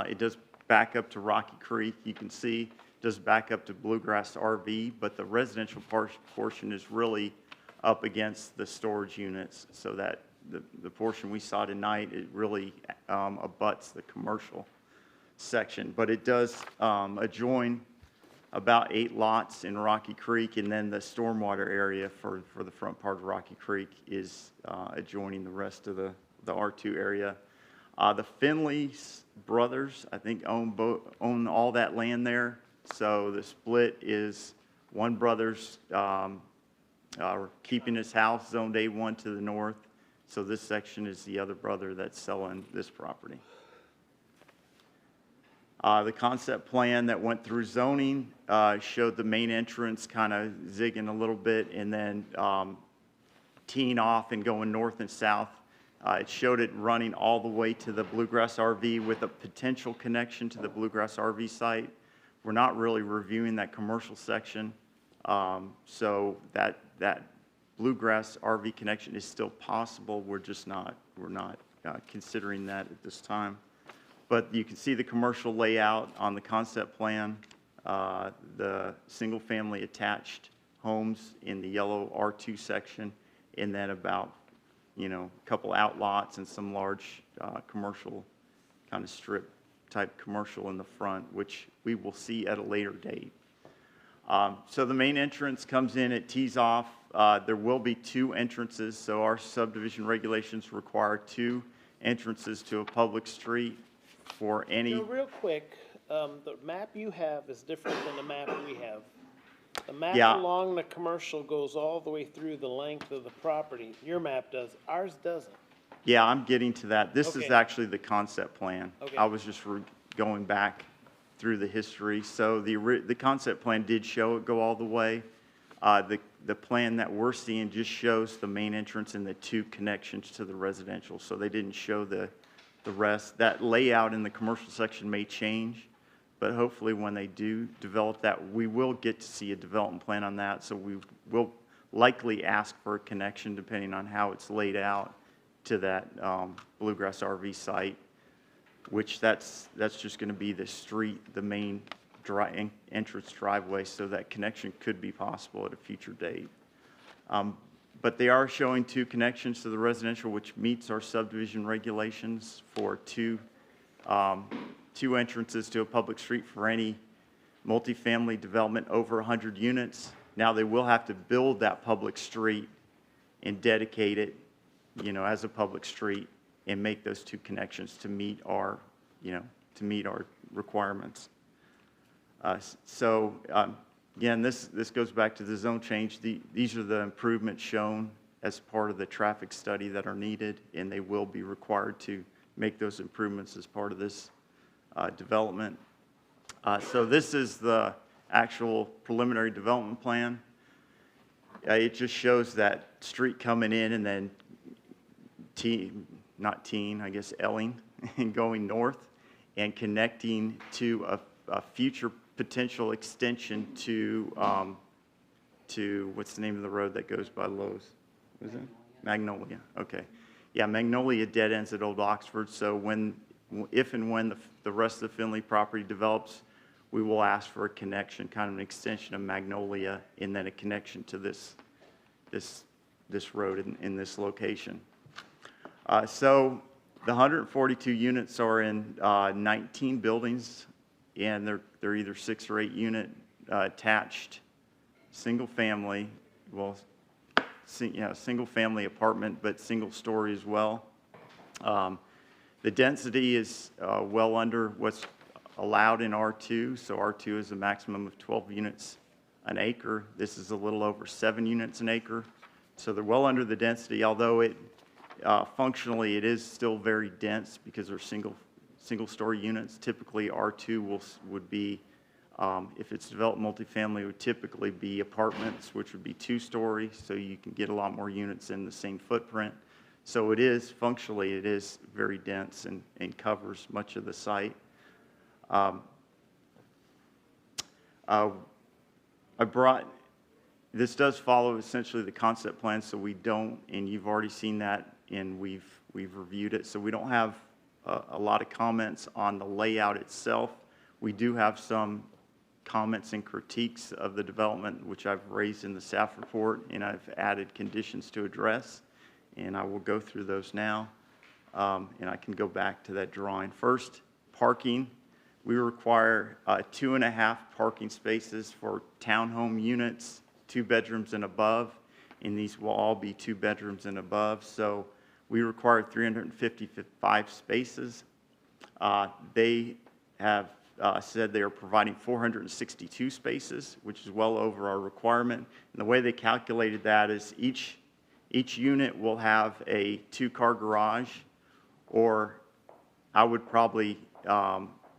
[SPEAKER 10] It does back up to Rocky Creek. You can see it does back up to Bluegrass RV, but the residential portion is really up against the storage units, so that the portion we saw tonight, it really abuts the commercial section. But it does adjoin about 8 lots in Rocky Creek, and then the stormwater area for the front part of Rocky Creek is adjoining the rest of the R2 area. The Finley's brothers, I think, own all that land there. So the split is one brother's keeping his house, zoned A1 to the north. So this section is the other brother that's selling this property. The concept plan that went through zoning showed the main entrance kind of zigging a little bit and then teeing off and going north and south. It showed it running all the way to the Bluegrass RV with a potential connection to the Bluegrass RV site. We're not really reviewing that commercial section, so that Bluegrass RV connection is still possible. We're not considering that at this time. But you can see the commercial layout on the concept plan, the single-family attached homes in the yellow R2 section, and then about, a couple outlots and some large commercial kind of strip type commercial in the front, which we will see at a later date. So the main entrance comes in, it tees off. There will be 2 entrances, so our subdivision regulations require 2 entrances to a public street for any.
[SPEAKER 1] So real quick, the map you have is different than the map we have. The map
[SPEAKER 10] Yeah.
[SPEAKER 1] along the commercial goes all the way through the length of the property. Your map does, ours doesn't.
[SPEAKER 10] Yeah, I'm getting to that. This is
[SPEAKER 1] Okay.
[SPEAKER 10] actually the concept plan.
[SPEAKER 1] Okay.
[SPEAKER 10] I was just going back through the history. So the concept plan did show it go all the way. The plan that we're seeing just shows the main entrance and the 2 connections to the residential. So they didn't show the rest. That layout in the commercial section may change, but hopefully when they do develop that, we will get to see a development plan on that. So we will likely ask for a connection depending on how it's laid out to that Bluegrass RV site, which that's just going to be the street, the main entrance driveway, so that connection could be possible at a future date. But they are showing 2 connections to the residential, which meets our subdivision regulations for 2 entrances to a public street for any multifamily development over 100 units. Now, they will have to build that public street and dedicate it, as a public street and make those 2 connections to meet our, requirements. Again, this goes back to the zone change. These are the improvements shown as part of the traffic study that are needed, and they will be required to make those improvements as part of this development. So this is the actual preliminary development plan. It just shows that street coming in and then Elling, and going north and connecting to a future potential extension to what's the name of the road that goes by Lowe's? Is it? Magnolia, okay. Yeah, Magnolia dead ends at Old Oxford, so if and when the rest of the Finley property develops, we will ask for a connection, kind of an extension of Magnolia, and then a connection to this road in this location. So the 142 units are in 19 buildings, and they're either 6 or 8 unit attached, single family, single family apartment, but single story as well. The density is well under what's allowed in R2, so R2 is a maximum of 12 units an acre. This is a little over 7 units an acre, so they're well under the density, although it functionally it is still very dense because they're single story units. Typically R2 would be, if it's developed multifamily, it would typically be apartments, which would be 2-story, so you can get a lot more units in the same footprint. So it is, functionally, it is very dense and covers much of the site. This does follow essentially the concept plan, so we don't, and you've already seen that, and we've reviewed it, so we don't have a lot of comments on the layout itself. We do have some comments and critiques of the development, which I've raised in the staff report, and I've added conditions to address, and I will go through those now, and I can go back to that drawing. First, parking. We require 2.5 parking spaces for townhome units, 2 bedrooms and above, and these will all be 2 bedrooms and above, so we require 355 spaces. They have said they are providing 462 spaces, which is well over our requirement. And the way they calculated that is each unit will have a 2-car garage, or I would probably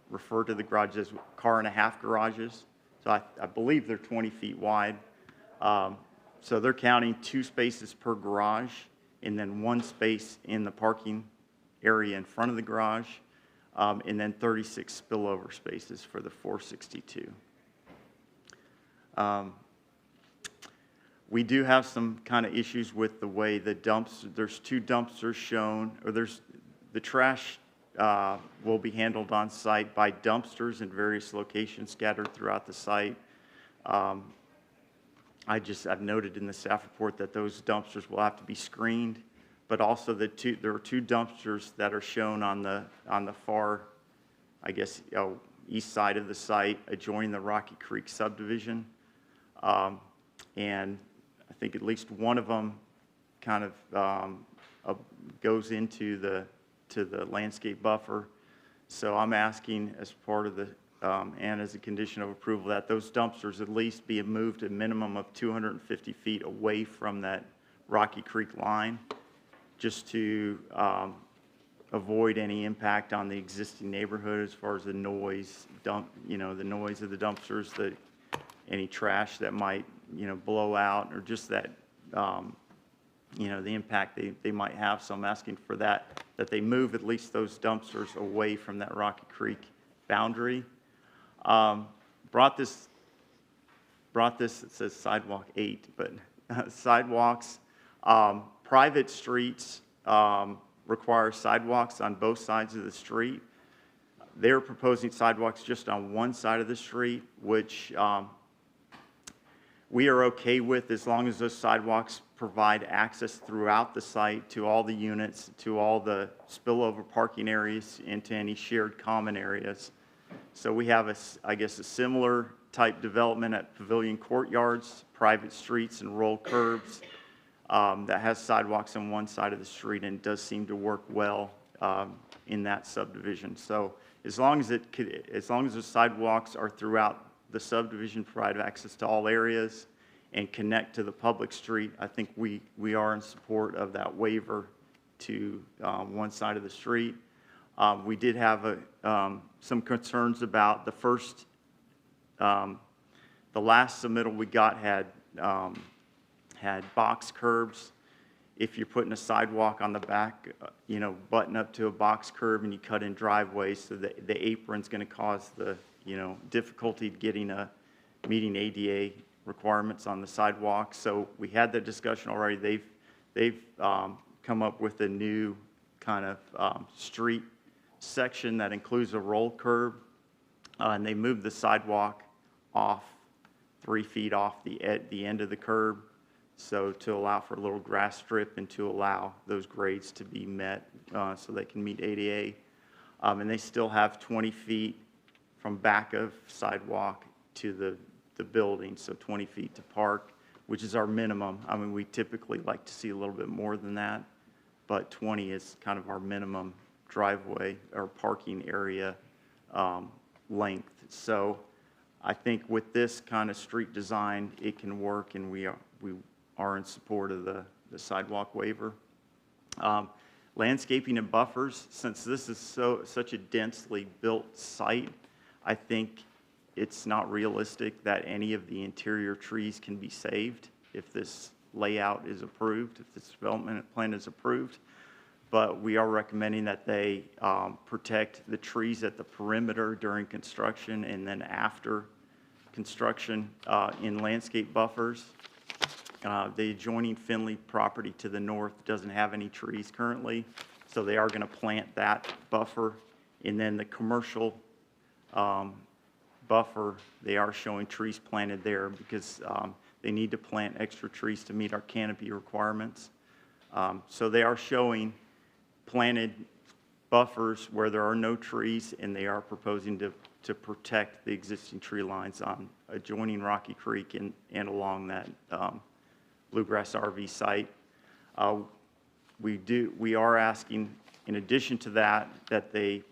[SPEAKER 10] refer to the garages as 1.5-car garages. So I believe they're 20 feet wide. So they're counting 2 spaces per garage, and then 1 space in the parking area in front of the garage, and then 36 spillover spaces for the 462. We do have some kind of issues with the way the dumpsters, there's 2 dumpsters shown, or the trash will be handled on site by dumpsters in various locations scattered throughout the site. I've noted in the staff report that those dumpsters will have to be screened, but also there are 2 dumpsters that are shown on the far, I guess, east side of the site adjoining the Rocky Creek subdivision. And I think at least one of them kind of goes into the landscape buffer. So I'm asking as part of the and as a condition of approval that those dumpsters at least be moved a minimum of 250 feet away from that Rocky Creek line, just to avoid any impact on the existing neighborhood as far as the noise, the noise of the dumpsters, any trash that might, blow out, or just that, the impact they might have. So I'm asking for that they move at least those dumpsters away from that Rocky Creek boundary. Brought this, it says sidewalk 8, but sidewalks, private streets require sidewalks on both sides of the street. They're proposing sidewalks just on one side of the street, which we are okay with as long as those sidewalks provide access throughout the site to all the units, to all the spillover parking areas, and to any shared common areas. So we have, I guess, a similar type development at Pavilion Courtyards, private streets and roll curbs that has sidewalks on one side of the street, and does seem to work well in that subdivision. So as long as the sidewalks are throughout the subdivision, provide access to all areas, and connect to the public street, I think we are in support of that waiver to one side of the street. We did have some concerns about the first, the last submittal we got had box curbs. If you're putting a sidewalk on the back, button up to a box curb and you cut in driveways, so the apron's going to cause the, difficulty getting meeting ADA requirements on the sidewalk. So we had that discussion already. They've come up with a new kind of street section that includes a roll curb, and they moved the sidewalk off 3 feet off the end of the curb, so to allow for a little grass strip and to allow those grades to be met so they can meet ADA. And they still have 20 feet from back of sidewalk to the building, so 20 feet to park, which is our minimum. I mean, we typically like to see a little bit more than that, but 20 is kind of our minimum driveway or parking area length. So I think with this kind of street design, it can work, and we are in support of the sidewalk waiver. Landscaping and buffers, since this is such a densely built site, I think it's not realistic that any of the interior trees can be saved if this layout is approved, if this development plan is approved. But we are recommending that they protect the trees at the perimeter during construction and then after construction in landscape buffers. The adjoining Finley property to the north doesn't have any trees currently, so they are going to plant that buffer. And then the commercial buffer, they are showing trees planted there because they need to plant extra trees to meet our canopy requirements. So they are showing planted buffers where there are no trees, and they are proposing to protect the existing tree lines on adjoining Rocky Creek and along that Bluegrass RV site. We are asking, in addition to that, that they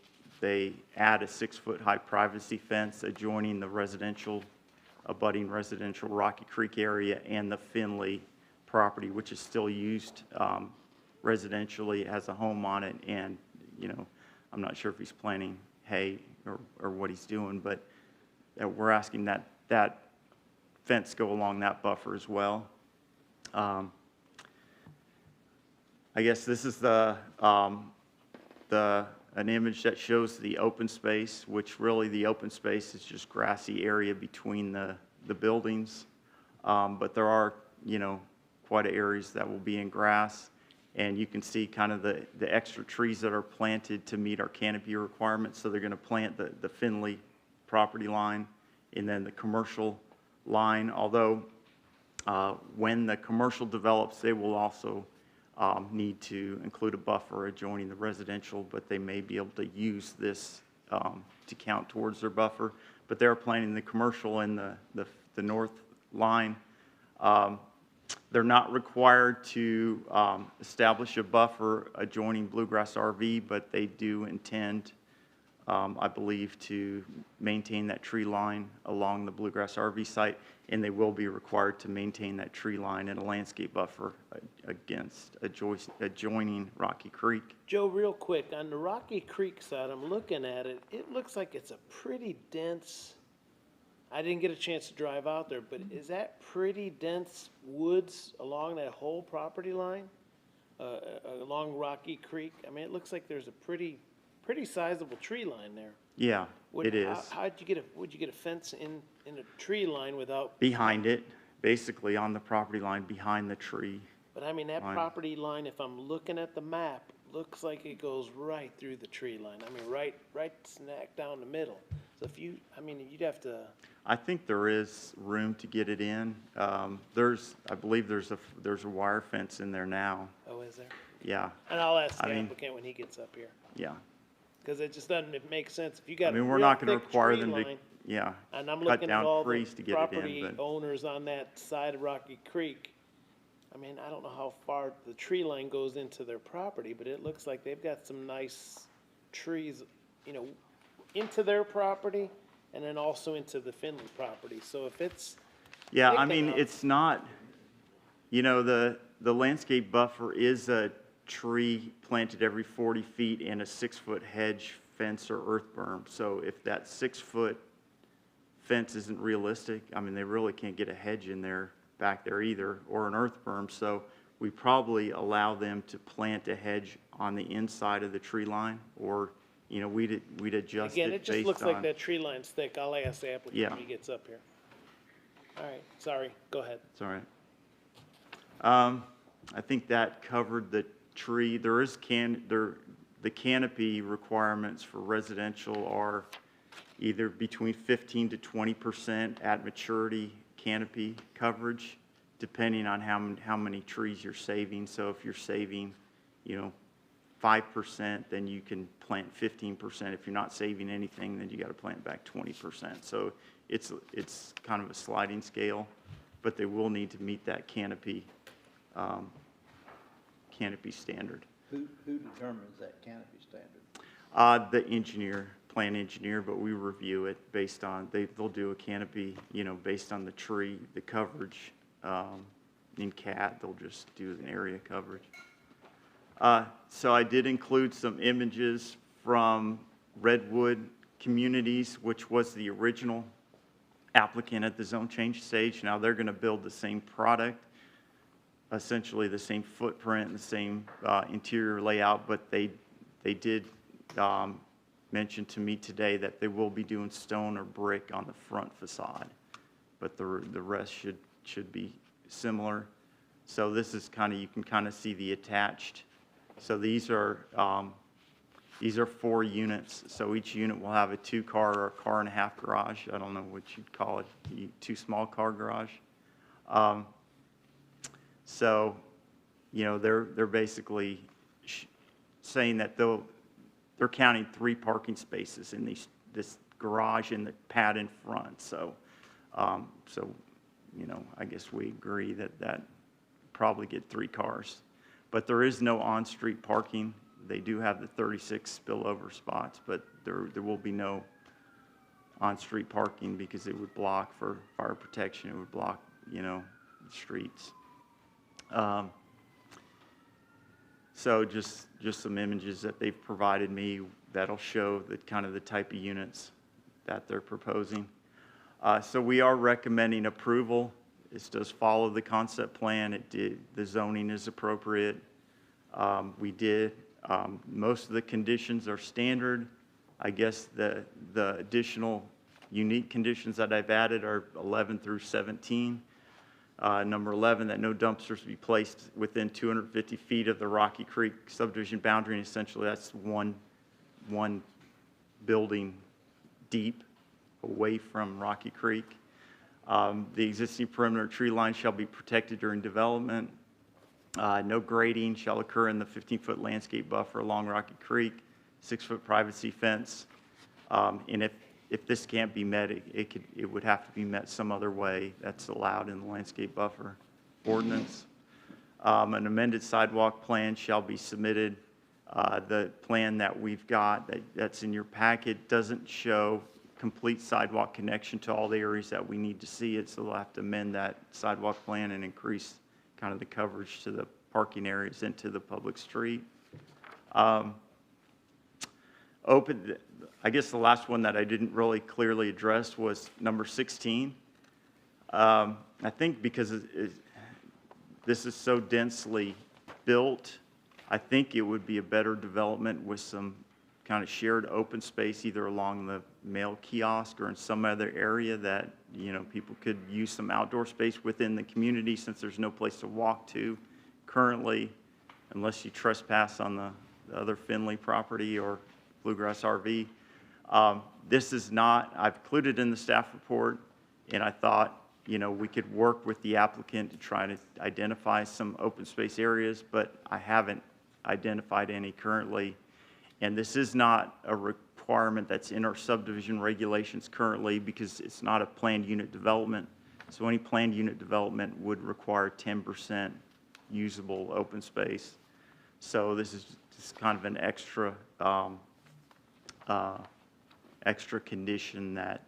[SPEAKER 10] add a 6-foot high privacy fence adjoining the abutting residential Rocky Creek area and the Finley property, which is still used residentially, has a home on it, and I'm not sure if he's planting hay or what he's doing, but we're asking that fence go along that buffer as well. I guess this is an image that shows the open space, which really the open space is just grassy area between the buildings. But there are, quite areas that will be in grass. And you can see kind of the extra trees that are planted to meet our canopy requirements. So they're going to plant the Finley property line and then the commercial line. Although when the commercial develops, they will also need to include a buffer adjoining the residential, but they may be able to use this to count towards their buffer. But they're planting the commercial in the north line. They're not required to establish a buffer adjoining Bluegrass RV, but they do intend, I believe, to maintain that tree line along the Bluegrass RV site, and they will be required to maintain that tree line and a landscape buffer against adjoining Rocky Creek.
[SPEAKER 1] Joe, real quick, on the Rocky Creek side, I'm looking at it, it looks like it's a pretty dense, I didn't get a chance to drive out there, but is that pretty dense woods along that whole property line? Along Rocky Creek? I mean, it looks like there's a pretty sizable tree line there.
[SPEAKER 10] Yeah, it is.
[SPEAKER 1] Would you get a fence in a tree line without?
[SPEAKER 10] Behind it, basically on the property line behind the tree.
[SPEAKER 1] But I mean, that
[SPEAKER 10] line.
[SPEAKER 1] property line, if I'm looking at the map, looks like it goes right through the tree line. I mean, right smack down the middle. So you'd have to.
[SPEAKER 10] I think there is room to get it in. I believe there's a wire fence in there now.
[SPEAKER 1] Oh, is there?
[SPEAKER 10] Yeah.
[SPEAKER 1] And I'll ask the applicant when he gets up here.
[SPEAKER 10] Yeah.
[SPEAKER 1] Because it just doesn't make sense. If you got
[SPEAKER 10] we're not going to require them to,
[SPEAKER 1] and I'm
[SPEAKER 10] cut
[SPEAKER 1] looking at
[SPEAKER 10] down
[SPEAKER 1] all
[SPEAKER 10] trees
[SPEAKER 1] the
[SPEAKER 10] to get it
[SPEAKER 1] property
[SPEAKER 10] in. But
[SPEAKER 1] owners on that side of Rocky Creek, I mean, I don't know how far the tree line goes into their property, but it looks like they've got some nice trees, into their property and then also into the Finley property. So if it's
[SPEAKER 10] Yeah,
[SPEAKER 1] Big
[SPEAKER 10] I
[SPEAKER 1] thing
[SPEAKER 10] mean,
[SPEAKER 1] on it.
[SPEAKER 10] it's not, the landscape buffer is a tree planted every 40 feet and a 6-foot hedge, fence, or earth berm. So if that 6-foot fence isn't realistic, I mean, they really can't get a hedge in there, back there either, or an earth berm. So we probably allow them to plant a hedge on the inside of the tree line, or, we'd adjust
[SPEAKER 1] Again,
[SPEAKER 10] it
[SPEAKER 1] it just
[SPEAKER 10] based
[SPEAKER 1] looks like
[SPEAKER 10] on.
[SPEAKER 1] that tree line's thick. I'll ask the applicant
[SPEAKER 10] Yeah.
[SPEAKER 1] when he gets up here. All right, sorry, go ahead.
[SPEAKER 10] It's all right. I think that covered the tree. There is the canopy requirements for residential are either between 15 to 20% at maturity canopy coverage, depending on how many trees you're saving. So if you're saving, 5%, then you can plant 15%. If you're not saving anything, then you got to plant back 20%. So it's kind of a sliding scale, but they will need to meet that canopy standard.
[SPEAKER 2] Who determines that canopy standard?
[SPEAKER 10] The plant engineer, but we review it based on, they'll do a canopy, based on the tree, the coverage. In CAT, they'll just do an area coverage. So I did include some images from Redwood Communities, which was the original applicant at the zone change stage. Now they're going to build the same product, essentially the same footprint, the same interior layout, but they did mention to me today that they will be doing stone or brick on the front facade, but the rest should be similar. So this is you can kind of see the attached. So these are 4 units. So each unit will have a 2-car or a car-and-a-half garage. I don't know what you'd call it, 2 small car garage. So, they're basically saying that they're counting 3 parking spaces in this garage and the pad in front. So, I guess we agree that probably get 3 cars. But there is no on-street parking. They do have the 36 spillover spots, but there will be no on-street parking because it would block for fire protection. It would block, the streets. So just some images that they've provided me that'll show the type of units that they're proposing. So we are recommending approval. This does follow the concept plan. The zoning is appropriate. Most of the conditions are standard. I guess the additional unique conditions that I've added are 11 through 17. Number 11, that no dumpsters be placed within 250 feet of the Rocky Creek subdivision boundary, and essentially that's one building deep away from Rocky Creek. The existing perimeter tree line shall be protected during development. No grading shall occur in the 15-foot landscape buffer along Rocky Creek, 6-foot privacy fence. And if this can't be met, it would have to be met some other way that's allowed in the landscape buffer ordinance. An amended sidewalk plan shall be submitted. The plan that we've got that's in your packet doesn't show complete sidewalk connection to all the areas that we need to see it, so we'll have to amend that sidewalk plan and increase the coverage to the parking areas into the public street. I guess the last one that I didn't really clearly address was number 16. I think because this is so densely built, I think it would be a better development with some shared open space either along the mail kiosk or in some other area that people could use some outdoor space within the community, since there's no place to walk to currently unless you trespass on the other Finley property or Bluegrass RV. This is not, I've included in the staff report, and I thought we could work with the applicant to try to identify some open space areas, but I haven't identified any currently. And this is not a requirement that's in our subdivision regulations currently because it's not a planned unit development. So any planned unit development would require 10% usable open space. So this is just kind of an extra condition that,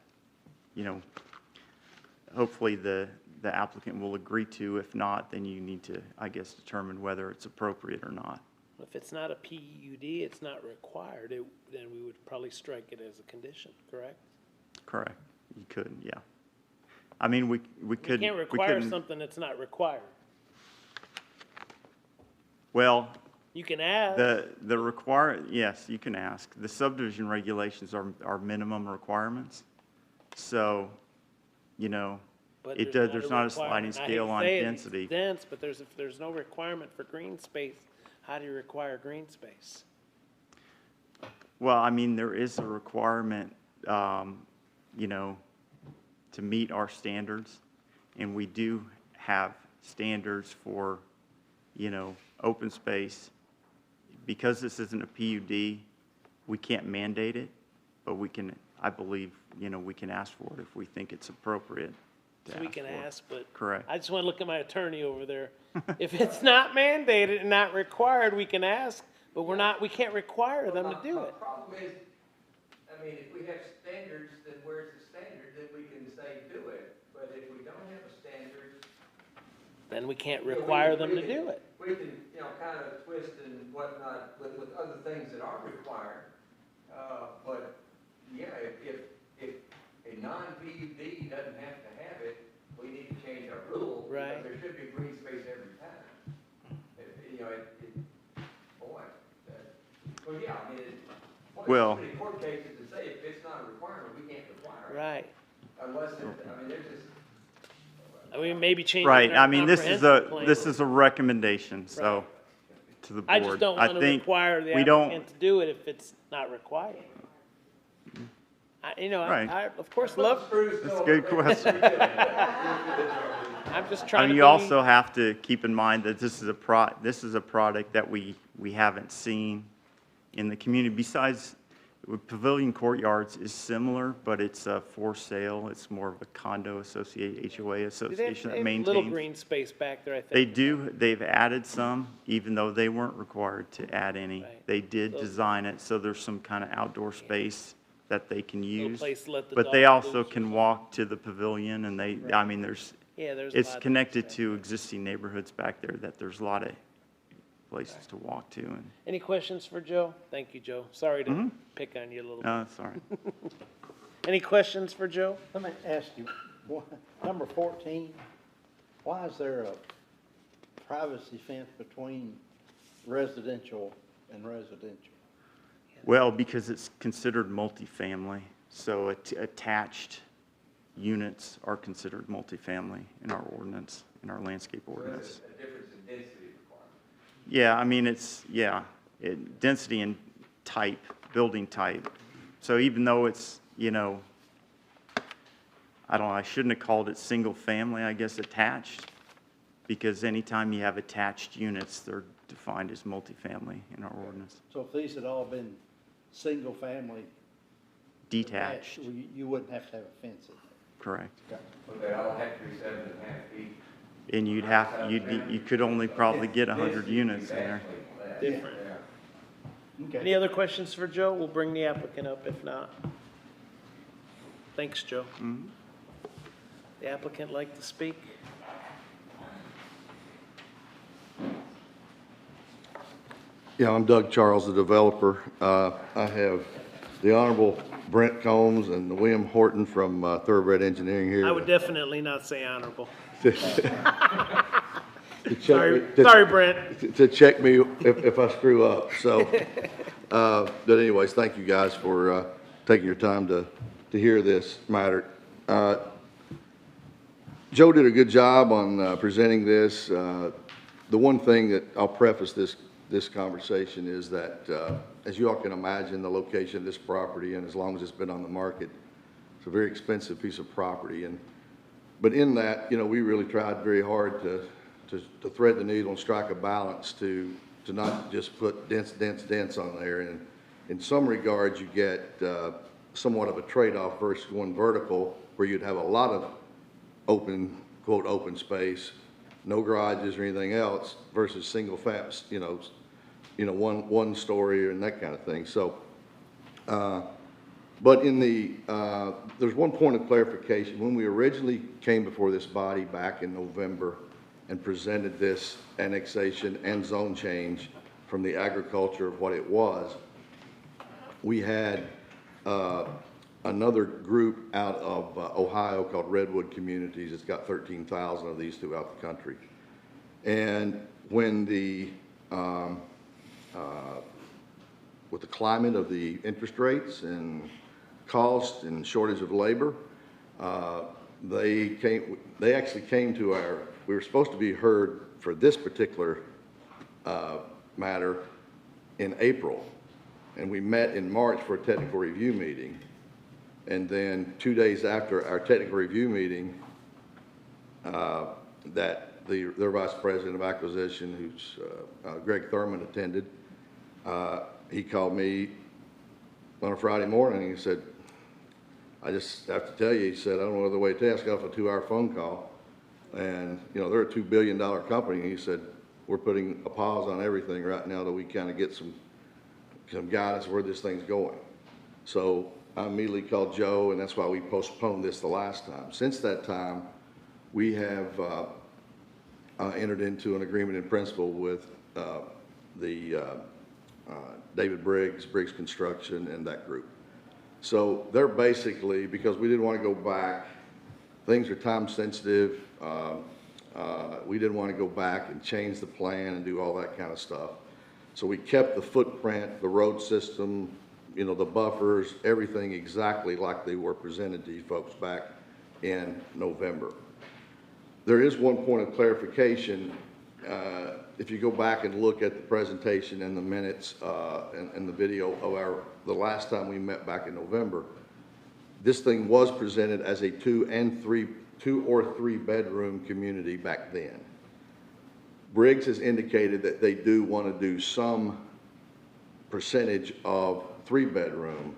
[SPEAKER 10] hopefully the the applicant will agree to. If not, then you need to, I guess, determine whether it's appropriate or not.
[SPEAKER 1] If it's not a PUD, it's not required, then we would probably strike it as a condition, correct?
[SPEAKER 10] Correct. You could, yeah. I mean, we
[SPEAKER 1] You
[SPEAKER 10] could.
[SPEAKER 1] can't
[SPEAKER 10] we
[SPEAKER 1] require
[SPEAKER 10] couldn't-
[SPEAKER 1] something that's not required.
[SPEAKER 10] Well,
[SPEAKER 1] You can ask.
[SPEAKER 10] yes, you can ask. The subdivision regulations are minimum requirements. So, you know,
[SPEAKER 1] But
[SPEAKER 10] there's not a
[SPEAKER 1] requirement.
[SPEAKER 10] sliding
[SPEAKER 1] I hate
[SPEAKER 10] scale
[SPEAKER 1] to
[SPEAKER 10] on
[SPEAKER 1] say it,
[SPEAKER 10] density.
[SPEAKER 1] It's dense, but if there's no requirement for green space, how do you require green space?
[SPEAKER 10] Well, I mean, there is a requirement, you know, to meet our standards. And we do have standards for, you know, open space. Because this isn't a PUD, we can't mandate it, but we can, I believe, you know, we can ask for it if we think it's appropriate to
[SPEAKER 1] So we
[SPEAKER 10] ask
[SPEAKER 1] can
[SPEAKER 10] for it.
[SPEAKER 1] ask, but.
[SPEAKER 10] Correct.
[SPEAKER 1] I just want to look at my attorney over there. If it's not mandated and not required, we can ask, but we can't require them to do
[SPEAKER 15] My
[SPEAKER 1] it.
[SPEAKER 15] problem is, I mean, if we have standards, then where's the standard, then we can say do it. But if we don't have a standard.
[SPEAKER 1] Then we can't
[SPEAKER 15] you know,
[SPEAKER 1] require them
[SPEAKER 15] we
[SPEAKER 1] to
[SPEAKER 15] can-
[SPEAKER 1] do it.
[SPEAKER 15] We can, you know, kind of twist and whatnot with other things that are required. But, yeah, if a non-PUD doesn't have to have it, we need to change our rule.
[SPEAKER 1] Right.
[SPEAKER 15] Because there should be green space every time. You know, boy, well, yeah, I mean,
[SPEAKER 10] Well-
[SPEAKER 15] there's so many court cases that say if it's not a requirement, we can't require it.
[SPEAKER 1] Right.
[SPEAKER 15] Unless, I mean, there's just.
[SPEAKER 1] I mean, maybe changing
[SPEAKER 10] Right,
[SPEAKER 1] our
[SPEAKER 10] I mean, this is
[SPEAKER 1] comprehensive
[SPEAKER 10] a recommendation, so,
[SPEAKER 1] Right.
[SPEAKER 10] to the board.
[SPEAKER 1] plan. I just don't want to
[SPEAKER 10] think
[SPEAKER 1] require the
[SPEAKER 10] we don't-
[SPEAKER 1] applicant to do it if it's not required. You know,
[SPEAKER 10] Right.
[SPEAKER 1] I, of course, love.
[SPEAKER 10] That's a good question.
[SPEAKER 1] I'm just
[SPEAKER 10] I
[SPEAKER 1] trying
[SPEAKER 10] mean,
[SPEAKER 1] to
[SPEAKER 10] you
[SPEAKER 1] be.
[SPEAKER 10] also have to keep in mind that this is a product that we haven't seen in the community. Besides, Pavilion Courtyards is similar, but it's for sale. It's more of a condo association, HOA
[SPEAKER 1] They
[SPEAKER 10] association that
[SPEAKER 1] have
[SPEAKER 10] maintains.
[SPEAKER 1] little green space back there, I think.
[SPEAKER 10] They do, they've added some, even though they weren't required to add any.
[SPEAKER 1] Right.
[SPEAKER 10] They did
[SPEAKER 1] So-
[SPEAKER 10] design it, so there's some kind of outdoor space that they can use.
[SPEAKER 1] place to let the
[SPEAKER 10] But they
[SPEAKER 1] dog
[SPEAKER 10] also
[SPEAKER 1] loose.
[SPEAKER 10] can walk to the pavilion, and I mean,
[SPEAKER 1] Yeah, there's a
[SPEAKER 10] it's
[SPEAKER 1] lot of
[SPEAKER 10] connected
[SPEAKER 1] things
[SPEAKER 10] to existing neighborhoods back there that there's a lot of places to walk to, and,
[SPEAKER 1] Any questions for Joe? Thank you, Joe. Sorry to
[SPEAKER 10] Mm-hmm.
[SPEAKER 1] pick on you a little bit.
[SPEAKER 10] sorry.
[SPEAKER 1] Any questions for Joe?
[SPEAKER 2] Let me ask you, number 14, why is there a privacy fence between residential and residential?
[SPEAKER 10] Well, because it's considered multifamily, so attached units are considered multifamily in our ordinance, in our landscape ordinance.
[SPEAKER 15] A difference in density requirement.
[SPEAKER 10] Yeah, I mean, density and type, building type. So even though it's, you know, I don't know, I shouldn't have called it single family, I guess attached, because anytime you have attached units, they're defined as multifamily in our ordinance.
[SPEAKER 2] So if these had all been single-family
[SPEAKER 10] Detached,
[SPEAKER 2] you wouldn't have to have a fence in there.
[SPEAKER 10] correct.
[SPEAKER 15] Well, they all have to be 7.5 feet.
[SPEAKER 10] And you could only probably get 100 units in there.
[SPEAKER 1] Different.
[SPEAKER 2] Okay.
[SPEAKER 1] Any other questions for Joe? We'll bring the applicant up if not. Thanks, Joe. The applicant like to speak?
[SPEAKER 11] Yeah, I'm Doug Charles, the developer. I have the Honorable Brent Combs and William Horton from Thoroughbred Engineering here.
[SPEAKER 1] I would definitely not say honorable.
[SPEAKER 11] to check
[SPEAKER 1] Sorry,
[SPEAKER 11] me- to-
[SPEAKER 1] sorry, Brent.
[SPEAKER 11] To check me if I screw up, so. But anyways, thank you guys for taking your time to hear this matter. Joe did a good job on presenting this. The one thing that I'll preface this conversation is that, as you all can imagine, the location of this property, and as long as it's been on the market, it's a very expensive piece of property. But in that, you know, we really tried very hard to thread the needle and strike a balance to not just put dense on there. And in some regards, you get somewhat of a trade-off versus going vertical, where you'd have a lot of open, quote, open space, no garages or anything else, versus single family, you know, one story and that kind of thing. So But in the, there's one point of clarification. When we originally came before this body back in November and presented this annexation and zone change from the agriculture of what it was, we had another group out of Ohio called Redwood Communities. It's got 13,000 of these throughout the country. And when the, with the climate of the interest rates and cost and shortage of labor, they actually came to our, we were supposed to be heard for this particular matter in April. And we met in March for a technical review meeting. And then 2 days after our technical review meeting, that their vice president of acquisition, who's Greg Thurman, attended, he called me on a Friday morning. He said, I just have to tell you, he said, I don't know other way to ask off a 2-hour phone call. And, you know, they're a $2 billion company. And he said, we're putting a pause on everything right now till we kind of get some guidance where this thing's going. So I immediately called Joe, and that's why we postponed this the last time. Since that time, we have entered into an agreement in principle with David Briggs Construction, and that group. So they're basically, because we didn't want to go back, things are time sensitive. We didn't want to go back and change the plan and do all that kind of stuff. So we kept the footprint, the road system, you know, the buffers, everything exactly like they were presented to you folks back in November. There is one point of clarification. If you go back and look at the presentation and the minutes and the video of the last time we met back in November, this thing was presented as a 2 or 3 bedroom community back then. Briggs has indicated that they do want to do some percentage of 3 bedroom,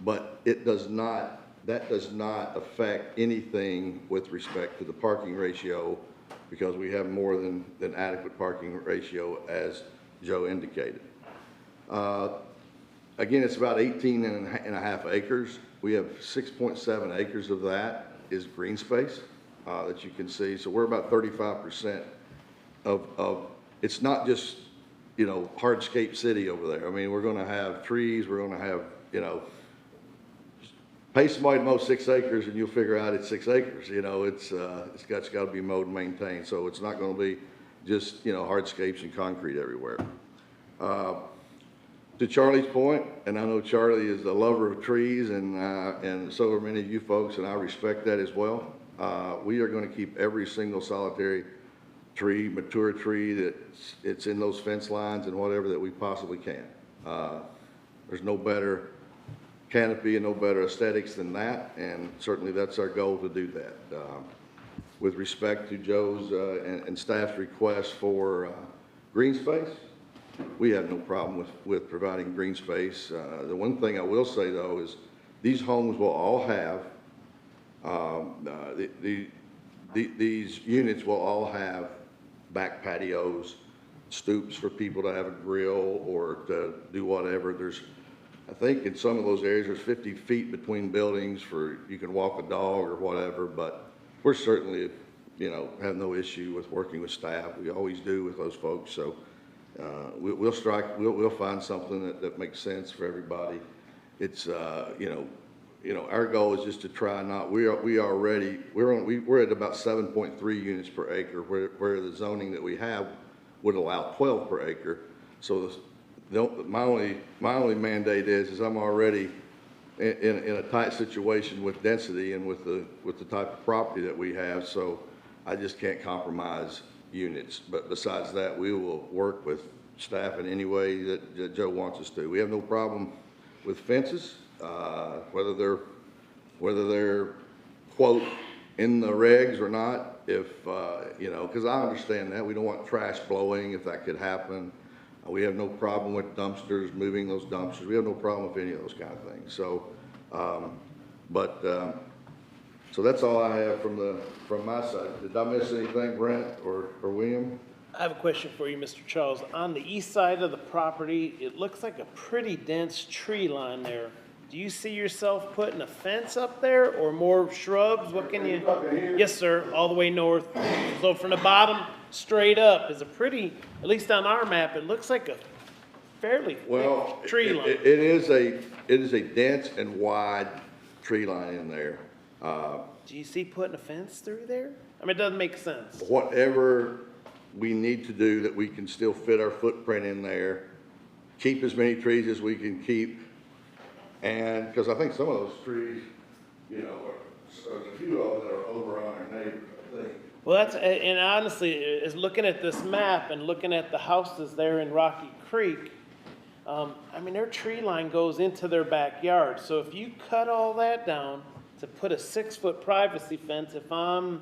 [SPEAKER 11] but it does not, that does not affect anything with respect to the parking ratio, because we have more than adequate parking ratio, as Joe indicated. Again, it's about 18 and a half acres. We have 6.7 acres of that is green space that you can see. So we're about 35% of, it's not just, you know, hardscape city over there. I mean, we're going to have trees, we're going to have, you know, pay somebody to mow 6 acres and you'll figure out it's 6 acres. You know, it's got to be mowed and maintained. So it's not going to be just, you know, hardscapes and concrete everywhere. To Charlie's point, and I know Charlie is a lover of trees, and so are many of you folks, and I respect that as well. We are going to keep every single solitary tree, mature tree it's in those fence lines and whatever that we possibly can. There's no better canopy and no better aesthetics than that, and certainly that's our goal to do that. With respect to Joe's and staff's request for green space, we have no problem with providing green space. The one thing I will say, though, is these homes will all have, these units will all have back patios, stoops for people to have a grill or to do whatever. There's, I think in some of those areas, there's 50 feet between buildings for, you can walk a dog or whatever, but we're certainly, you know, have no issue with working with staff. We always do with those folks. So we'll find something that makes sense for everybody. It's, you know, our goal is just to try not, we're at about 7.3 units per acre, where the zoning that we have would allow 12 per acre. So my only mandate is I'm already in a tight situation with density and with the type of property that we have, so I just can't compromise units. But besides that, we will work with staff in any way that Joe wants us to. We have no problem with fences, whether they're quote in the regs or not. If you know, because I understand that we don't want trash blowing if that could happen. We have no problem with dumpsters, moving those dumpsters. We have no problem with any of those kind of things. So, so that's all I have from my side. Did I miss anything, Brent or William?
[SPEAKER 1] I have a question for you, Mr. Charles. On the east side of the property, it looks like a pretty dense tree line there. do you see yourself putting a fence up there or more shrubs? What can you? Yes, sir, all the way north. So from the bottom straight up is a pretty, at least on our map, it looks like a fairly
[SPEAKER 11] Well,
[SPEAKER 1] thick tree line.
[SPEAKER 11] it is a dense and wide tree line in there.
[SPEAKER 1] Do you see putting a fence through there? I mean, it doesn't make sense.
[SPEAKER 11] Whatever we need to do that we can still fit our footprint in there, keep as many trees as we can keep. And, because I think some of those trees, you know, there's a few of them that are over on our neighbors, I think.
[SPEAKER 1] Well, that's, and honestly, is looking at this map and looking at the houses there in Rocky Creek, I mean, their tree line goes into their backyard. So if you cut all that down to put a 6-foot privacy fence, if I'm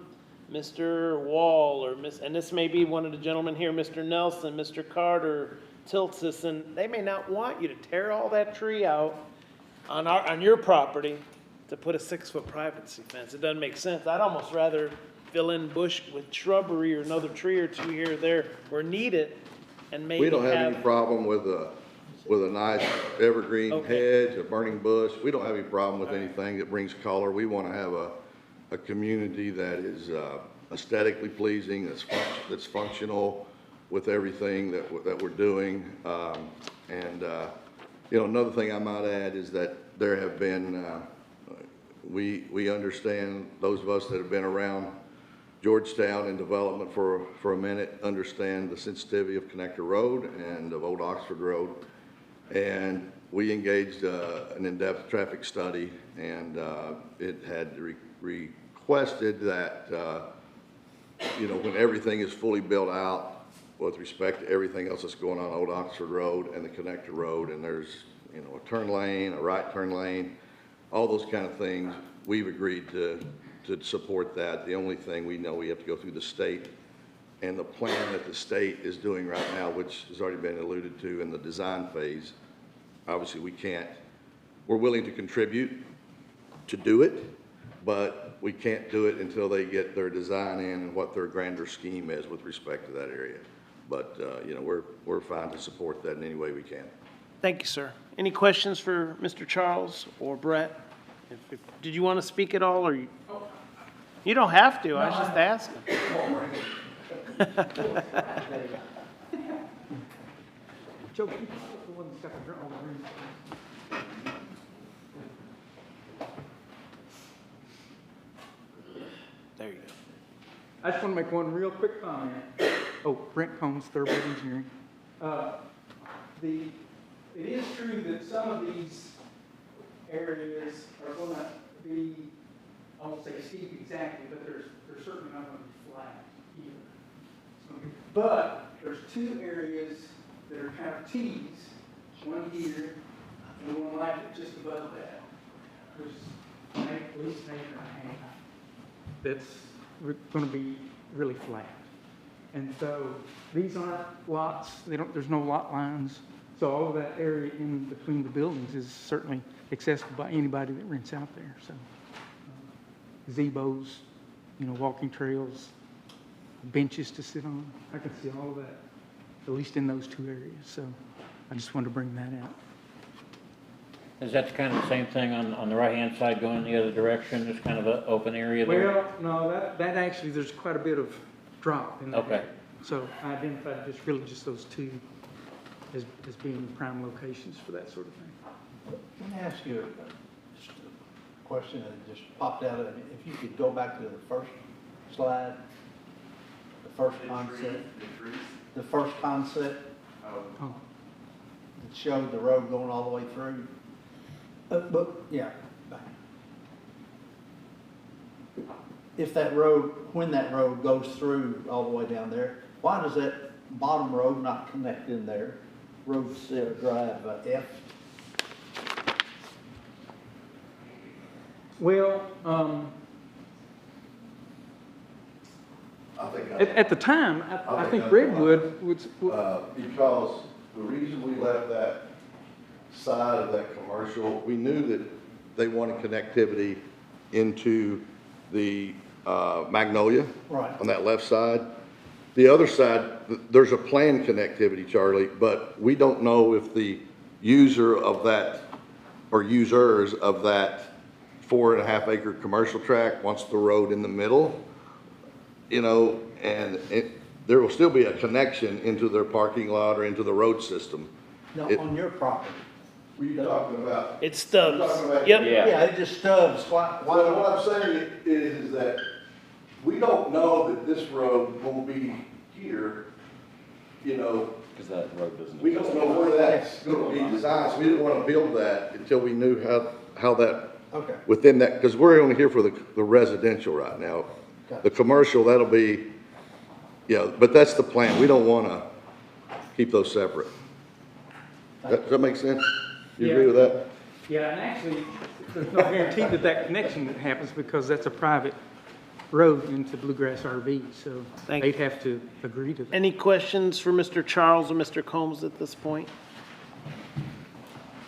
[SPEAKER 1] Mr. Wall or and this may be one of the gentlemen here, Mr. Nelson, Mr. Carter, Tiltis, and they may not want you to tear all that tree out on your property to put a 6-foot privacy fence. It doesn't make sense. I'd almost rather fill in bush with shrubbery or another tree or two here or there where needed, and maybe
[SPEAKER 11] We don't have any problem with a nice evergreen hedge, a burning bush. We don't have any problem with anything that brings color. We want to have a community that is aesthetically pleasing, that's functional with everything that we're doing. You know, another thing I might add is that there have been, we understand, those of us that have been around Georgetown in development for a minute, understand the sensitivity of Connector Road and of Old Oxford Road. And we engaged an in-depth traffic study, and it had requested that, you know, when everything is fully built out with respect to everything else that's going on Old Oxford Road and the Connector Road, and there's, you know, a turn lane, a right turn lane, all those kind of things, we've agreed to support that. The only thing we know, we have to go through the state, and the plan that the state is doing right now, which has already been alluded to in the design phase, obviously we're willing to contribute to do it, but we can't do it until they get their design in and what their grander scheme is with respect to that area. But, you know, we're fine to support that in any way we can.
[SPEAKER 1] Thank you, sir. Any questions for Mr. Charles or Brett? Did you want to speak at all, or you don't have to, I was just asking.
[SPEAKER 3] Joe, can you put the one that's got the all green?
[SPEAKER 1] There you go.
[SPEAKER 3] I just want to make one real quick comment. Oh, Brent Combs, Thoroughbred Engineering. It is true that some of these areas are going to be, I won't say steep exactly, but they're certainly not going to be flat either. But there's two areas that are kind of T's, one here and one like it just above that, which is at least an acre and a half. That's going to be really flat. And so these aren't lots, there's no lot lines. So all of that area in between the buildings is certainly accessible by anybody that rents out there. So gazebos, you know, walking trails, benches to sit on. I can see all of that, at least in those two areas. So I just wanted to bring that out.
[SPEAKER 4] Is that kind of the same thing on the right-hand side going the other direction? There's kind of an open area there?
[SPEAKER 3] Well, no, that actually, there's quite a bit of drop in that.
[SPEAKER 4] Okay.
[SPEAKER 3] So I identified just those two as being prime locations for that sort of thing.
[SPEAKER 2] Let me ask you just a question that just popped out of it. If you could go back to the first slide, the first concept. The first concept.
[SPEAKER 3] Oh.
[SPEAKER 2] That showed the road going all the way through. But yeah, back. If that road, when that road goes through all the way down there, why does that bottom road not connect in there? Road Drive F.
[SPEAKER 3] Well, at the time, I think Redwood would.
[SPEAKER 11] Because the reason we left that side of that commercial, we knew that they wanted connectivity into the Magnolia.
[SPEAKER 2] Right.
[SPEAKER 11] On that left side. The other side, there's a planned connectivity, Charlie, but we don't know if the user of that or users of that 4.5 acre commercial tract wants the road in the middle, you know, and there will still be a connection into their parking lot or into the road system.
[SPEAKER 2] No,
[SPEAKER 11] It-
[SPEAKER 2] on your property.
[SPEAKER 11] What are you talking about?
[SPEAKER 1] It stubs.
[SPEAKER 11] You're talking about-
[SPEAKER 1] Yep.
[SPEAKER 2] Yeah, it just stubs. Why?
[SPEAKER 11] Well, what I'm saying is that we don't know that this road will be here, you know,
[SPEAKER 17] Because that road doesn't.
[SPEAKER 11] we don't know where that's gonna be designed, so we didn't wanna build that until we knew how that,
[SPEAKER 2] Okay.
[SPEAKER 11] within that, because we're only here for the residential right now. The commercial, that'll be, yeah, but that's the plan. We don't wanna keep those separate. Does that make sense? You agree with that?
[SPEAKER 3] Yeah, and actually, there's no guarantee that that connection happens because that's a private road into Bluegrass RV, so
[SPEAKER 1] Thank
[SPEAKER 3] they'd have to agree to that.
[SPEAKER 1] Any questions for Mr. Charles or Mr. Combs at this point?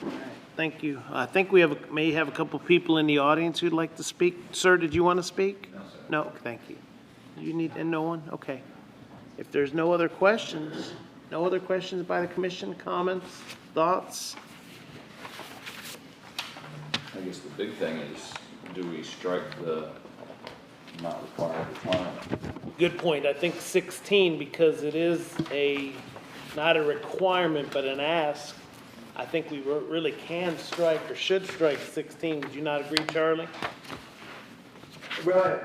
[SPEAKER 1] All right, thank you. I think we may have a couple people in the audience who'd like to speak. Sir, did you want to speak? No, sir. No, thank you. You need, and no one? Okay. If there's no other questions by the commission, comments, thoughts?
[SPEAKER 17] I guess the big thing is, do we strike the not required requirement?
[SPEAKER 1] Good point. I think 16, because it is not a requirement, but an ask. I think we really can strike or should strike 16. Would you not agree, Charlie?
[SPEAKER 15] Well,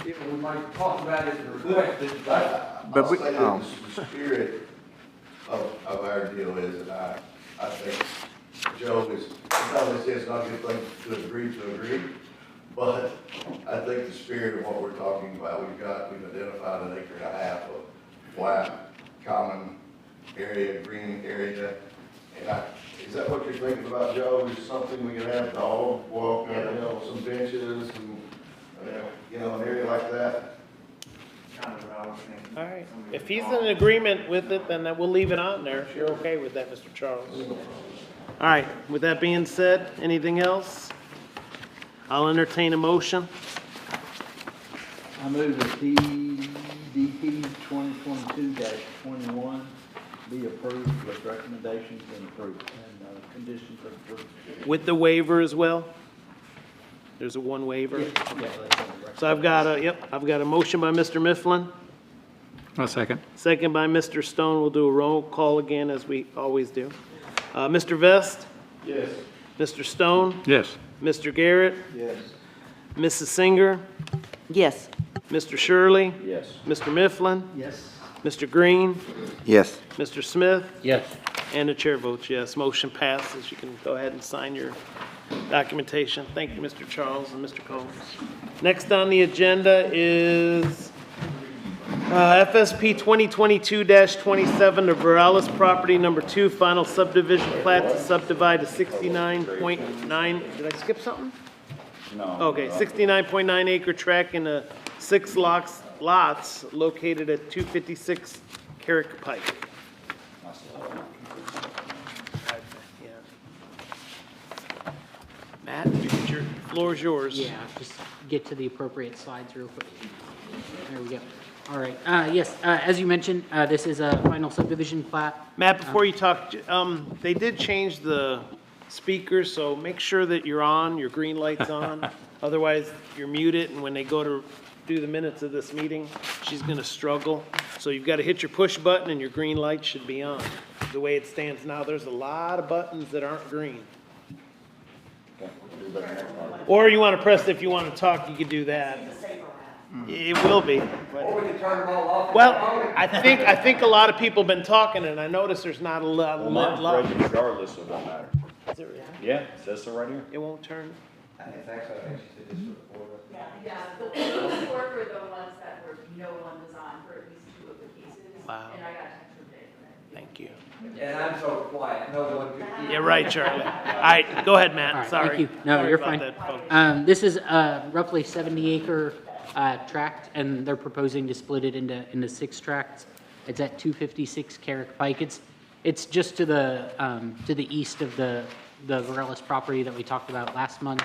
[SPEAKER 15] we might talk about it in the request,
[SPEAKER 11] But we, the spirit of our deal is, and I think Joe is, obviously it's not a good thing to agree, but I think the spirit of what we're talking about, we've identified 1.5 acres of flat, common area, green area. And is that what you're thinking about, Joe? Is something we can have dog walk, you know, some benches and, you know, an area like that?
[SPEAKER 1] All right. If he's in agreement with it, then we'll leave it on there, if you're okay with that, Mr. Charles. All right. With that being said, anything else? I'll entertain a motion.
[SPEAKER 2] I move that DDP 2022-21 be approved with recommendations and approved, and conditions of approval.
[SPEAKER 1] With the waiver as well? There's one waiver? So I've got a motion by Mr. Mifflin.
[SPEAKER 3] A second.
[SPEAKER 1] Second by Mr. Stone. We'll do a roll call again, as we always do. Mr. Vest?
[SPEAKER 11] Yes.
[SPEAKER 1] Mr. Stone?
[SPEAKER 3] Yes.
[SPEAKER 1] Mr. Garrett?
[SPEAKER 2] Yes.
[SPEAKER 1] Mrs. Singer?
[SPEAKER 9] Yes.
[SPEAKER 1] Mr. Shirley?
[SPEAKER 17] Yes.
[SPEAKER 1] Mr. Mifflin?
[SPEAKER 2] Yes.
[SPEAKER 1] Mr. Green?
[SPEAKER 10] Yes.
[SPEAKER 1] Mr. Smith?
[SPEAKER 4] Yes.
[SPEAKER 1] And the chair votes yes. Motion passes. You can go ahead and sign your documentation. Thank you, Mr. Charles and Mr. Combs. Next on the agenda is FSP 2022-27, the Verales property number 2, final subdivision plat to subdivide a 69.9, did I skip something?
[SPEAKER 17] No.
[SPEAKER 1] Okay, 69.9 acre tract in 6 lots located at 256 Carrick Pike. Matt, your floor is yours.
[SPEAKER 5] Yeah, just get to the appropriate slides real quick. There we go. All right, yes, as you mentioned, this is a final subdivision plat.
[SPEAKER 1] Matt, before you talk, they did change the speakers, so make sure that you're on, your green light's on. Otherwise, you're muted, and when they go to do the minutes of this meeting, she's gonna struggle. So you've got to hit your push button and your green light should be on. The way it stands now, there's a lot of buttons that aren't green. Or you want to press, if you want to talk, you could do that. It will be.
[SPEAKER 15] or we can turn them all off.
[SPEAKER 1] Well, I think a lot of people have been talking, and I notice there's not a lot.
[SPEAKER 17] Well, mine's broken regardless, so it don't matter.
[SPEAKER 1] Is it really?
[SPEAKER 17] Yeah, it says so right here.
[SPEAKER 1] It won't turn?
[SPEAKER 12] Yeah, the four were the ones that no one was on for at least 2 of the cases.
[SPEAKER 1] Wow.
[SPEAKER 12] And I got a text from Dave for that.
[SPEAKER 1] Thank you.
[SPEAKER 15] And I'm so quiet, no one could.
[SPEAKER 1] Yeah, right, Charlie. All right, go ahead, Matt.
[SPEAKER 5] All right,
[SPEAKER 1] Sorry.
[SPEAKER 5] thank you. No,
[SPEAKER 1] Sorry
[SPEAKER 5] you're
[SPEAKER 1] about
[SPEAKER 5] fine.
[SPEAKER 1] that, folks.
[SPEAKER 5] This is roughly 70 acre tract, and they're proposing to split it into 6 tracts. It's at 256 Carrick Pike. It's just to the east of the Verales property that we talked about last month.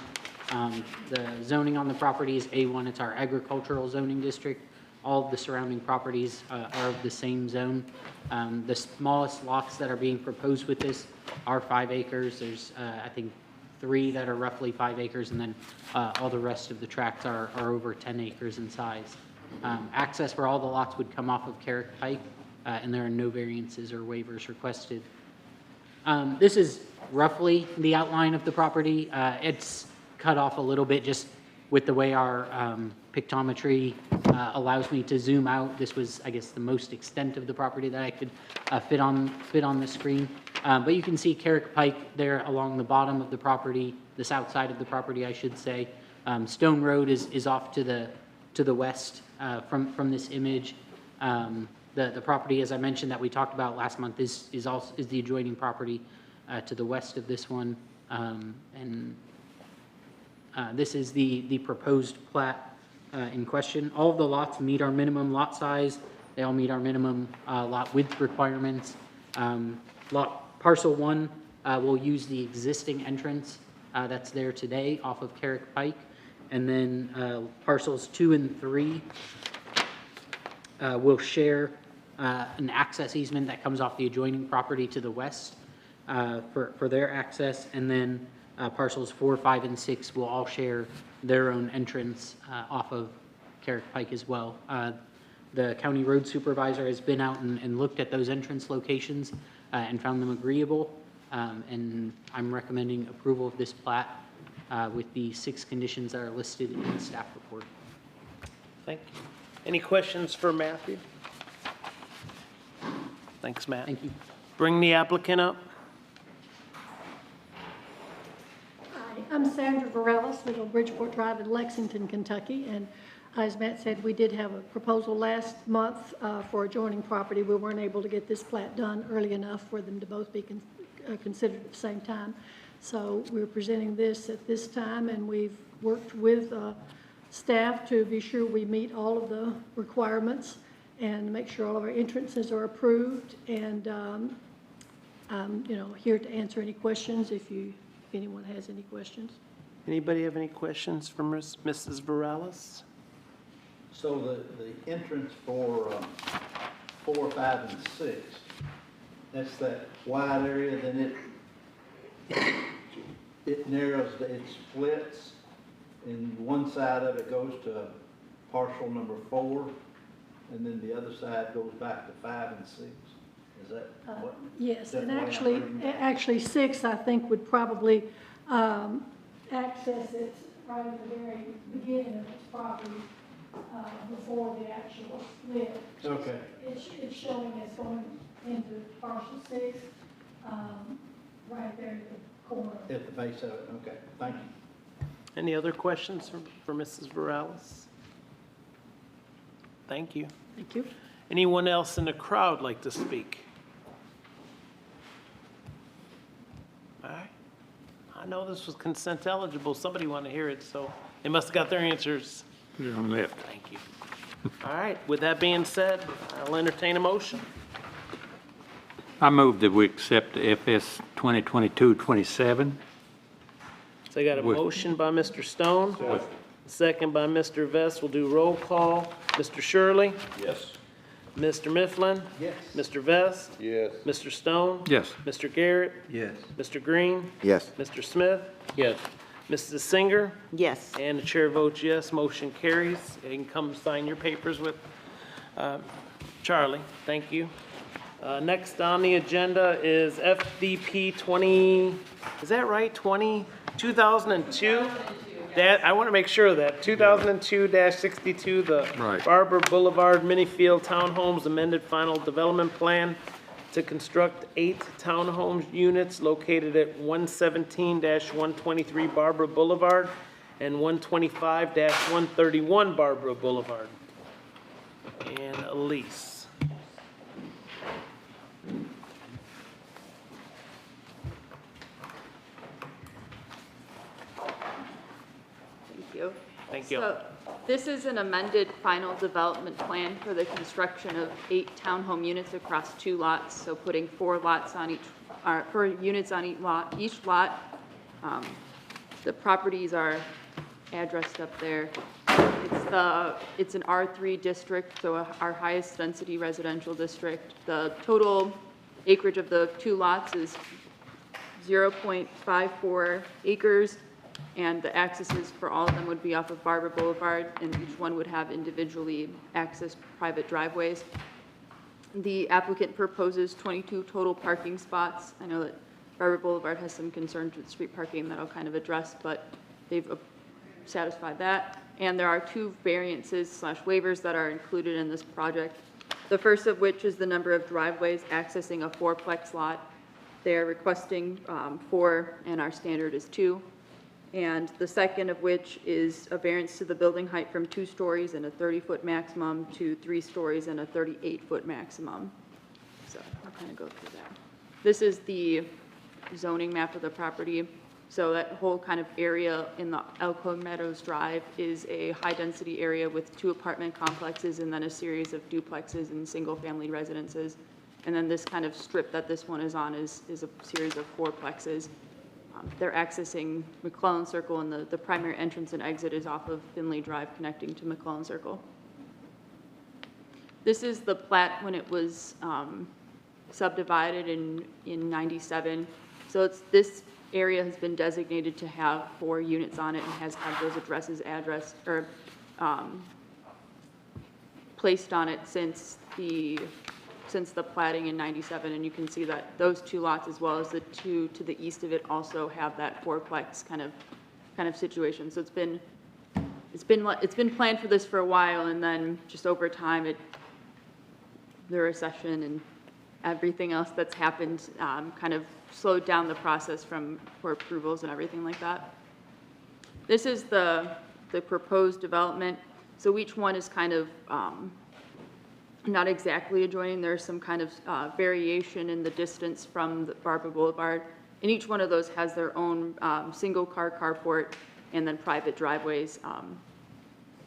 [SPEAKER 5] The zoning on the property is A1. It's our agricultural zoning district. All of the surrounding properties are of the same zone. The smallest lots that are being proposed with this are 5 acres. There's, I think, 3 that are roughly 5 acres, and then all the rest of the tracts are over 10 acres in size. Access for all the lots would come off of Carrick Pike, and there are no variances or waivers requested. This is roughly the outline of the property. It's cut off a little bit just with the way our pictometry allows me to zoom out. This was, I guess, the most extent of the property that I could fit on the screen. But you can see Carrick Pike there along the bottom of the property, the south side of the property, I should say. Stone Road is off to the west from this image. The property, as I mentioned, that we talked about last month is the adjoining property to the west of this one. This is the proposed plat in question. All of the lots meet our minimum lot size. They all meet our minimum lot width requirements. Parcel 1 will use the existing entrance that's there today off of Carrick Pike. And then parcels 2 and 3 will share an access easement that comes off the adjoining property to the west for their access. And then parcels 4, 5, and 6 will all share their own entrance off of Carrick Pike as well. The county road supervisor has been out and looked at those entrance locations and found them agreeable. And I'm recommending approval of this plat with the 6 conditions that are listed in the staff report.
[SPEAKER 1] Thank you. Any questions for Matthew? Thanks, Matt.
[SPEAKER 5] Thank you.
[SPEAKER 1] Bring the applicant up.
[SPEAKER 20] Hi, I'm Sandra Varela, live on Bridgeport Drive in Lexington, Kentucky. And as Matt said, we did have a proposal last month for adjoining property. We weren't able to get this plat done early enough for them to both be considered at the same time. So we're presenting this at this time, and we've worked with staff to be sure we meet all of the requirements and make sure all of our entrances are approved. And I'm, here to answer any questions if anyone has any questions.
[SPEAKER 1] Anybody have any questions for Mrs. Varela?
[SPEAKER 2] So the entrance for 4, 5, and 6, that's that wide area, then it narrows, it splits, and one side of it goes to parcel number 4, and then the other side goes back to 5 and 6. Is that what?
[SPEAKER 20] Yes,
[SPEAKER 2] that
[SPEAKER 20] and
[SPEAKER 2] way I'm reading it?
[SPEAKER 20] actually 6, I think, would probably access it right at the very beginning of its property before the actual split.
[SPEAKER 2] Okay.
[SPEAKER 20] It's showing as going into parcel 6, right there at the corner.
[SPEAKER 2] At the base of it, okay, thank you.
[SPEAKER 1] Any other questions for Mrs. Varela? Thank you.
[SPEAKER 20] Thank you.
[SPEAKER 1] Anyone else in the crowd like to speak? All right. I know this was consent eligible. Somebody want to hear it, so they must have got their answers.
[SPEAKER 21] You're on left.
[SPEAKER 1] Thank you. All right. With that being said, I'll entertain a motion.
[SPEAKER 21] I move that we accept FS 2022-27.
[SPEAKER 1] So I got a motion by Mr. Stone, second by Mr. Vest. We'll do roll call. Mr. Shirley?
[SPEAKER 8] Yes.
[SPEAKER 1] Mr. Mifflin?
[SPEAKER 2] Yes.
[SPEAKER 1] Mr. Vest?
[SPEAKER 8] Yes.
[SPEAKER 1] Mr. Stone?
[SPEAKER 21] Yes.
[SPEAKER 1] Mr. Garrett?
[SPEAKER 2] Yes.
[SPEAKER 1] Mr. Green?
[SPEAKER 10] Yes.
[SPEAKER 1] Mr. Smith?
[SPEAKER 4] Yes.
[SPEAKER 1] Mrs. Singer?
[SPEAKER 9] Yes.
[SPEAKER 1] And the chair votes yes, motion carries. You can come sign your papers with Charlie. Thank you. Next on the agenda is FDP 20, is that right, 2002? That, I want to make sure of that, 2002-62, the
[SPEAKER 21] Right.
[SPEAKER 1] Barber Boulevard Minifield Townhomes Amended Final Development Plan to construct 8 townhomes units located at 117-123 Barbara Boulevard and 125-131 Barbara Boulevard. And Elise.
[SPEAKER 12] Thank you.
[SPEAKER 1] Thank you.
[SPEAKER 12] So this is an amended final development plan for the construction of 8 townhome units across 2 lots. So putting 4 lots on each, 4 units on each lot. The properties are addressed up there. It's an R3 district, so our highest density residential district. The total acreage of the 2 lots is 0.54 acres, and the accesses for all of them would be off of Barber Boulevard, and each one would have individually accessed private driveways. The applicant proposes 22 total parking spots. I know that Barber Boulevard has some concerns with street parking that I'll kind of address, but they've satisfied that. And there are 2 variances / waivers that are included in this project. The first of which is the number of driveways accessing a 4-plex lot. They are requesting 4, and our standard is 2. And the second of which is a variance to the building height from 2 stories and a 30-foot maximum to 3 stories and a 38-foot maximum. So I'll kind of go through that. This is the zoning map of the property. So that whole kind of area in the Elko Meadows Drive is a high-density area with 2 apartment complexes and then a series of duplexes and single-family residences. And then this kind of strip that this one is on is a series of 4-plexes. They're accessing McClellan Circle, and the primary entrance and exit is off of Finley Drive connecting to McClellan Circle. This is the plat when it was subdivided in 97. So this area has been designated to have 4 units on it and has had those addresses placed on it since the platting in 97, and you can see that those 2 lots as well as the 2 to the east of it also have that 4-plex kind of situation. So it's been planned for this for a while, and then just over time the recession and everything else that's happened kind of slowed down the process for approvals and everything like that. This is the proposed development. So each one is kind of not exactly adjoining. There's some kind of variation in the distance from the Barber Boulevard. And each one of those has their own single-car carport and then private driveways.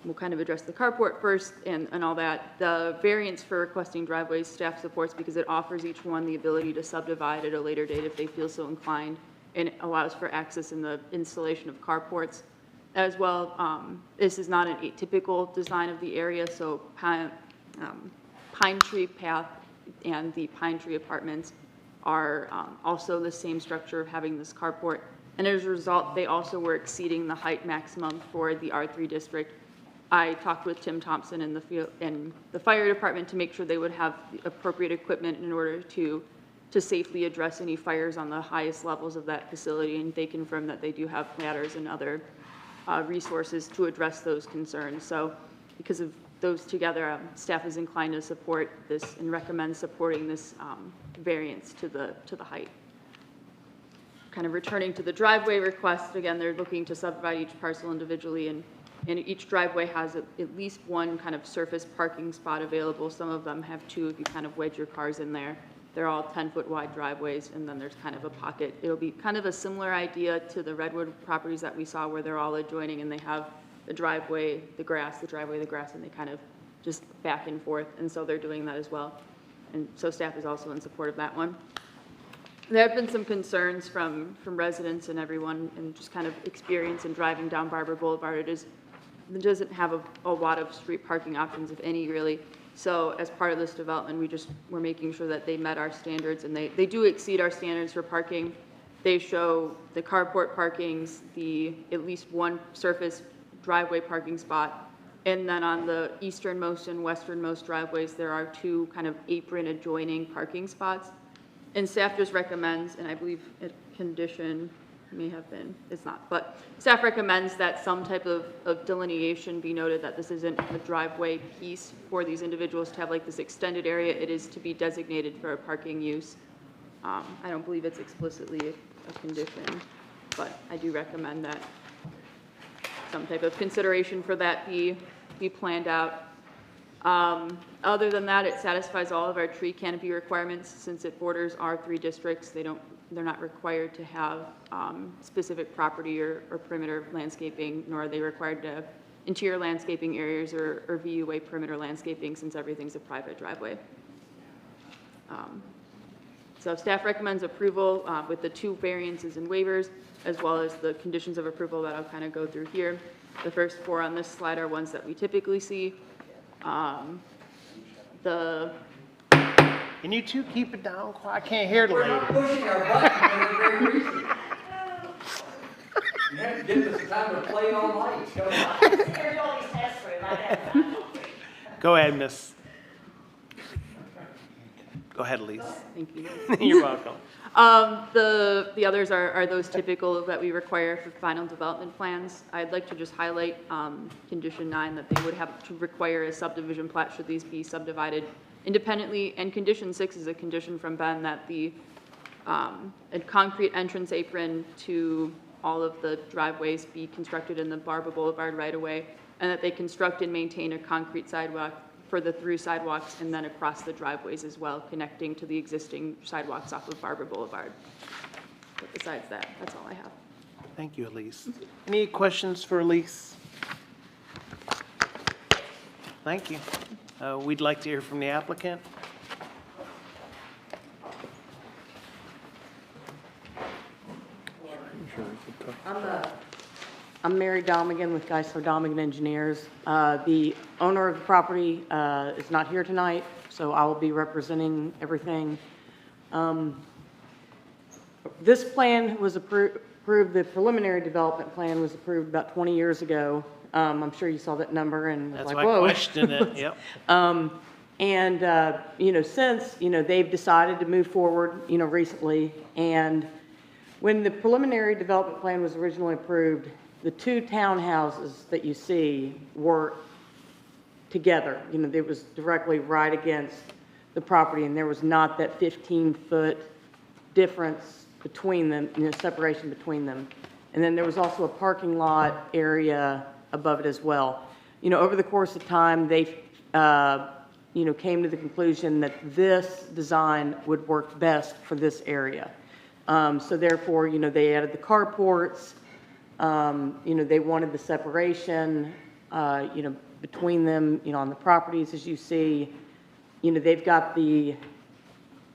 [SPEAKER 12] We'll kind of address the carport first and all that. The variance for requesting driveways, staff supports because it offers each one the ability to subdivide at a later date if they feel so inclined, and it allows for access in the installation of carports. As well, this is not an atypical design of the area, so Pine Tree Path and the Pine Tree Apartments are also the same structure of having this carport. And as a result, they also were exceeding the height maximum for the R3 district. I talked with Tim Thompson in the fire department to make sure they would have the appropriate equipment in order to safely address any fires on the highest levels of that facility, and they confirmed that they do have ladders and other resources to address those concerns. So because of those together, staff is inclined to support this and recommends supporting this variance to the height. Kind of returning to the driveway request, again, they're looking to subdivide each parcel individually, and each driveway has at least 1 kind of surface parking spot available. Some of them have 2 if you kind of wedge your cars in there. They're all 10-foot wide driveways, and then there's kind of a pocket. It'll be kind of a similar idea to the Redwood properties that we saw where they're all adjoining and they have the driveway, the grass, the driveway, the grass, and they kind of just back and forth. And so they're doing that as well. And so staff is also in support of that one. There have been some concerns from residents and everyone and just kind of experience in driving down Barber Boulevard. It doesn't have a lot of street parking options, if any, really. So as part of this development, we're making sure that they met our standards, and they do exceed our standards for parking. They show the carport parkings, at least 1 surface driveway parking spot, and then on the easternmost and westernmost driveways, there are 2 kind of apron adjoining parking spots. And staff just recommends, and I believe a condition may have been, it's not, but staff recommends that some type of delineation be noted that this isn't a driveway piece for these individuals to have like this extended area. It is to be designated for a parking use. I don't believe it's explicitly a condition, but I do recommend that some type of consideration for that be planned out. Other than that, it satisfies all of our tree canopy requirements since it borders R3 districts. They're not required to have specific property or perimeter landscaping, nor are they required to have interior landscaping areas or VUA perimeter landscaping since everything's a private driveway. So staff recommends approval with the 2 variances and waivers, as well as the conditions of approval that I'll kind of go through here. The first 4 on this slide are ones that we typically see. The
[SPEAKER 1] Can you two keep it down? I can't hear the
[SPEAKER 15] We're
[SPEAKER 1] lady.
[SPEAKER 15] not pushing our button for the very reason. You have to give us time to play all night. Come on.
[SPEAKER 1] Go ahead, miss. Go ahead, Elise.
[SPEAKER 12] Thank you.
[SPEAKER 1] You're welcome.
[SPEAKER 12] The others are those typical that we require for final development plans. I'd like to just highlight, condition 9, that they would have to require a subdivision plat should these be subdivided independently. And condition 6 is a condition from Ben that a concrete entrance apron to all of the driveways be constructed in the Barber Boulevard right-of-way, and that they construct and maintain a concrete sidewalk for the through sidewalks and then across the driveways as well, connecting to the existing sidewalks off of Barber Boulevard. But besides that, that's all I have.
[SPEAKER 1] Thank you, Elise. Any questions for Elise? Thank you. We'd like to hear from the applicant.
[SPEAKER 7] I'm Mary Domigan with Geisler Domigan Engineers. The owner of the property is not here tonight, so I will be representing everything. This plan was approved, the preliminary development plan was approved about 20 years ago. I'm sure you saw that number and was
[SPEAKER 1] That's
[SPEAKER 7] like,
[SPEAKER 1] why I
[SPEAKER 7] whoa.
[SPEAKER 1] questioned it, yep.
[SPEAKER 7] Since, they've decided to move forward, recently, and when the preliminary development plan was originally approved, the two townhouses that you see were together. It was directly right against the property, and there was not that 15-foot difference between them, separation between them. And then there was also a parking lot area above it as well. Over the course of time, they, came to the conclusion that this design would work best for this area. So therefore, they added the carports. They wanted the separation, between them, on the properties, as you see. They've got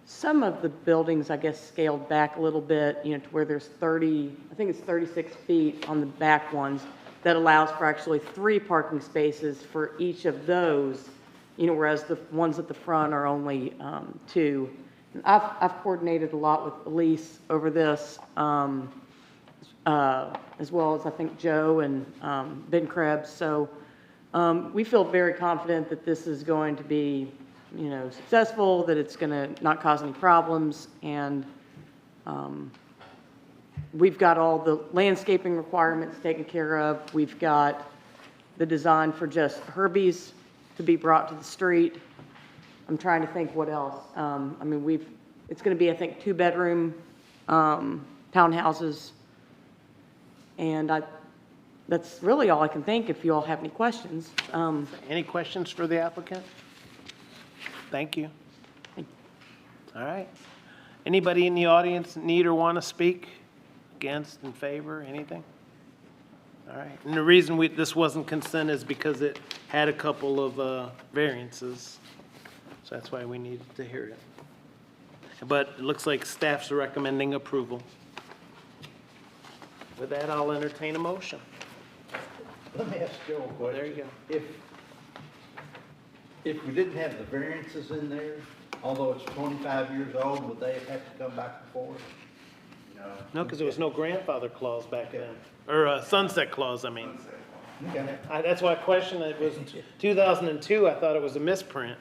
[SPEAKER 7] some of the buildings, I guess, scaled back a little bit, to where there's 36 feet on the back ones. That allows for actually 3 parking spaces for each of those, whereas the ones at the front are only 2. And I've coordinated a lot with Elise over this, as well as I think Joe and Ben Krebs. So we feel very confident that this is going to be, successful, that it's going to not cause any problems, and we've got all the landscaping requirements taken care of. We've got the design for just Herbies to be brought to the street. I'm trying to think what else. It's going to be, I think, 2-bedroom townhouses. And that's really all I can think, if you all have any questions.
[SPEAKER 1] Any questions for the applicant? Thank you. All right. Anybody in the audience need or want to speak? Against, in favor, anything? All right. And the reason this wasn't consent is because it had a couple of variances. So that's why we needed to hear it. But it looks like staff's recommending approval. With that, I'll entertain a motion.
[SPEAKER 2] Let me ask Joe a question.
[SPEAKER 1] There you go.
[SPEAKER 2] If we didn't have the variances in there, although it's 25 years old, would they have to come back before us?
[SPEAKER 1] No, because there was no grandfather clause back then, or sunset clause, I mean.
[SPEAKER 2] Okay.
[SPEAKER 1] That's why I questioned it. It was 2002. I thought it was a misprint.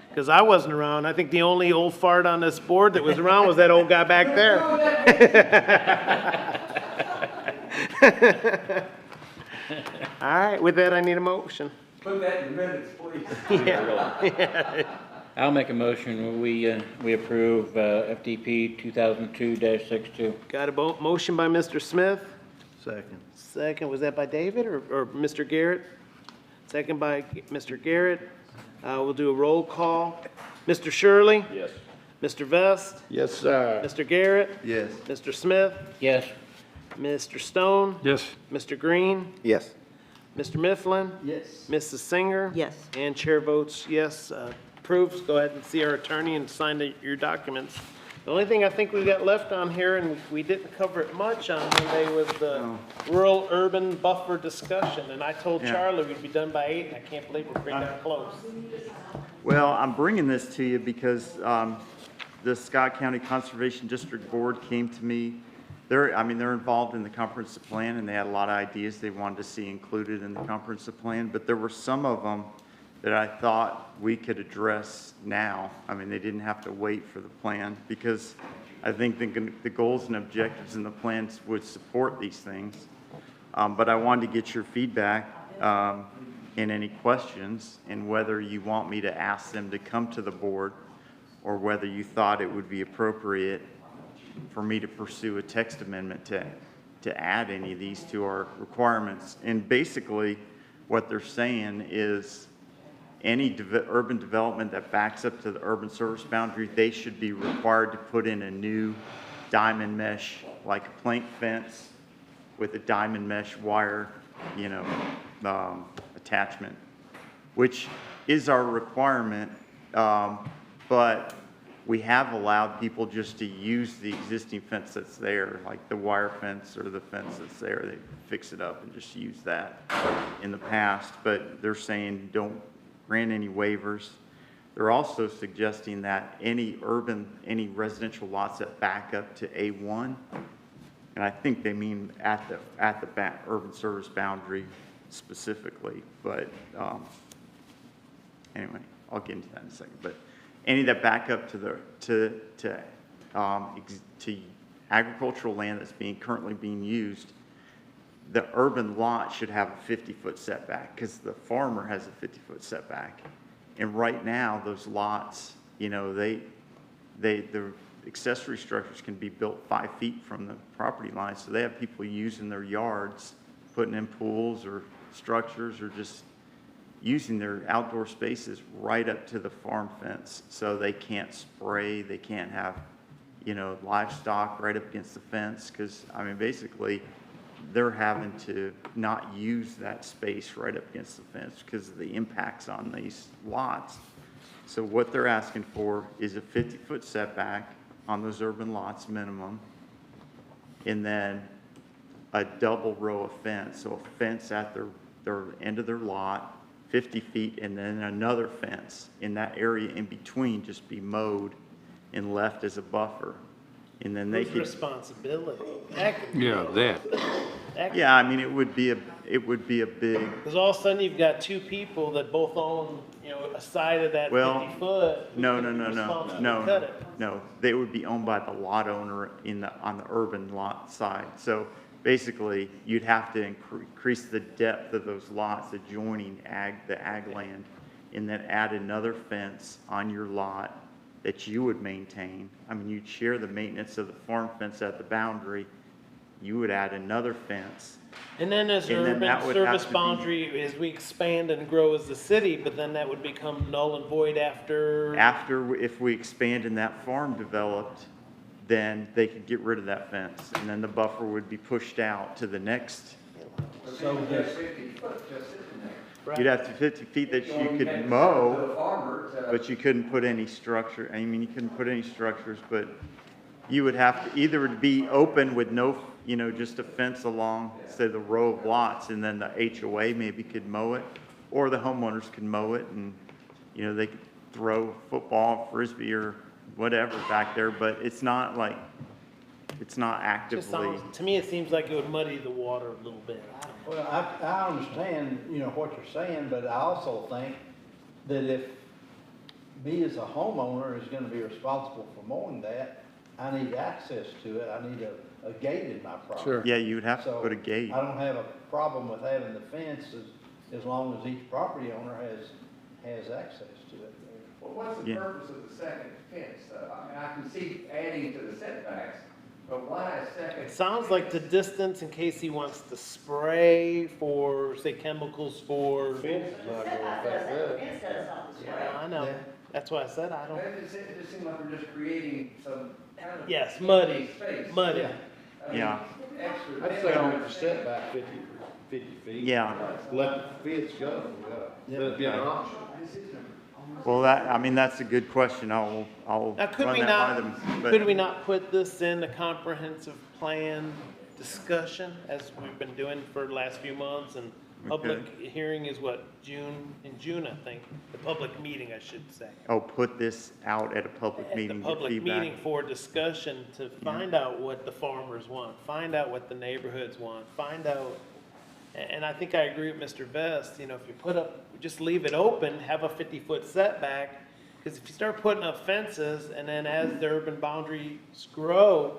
[SPEAKER 1] Because I wasn't around. I think the only old fart on this board that was around was that old guy back there. All right, with that, I need a motion.
[SPEAKER 15] Put that in minutes, please.
[SPEAKER 1] Yeah.
[SPEAKER 4] I'll make a motion, we approve FDP 2002-62.
[SPEAKER 1] Got a motion by Mr. Smith.
[SPEAKER 2] Second.
[SPEAKER 1] Second, was that by David or Mr. Garrett? Second by Mr. Garrett. We'll do a roll call. Mr. Shirley?
[SPEAKER 17] Yes.
[SPEAKER 1] Mr. Vest?
[SPEAKER 11] Yes, sir.
[SPEAKER 1] Mr. Garrett?
[SPEAKER 2] Yes.
[SPEAKER 1] Mr. Smith?
[SPEAKER 4] Yes.
[SPEAKER 1] Mr. Stone?
[SPEAKER 21] Yes.
[SPEAKER 1] Mr. Green?
[SPEAKER 10] Yes.
[SPEAKER 1] Mr. Mifflin?
[SPEAKER 2] Yes.
[SPEAKER 1] Mrs. Singer?
[SPEAKER 12] Yes.
[SPEAKER 1] And chair votes yes. Approved. Go ahead and see our attorney and sign your documents. The only thing I think we've got left on here, and we didn't cover it much on Monday, was the rural-urban buffer discussion. And I told Charlie we'd be done by 8, and I can't believe we're pretty darn close.
[SPEAKER 10] Well, I'm bringing this to you because the Scott County Conservation District Board came to me. They're involved in the comprehensive plan, and they had a lot of ideas they wanted to see included in the comprehensive plan, but there were some of them that I thought we could address now. I mean, they didn't have to wait for the plan, because I think the goals and objectives in the plans would support these things. But I wanted to get your feedback and any questions, and whether you want me to ask them to come to the board, or whether you thought it would be appropriate for me to pursue a text amendment to add any of these to our requirements. And basically, what they're saying is any urban development that backs up to the urban service boundary, they should be required to put in a new diamond mesh, like a plank fence with a diamond mesh wire, attachment, which is our requirement, but we have allowed people just to use the existing fence that's there, like the wire fence or the fence that's there. They fix it up and just use that in the past, but they're saying don't grant any waivers. They're also suggesting that any residential lots that back up to A1, and I think they mean at the urban service boundary specifically, but anyway, I'll get into that in a second. But any that back up to agricultural land that's currently being used, the urban lot should have a 50-foot setback, because the farmer has a 50-foot setback. And right now, those lots, the accessory structures can be built 5 feet from the property line, so they have people using their yards, putting in pools or structures, or just using their outdoor spaces right up to the farm fence, so they can't spray, they can't have, livestock right up against the fence, because, basically, they're having to not use that space right up against the fence because of the impacts on these lots. So what they're asking for is a 50-foot setback on those urban lots minimum, and then a double row of fence, so a fence at their end of their lot, 50 feet, and then another fence in that area in between just be mowed and left as a buffer. And then they could.
[SPEAKER 1] Responsibility. That could be-
[SPEAKER 21] Yeah, that.
[SPEAKER 10] Yeah, it would be a big.
[SPEAKER 1] Because all of a sudden you've got two people that both own, a side of that 50 foot.
[SPEAKER 10] No. They would be owned by the lot owner on the urban lot side. So basically, you'd have to increase the depth of those lots adjoining the ag land, and then add another fence on your lot that you would maintain. You'd share the maintenance of the farm fence at the boundary. You would add another fence.
[SPEAKER 1] And then as an urban service boundary, as we expand and grow as a city, but then that would become null and void after?
[SPEAKER 10] If we expand and that farm developed, then they could get rid of that fence, and then the buffer would be pushed out to the next.
[SPEAKER 15] So there's 50 foot just sitting there.
[SPEAKER 10] You'd have to 50 feet that you could mow, but you couldn't put any structure. You couldn't put any structures, but you would have to either be open with no, just a fence along, say, the row of lots, and then the HOA maybe could mow it, or the homeowners could mow it, and, they could throw football, frisbee, or whatever back there, but it's not actively.
[SPEAKER 1] To me, it seems like it would muddy the water a little bit.
[SPEAKER 2] Well, I understand, what you're saying, but I also think that if me as a homeowner is gonna be responsible for mowing that, I need access to it, I need a gate in my property.
[SPEAKER 10] Sure. Yeah, you would have to put a gate.
[SPEAKER 2] I don't have a problem with having the fence as long as each property owner has access to it.
[SPEAKER 15] Well, what's the purpose of the second fence, though? I can see adding to the setbacks, but why a second?
[SPEAKER 1] It sounds like the distance in case he wants to spray for, say, chemicals for.
[SPEAKER 9] Fence does something,
[SPEAKER 1] Yeah, I know. That's why I said I don't.
[SPEAKER 15] It just seems like we're just creating some kind of.
[SPEAKER 1] Yes, muddy,
[SPEAKER 15] space.
[SPEAKER 1] muddy.
[SPEAKER 10] Yeah.
[SPEAKER 15] Extra.
[SPEAKER 6] I'd say on the setback 50 feet.
[SPEAKER 10] Yeah.
[SPEAKER 6] Let the fence go, let it be an option.
[SPEAKER 10] Well, that's a good question. I'll
[SPEAKER 1] Now, could
[SPEAKER 10] run
[SPEAKER 1] we
[SPEAKER 10] that by
[SPEAKER 1] not,
[SPEAKER 10] them. but-
[SPEAKER 1] could we not put this in the comprehensive plan discussion as we've been doing for the last few months and Public hearing is what, in June, I think, the public meeting, I should say.
[SPEAKER 10] Oh, put this out at a public
[SPEAKER 1] At
[SPEAKER 10] meeting,
[SPEAKER 1] the
[SPEAKER 10] get
[SPEAKER 1] public
[SPEAKER 10] feedback?
[SPEAKER 1] meeting for discussion to find out what the farmers want, find out what the neighborhoods want, find out. And I think I agree with Mr. Vest, you know, if you put up, just leave it open, have a 50-foot setback, because if you start putting up fences, and then as the urban boundaries grow,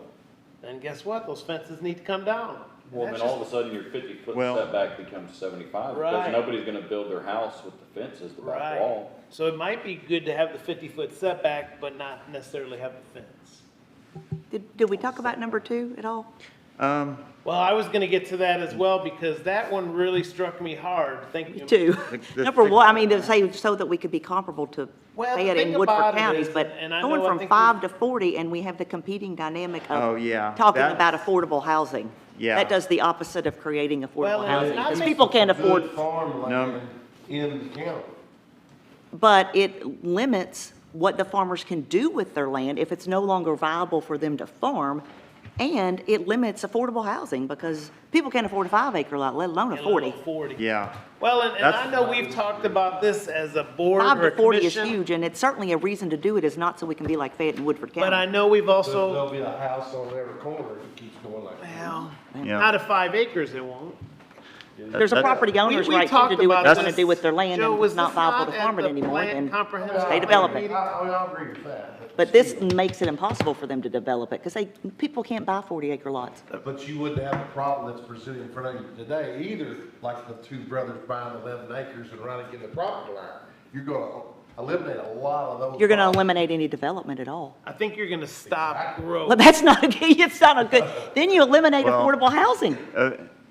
[SPEAKER 1] then guess what? Those fences need to come down.
[SPEAKER 17] Well,
[SPEAKER 1] That's
[SPEAKER 17] then all
[SPEAKER 1] just-
[SPEAKER 17] of a sudden your 50-foot
[SPEAKER 10] Well-
[SPEAKER 17] setback becomes 75,
[SPEAKER 1] Right.
[SPEAKER 17] because nobody's gonna build their house with the fence as the back
[SPEAKER 1] Right.
[SPEAKER 17] wall.
[SPEAKER 1] So it might be good to have the 50-foot setback, but not necessarily have the fence.
[SPEAKER 9] Did we talk about number 2 at all?
[SPEAKER 1] Well, I was gonna get to that as well, because that one really struck me hard. Thank you.
[SPEAKER 9] 2. Number 1, I mean, to say so that we could be comparable to
[SPEAKER 1] Well, the
[SPEAKER 9] Fayette
[SPEAKER 1] thing
[SPEAKER 9] and Woodford
[SPEAKER 1] about it
[SPEAKER 9] counties,
[SPEAKER 1] is,
[SPEAKER 9] but
[SPEAKER 1] and I know
[SPEAKER 9] going
[SPEAKER 1] I
[SPEAKER 9] from
[SPEAKER 1] think
[SPEAKER 9] 5 to 40, and we have the competing dynamic
[SPEAKER 10] Oh,
[SPEAKER 9] of
[SPEAKER 10] yeah.
[SPEAKER 9] talking
[SPEAKER 10] That-
[SPEAKER 9] about affordable housing.
[SPEAKER 10] Yeah.
[SPEAKER 9] That does the opposite of creating
[SPEAKER 1] Well,
[SPEAKER 9] affordable
[SPEAKER 1] and
[SPEAKER 9] housing,
[SPEAKER 1] it's not
[SPEAKER 9] because
[SPEAKER 1] making
[SPEAKER 9] people can't afford,
[SPEAKER 6] Good farmland in the county.
[SPEAKER 9] but it limits what the farmers can do with their land if it's no longer viable for them to farm, and it limits affordable housing, because people can't afford a 5-acre lot, let alone a 40.
[SPEAKER 1] 40.
[SPEAKER 10] Yeah.
[SPEAKER 1] Well, and I know we've talked about this as a board
[SPEAKER 9] 5
[SPEAKER 1] or
[SPEAKER 9] to
[SPEAKER 1] a
[SPEAKER 9] 40 is
[SPEAKER 1] commission,
[SPEAKER 9] huge, and it's certainly a reason to do it, is not so we can be like Fayette and Woodford County.
[SPEAKER 1] but I know we've also,
[SPEAKER 6] There'll be a house on every corner if it keeps going like that.
[SPEAKER 1] well,
[SPEAKER 10] Yeah.
[SPEAKER 1] not at 5 acres it won't.
[SPEAKER 9] There's a
[SPEAKER 10] That-
[SPEAKER 9] property owner's
[SPEAKER 1] We
[SPEAKER 9] right too
[SPEAKER 1] talked
[SPEAKER 9] to do what
[SPEAKER 1] about
[SPEAKER 9] they want to
[SPEAKER 1] this.
[SPEAKER 9] do with their land,
[SPEAKER 1] Joe,
[SPEAKER 9] and
[SPEAKER 1] was
[SPEAKER 9] it's not
[SPEAKER 1] this
[SPEAKER 9] viable
[SPEAKER 1] not
[SPEAKER 9] to
[SPEAKER 1] at
[SPEAKER 9] farm it
[SPEAKER 1] the
[SPEAKER 9] anymore,
[SPEAKER 1] Plant
[SPEAKER 9] then
[SPEAKER 1] Comprehensive
[SPEAKER 9] they develop it.
[SPEAKER 6] I agree with that.
[SPEAKER 9] But this makes it impossible for them to develop it, because people can't buy 40-acre lots.
[SPEAKER 6] But you wouldn't have the problem that's presented in front of you today either, like the two brothers buying 11 acres and running in the property line. You're gonna eliminate a lot of those.
[SPEAKER 9] You're going to
[SPEAKER 6] problems.
[SPEAKER 9] eliminate any development at all.
[SPEAKER 1] I think you're gonna stop growth.
[SPEAKER 9] Well, that's not, it's not a good, then you eliminate
[SPEAKER 10] Well-
[SPEAKER 9] affordable housing.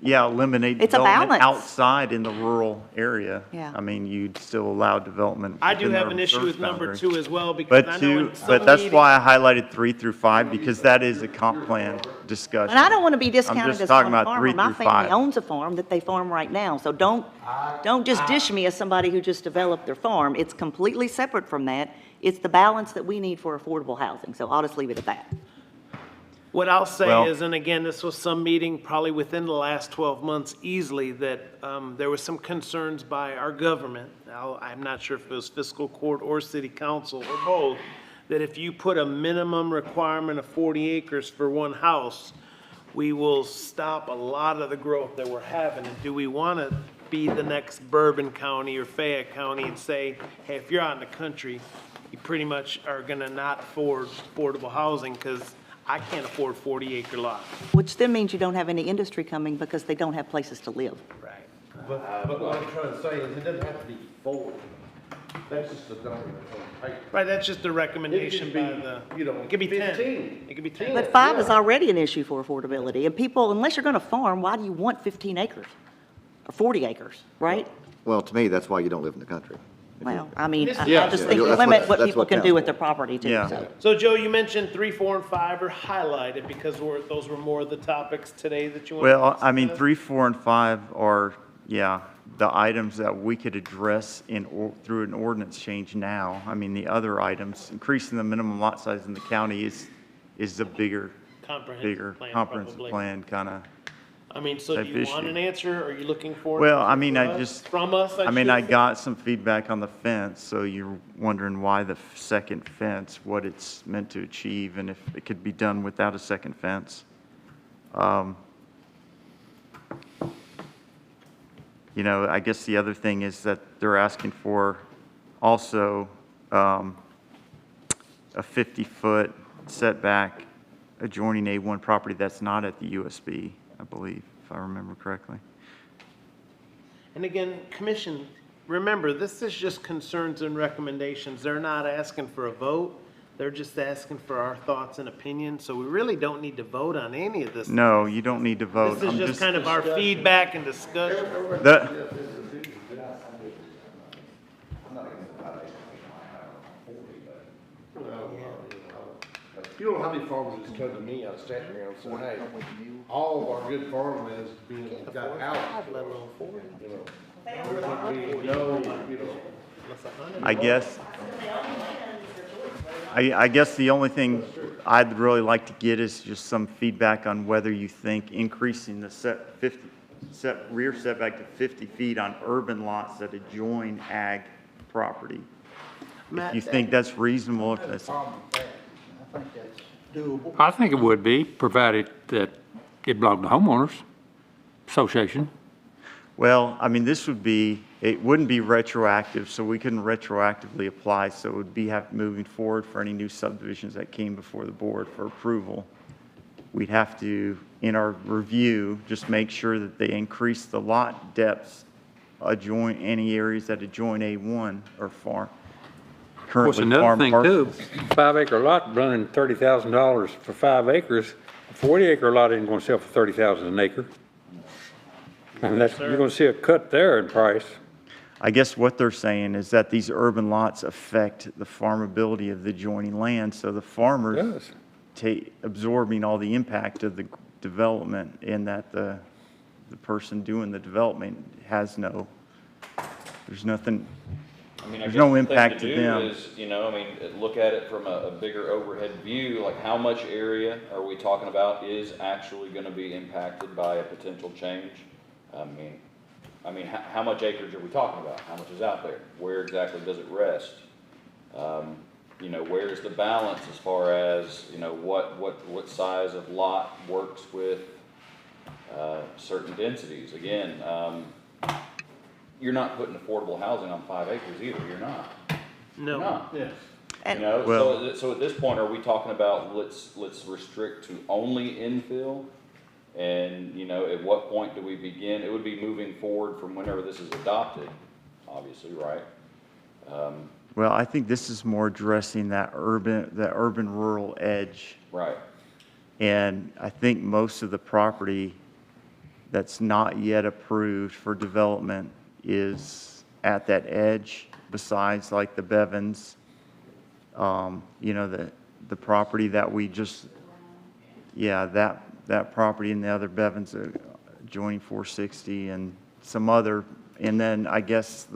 [SPEAKER 10] Yeah, eliminate
[SPEAKER 9] It's a
[SPEAKER 10] development
[SPEAKER 9] balance.
[SPEAKER 10] outside in the rural area.
[SPEAKER 9] Yeah.
[SPEAKER 10] I mean, you'd still allow development.
[SPEAKER 1] I do
[SPEAKER 10] within
[SPEAKER 1] have
[SPEAKER 10] the
[SPEAKER 1] an issue
[SPEAKER 10] reserve
[SPEAKER 1] with number
[SPEAKER 10] boundary.
[SPEAKER 1] 2 as well, because
[SPEAKER 10] But
[SPEAKER 1] I know in some
[SPEAKER 10] but that's
[SPEAKER 1] meetings-
[SPEAKER 10] why I highlighted 3 through 5, because that is a comp plan discussion.
[SPEAKER 9] And I don't want to be
[SPEAKER 10] I'm
[SPEAKER 9] discounted
[SPEAKER 10] just
[SPEAKER 9] as
[SPEAKER 10] talking
[SPEAKER 9] a
[SPEAKER 10] about
[SPEAKER 9] farmer.
[SPEAKER 10] 3
[SPEAKER 9] My
[SPEAKER 10] through
[SPEAKER 9] family
[SPEAKER 10] 5.
[SPEAKER 9] owns a farm that they farm right now, so don't just dish me as somebody who just developed their farm. It's completely separate from that. It's the balance that we need for affordable housing, so I'll just leave it at that.
[SPEAKER 1] What I'll say
[SPEAKER 10] Well-
[SPEAKER 1] is, and again, this was some meeting probably within the last 12 months easily, that there was some concerns by our government. Now, I'm not sure if it was fiscal court or city council or both, that if you put a minimum requirement of 40 acres for one house, we will stop a lot of the growth that we're having. And do we want to be the next Bourbon County or Fayette County and say, hey, if you're out in the country, you pretty much are going to not afford affordable housing because I can't afford 40-acre lots.
[SPEAKER 9] Which then means you don't have any industry coming because they don't have places to live.
[SPEAKER 1] Right.
[SPEAKER 6] But what I'm trying to say is it doesn't have to be 40. That's just the number on paper.
[SPEAKER 1] Right, that's just a recommendation
[SPEAKER 6] It
[SPEAKER 1] by
[SPEAKER 6] could
[SPEAKER 1] the,
[SPEAKER 6] be, you know,
[SPEAKER 1] it could be 10.
[SPEAKER 6] 15.
[SPEAKER 1] It could be 10.
[SPEAKER 9] But 5 is already an issue for affordability, and people, unless you're going to farm, why do you want 15 acres? Or 40 acres, right?
[SPEAKER 18] Well, to me, that's why you don't live in the country.
[SPEAKER 9] Well, I mean, I
[SPEAKER 1] Yeah.
[SPEAKER 9] just
[SPEAKER 18] Yeah,
[SPEAKER 9] think you
[SPEAKER 18] that's
[SPEAKER 9] limit
[SPEAKER 18] what-
[SPEAKER 9] what
[SPEAKER 18] that's
[SPEAKER 9] people
[SPEAKER 18] what
[SPEAKER 9] can
[SPEAKER 18] counts.
[SPEAKER 9] do with their property too,
[SPEAKER 10] Yeah.
[SPEAKER 9] so.
[SPEAKER 1] So Joe, you mentioned 3, 4, and 5 are highlighted because those were more of the topics today that you wanted to
[SPEAKER 10] Well, I mean,
[SPEAKER 1] discuss?
[SPEAKER 10] 3, 4, and 5 are, yeah, the items that we could address through an ordinance change now. I mean, the other items, increasing the minimum lot size in the county is the bigger
[SPEAKER 1] Comprehensive plan,
[SPEAKER 10] comprehensive
[SPEAKER 1] probably.
[SPEAKER 10] plan kind of.
[SPEAKER 1] I mean, so do
[SPEAKER 10] type
[SPEAKER 1] you want
[SPEAKER 10] issue.
[SPEAKER 1] an answer? Are you looking for?
[SPEAKER 10] Well, I mean,
[SPEAKER 1] from
[SPEAKER 10] I
[SPEAKER 1] us?
[SPEAKER 10] just.
[SPEAKER 1] From us,
[SPEAKER 10] I mean, I
[SPEAKER 1] should say?
[SPEAKER 10] got some feedback on the fence, so you're wondering why the second fence, what it's meant to achieve, and if it could be done without a second fence. You know, I guess the other thing is that they're asking for also a 50-foot setback adjoining A1 property that's not at the USB, I believe, if I remember correctly.
[SPEAKER 1] And again, commission, remember, this is just concerns and recommendations. They're not asking for a vote. They're just asking for our thoughts and opinions. So we really don't need to vote on any of this.
[SPEAKER 10] No, you don't need to vote.
[SPEAKER 1] This is
[SPEAKER 10] I'm
[SPEAKER 1] just kind of our feedback and discussion.
[SPEAKER 10] The-
[SPEAKER 6] You know how many farmers just come to me out of Stanton here and say, hey, all of our good farmland is being got out. You know, we know, you know.
[SPEAKER 10] I guess the only thing I'd really like to get is just some feedback on whether you think increasing the rear setback to 50 feet on urban lots that adjoin ag property. If you think that's reasonable, if that's,
[SPEAKER 2] I think that's doable.
[SPEAKER 21] I think it would be, provided that it belonged to homeowners association.
[SPEAKER 10] well, I mean, it wouldn't be retroactive, so we couldn't retroactively apply, so it would be moving forward for any new subdivisions that came before the board for approval. We'd have to, in our review, just make sure that they increase the lot depths adjoin any areas that adjoin A1 or farm.
[SPEAKER 21] Of course,
[SPEAKER 10] Currently
[SPEAKER 21] another
[SPEAKER 10] farm
[SPEAKER 21] thing
[SPEAKER 10] parcels.
[SPEAKER 21] too, 5-acre lot running $30,000 for 5 acres, a 40-acre lot ain't gonna sell for $30,000 an acre. And you're gonna see a cut there in price.
[SPEAKER 10] I guess what they're saying is that these urban lots affect the farmability of the adjoining land, so the farmers absorbing all the impact of the development, and that the person doing the development has there's nothing,
[SPEAKER 17] I mean, I
[SPEAKER 10] there's
[SPEAKER 17] guess
[SPEAKER 10] no
[SPEAKER 17] the thing
[SPEAKER 10] impact
[SPEAKER 17] to
[SPEAKER 10] to
[SPEAKER 17] do
[SPEAKER 10] them.
[SPEAKER 17] is, I mean, look at it from a bigger overhead view, like how much area are we talking about is actually gonna be impacted by a potential change? I mean, how much acreage are we talking about? How much is out there? Where exactly does it rest? Where's the balance as far as, what size of lot works with, certain densities? Again, you're not putting affordable housing on 5 acres either, you're not.
[SPEAKER 1] No.
[SPEAKER 17] You're not.
[SPEAKER 1] Yeah.
[SPEAKER 17] So at this point, are we talking about, let's restrict to only infill? And, at what point do we begin? It would be moving forward from whenever this is adopted, obviously, right?
[SPEAKER 10] Well, I think this is more addressing that urban-rural edge.
[SPEAKER 17] Right.
[SPEAKER 10] And I think most of the property that's not yet approved for development is at that edge, besides like the Bevins, the property that we just, that property and the other Bevins adjoining 460 and some other, and then I guess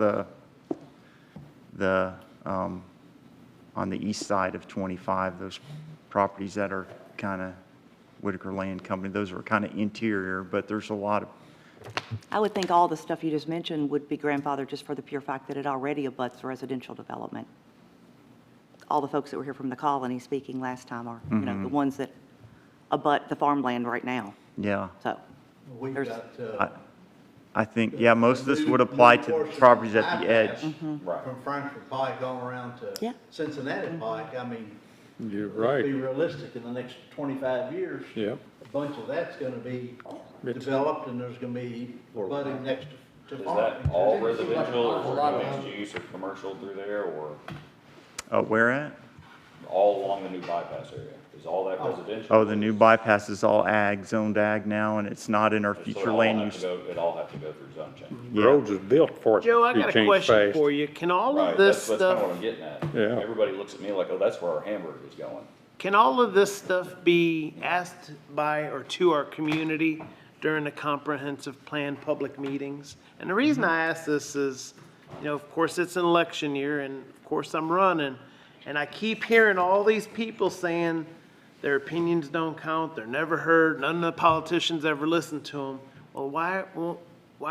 [SPEAKER 10] on the east side of 25, those properties that are kind of Whitaker Land Company, those are kind of interior, but there's a lot of.
[SPEAKER 9] I would think all the stuff you just mentioned would be grandfathered just for the pure fact that it already abuts residential development. All the folks that were here from the colony speaking last time are, the ones that abut the farmland right now.
[SPEAKER 10] Yeah.
[SPEAKER 9] So.
[SPEAKER 2] We've
[SPEAKER 9] there's-
[SPEAKER 2] got,
[SPEAKER 10] I think, most of this would apply to the properties at the edge.
[SPEAKER 17] Right.
[SPEAKER 2] from Frankfurt Pike on around to
[SPEAKER 9] Yeah.
[SPEAKER 2] Cincinnati Pike, I mean,
[SPEAKER 21] You're
[SPEAKER 2] let's
[SPEAKER 21] right.
[SPEAKER 2] be realistic, in the next 25 years,
[SPEAKER 21] Yeah.
[SPEAKER 2] a bunch of that's gonna be developed, and there's gonna be budding next to
[SPEAKER 17] Is
[SPEAKER 2] farming.
[SPEAKER 17] that all residential, or is there mixed use or commercial through there, or
[SPEAKER 10] Where at?
[SPEAKER 17] all along the new bypass area? Is all that residential?
[SPEAKER 10] Oh, the new bypass is all ag, zoned ag now, and it's not in our
[SPEAKER 17] So
[SPEAKER 10] future land use.
[SPEAKER 17] It all have to go through zone change.
[SPEAKER 10] Yeah.
[SPEAKER 21] Roads is built for it
[SPEAKER 1] Joe, I
[SPEAKER 21] to be
[SPEAKER 1] got a
[SPEAKER 21] changed
[SPEAKER 1] question
[SPEAKER 21] fast.
[SPEAKER 1] for you. Can all
[SPEAKER 17] Right,
[SPEAKER 1] of this
[SPEAKER 17] that's kind of
[SPEAKER 1] stuff,
[SPEAKER 17] what I'm getting at.
[SPEAKER 21] Yeah.
[SPEAKER 17] Everybody looks at me like, oh, that's where our hamburger is going.
[SPEAKER 1] can all of this stuff be asked by or to our community during the comprehensive plan public meetings? And the reason I ask this is, of course, it's an election year, and of course, I'm running, and I keep hearing all these people saying their opinions don't count, they're never heard, none of the politicians ever listen to them. Well, why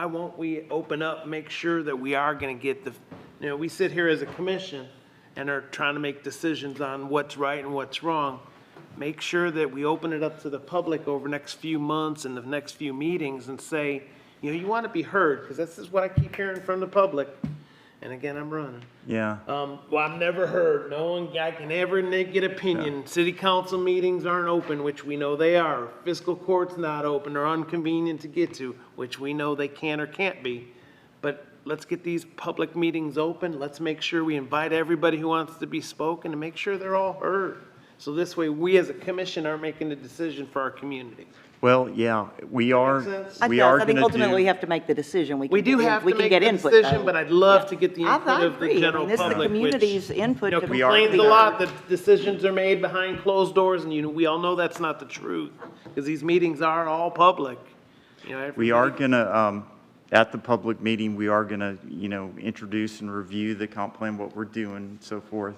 [SPEAKER 1] won't we open up, make sure that we are gonna get we sit here as a commission and are trying to make decisions on what's right and what's wrong. Make sure that we open it up to the public over the next few months and the next few meetings and say, you want to be heard, because this is what I keep hearing from the public. And again, I'm running.
[SPEAKER 10] Yeah.
[SPEAKER 1] Well, I'm never heard. No one, I can ever get opinion. City council meetings aren't open, which we know they are. Fiscal court's not open or inconvenient to get to, which we know they can or can't be. But let's get these public meetings open. Let's make sure we invite everybody who wants to be spoken and make sure they're all heard. So this way, we as a commission are making a decision for our community.
[SPEAKER 10] Well, yeah, we are,
[SPEAKER 1] sense?
[SPEAKER 10] we are
[SPEAKER 9] I think
[SPEAKER 10] gonna
[SPEAKER 9] ultimately we
[SPEAKER 10] do,
[SPEAKER 9] have to make the decision.
[SPEAKER 1] We do have to
[SPEAKER 9] can
[SPEAKER 1] make
[SPEAKER 9] get
[SPEAKER 1] the
[SPEAKER 9] input,
[SPEAKER 1] decision,
[SPEAKER 9] though.
[SPEAKER 1] but I'd love to get the
[SPEAKER 9] I
[SPEAKER 1] input of
[SPEAKER 9] agree.
[SPEAKER 1] the general
[SPEAKER 9] This is the
[SPEAKER 1] public, which,
[SPEAKER 9] community's input to
[SPEAKER 10] We are-
[SPEAKER 1] complains a lot that decisions are made behind closed doors, and we all know that's not the truth, because these meetings are all public.
[SPEAKER 10] we are gonna, at the public meeting, we are gonna, introduce and review the comp plan, what we're doing and so forth.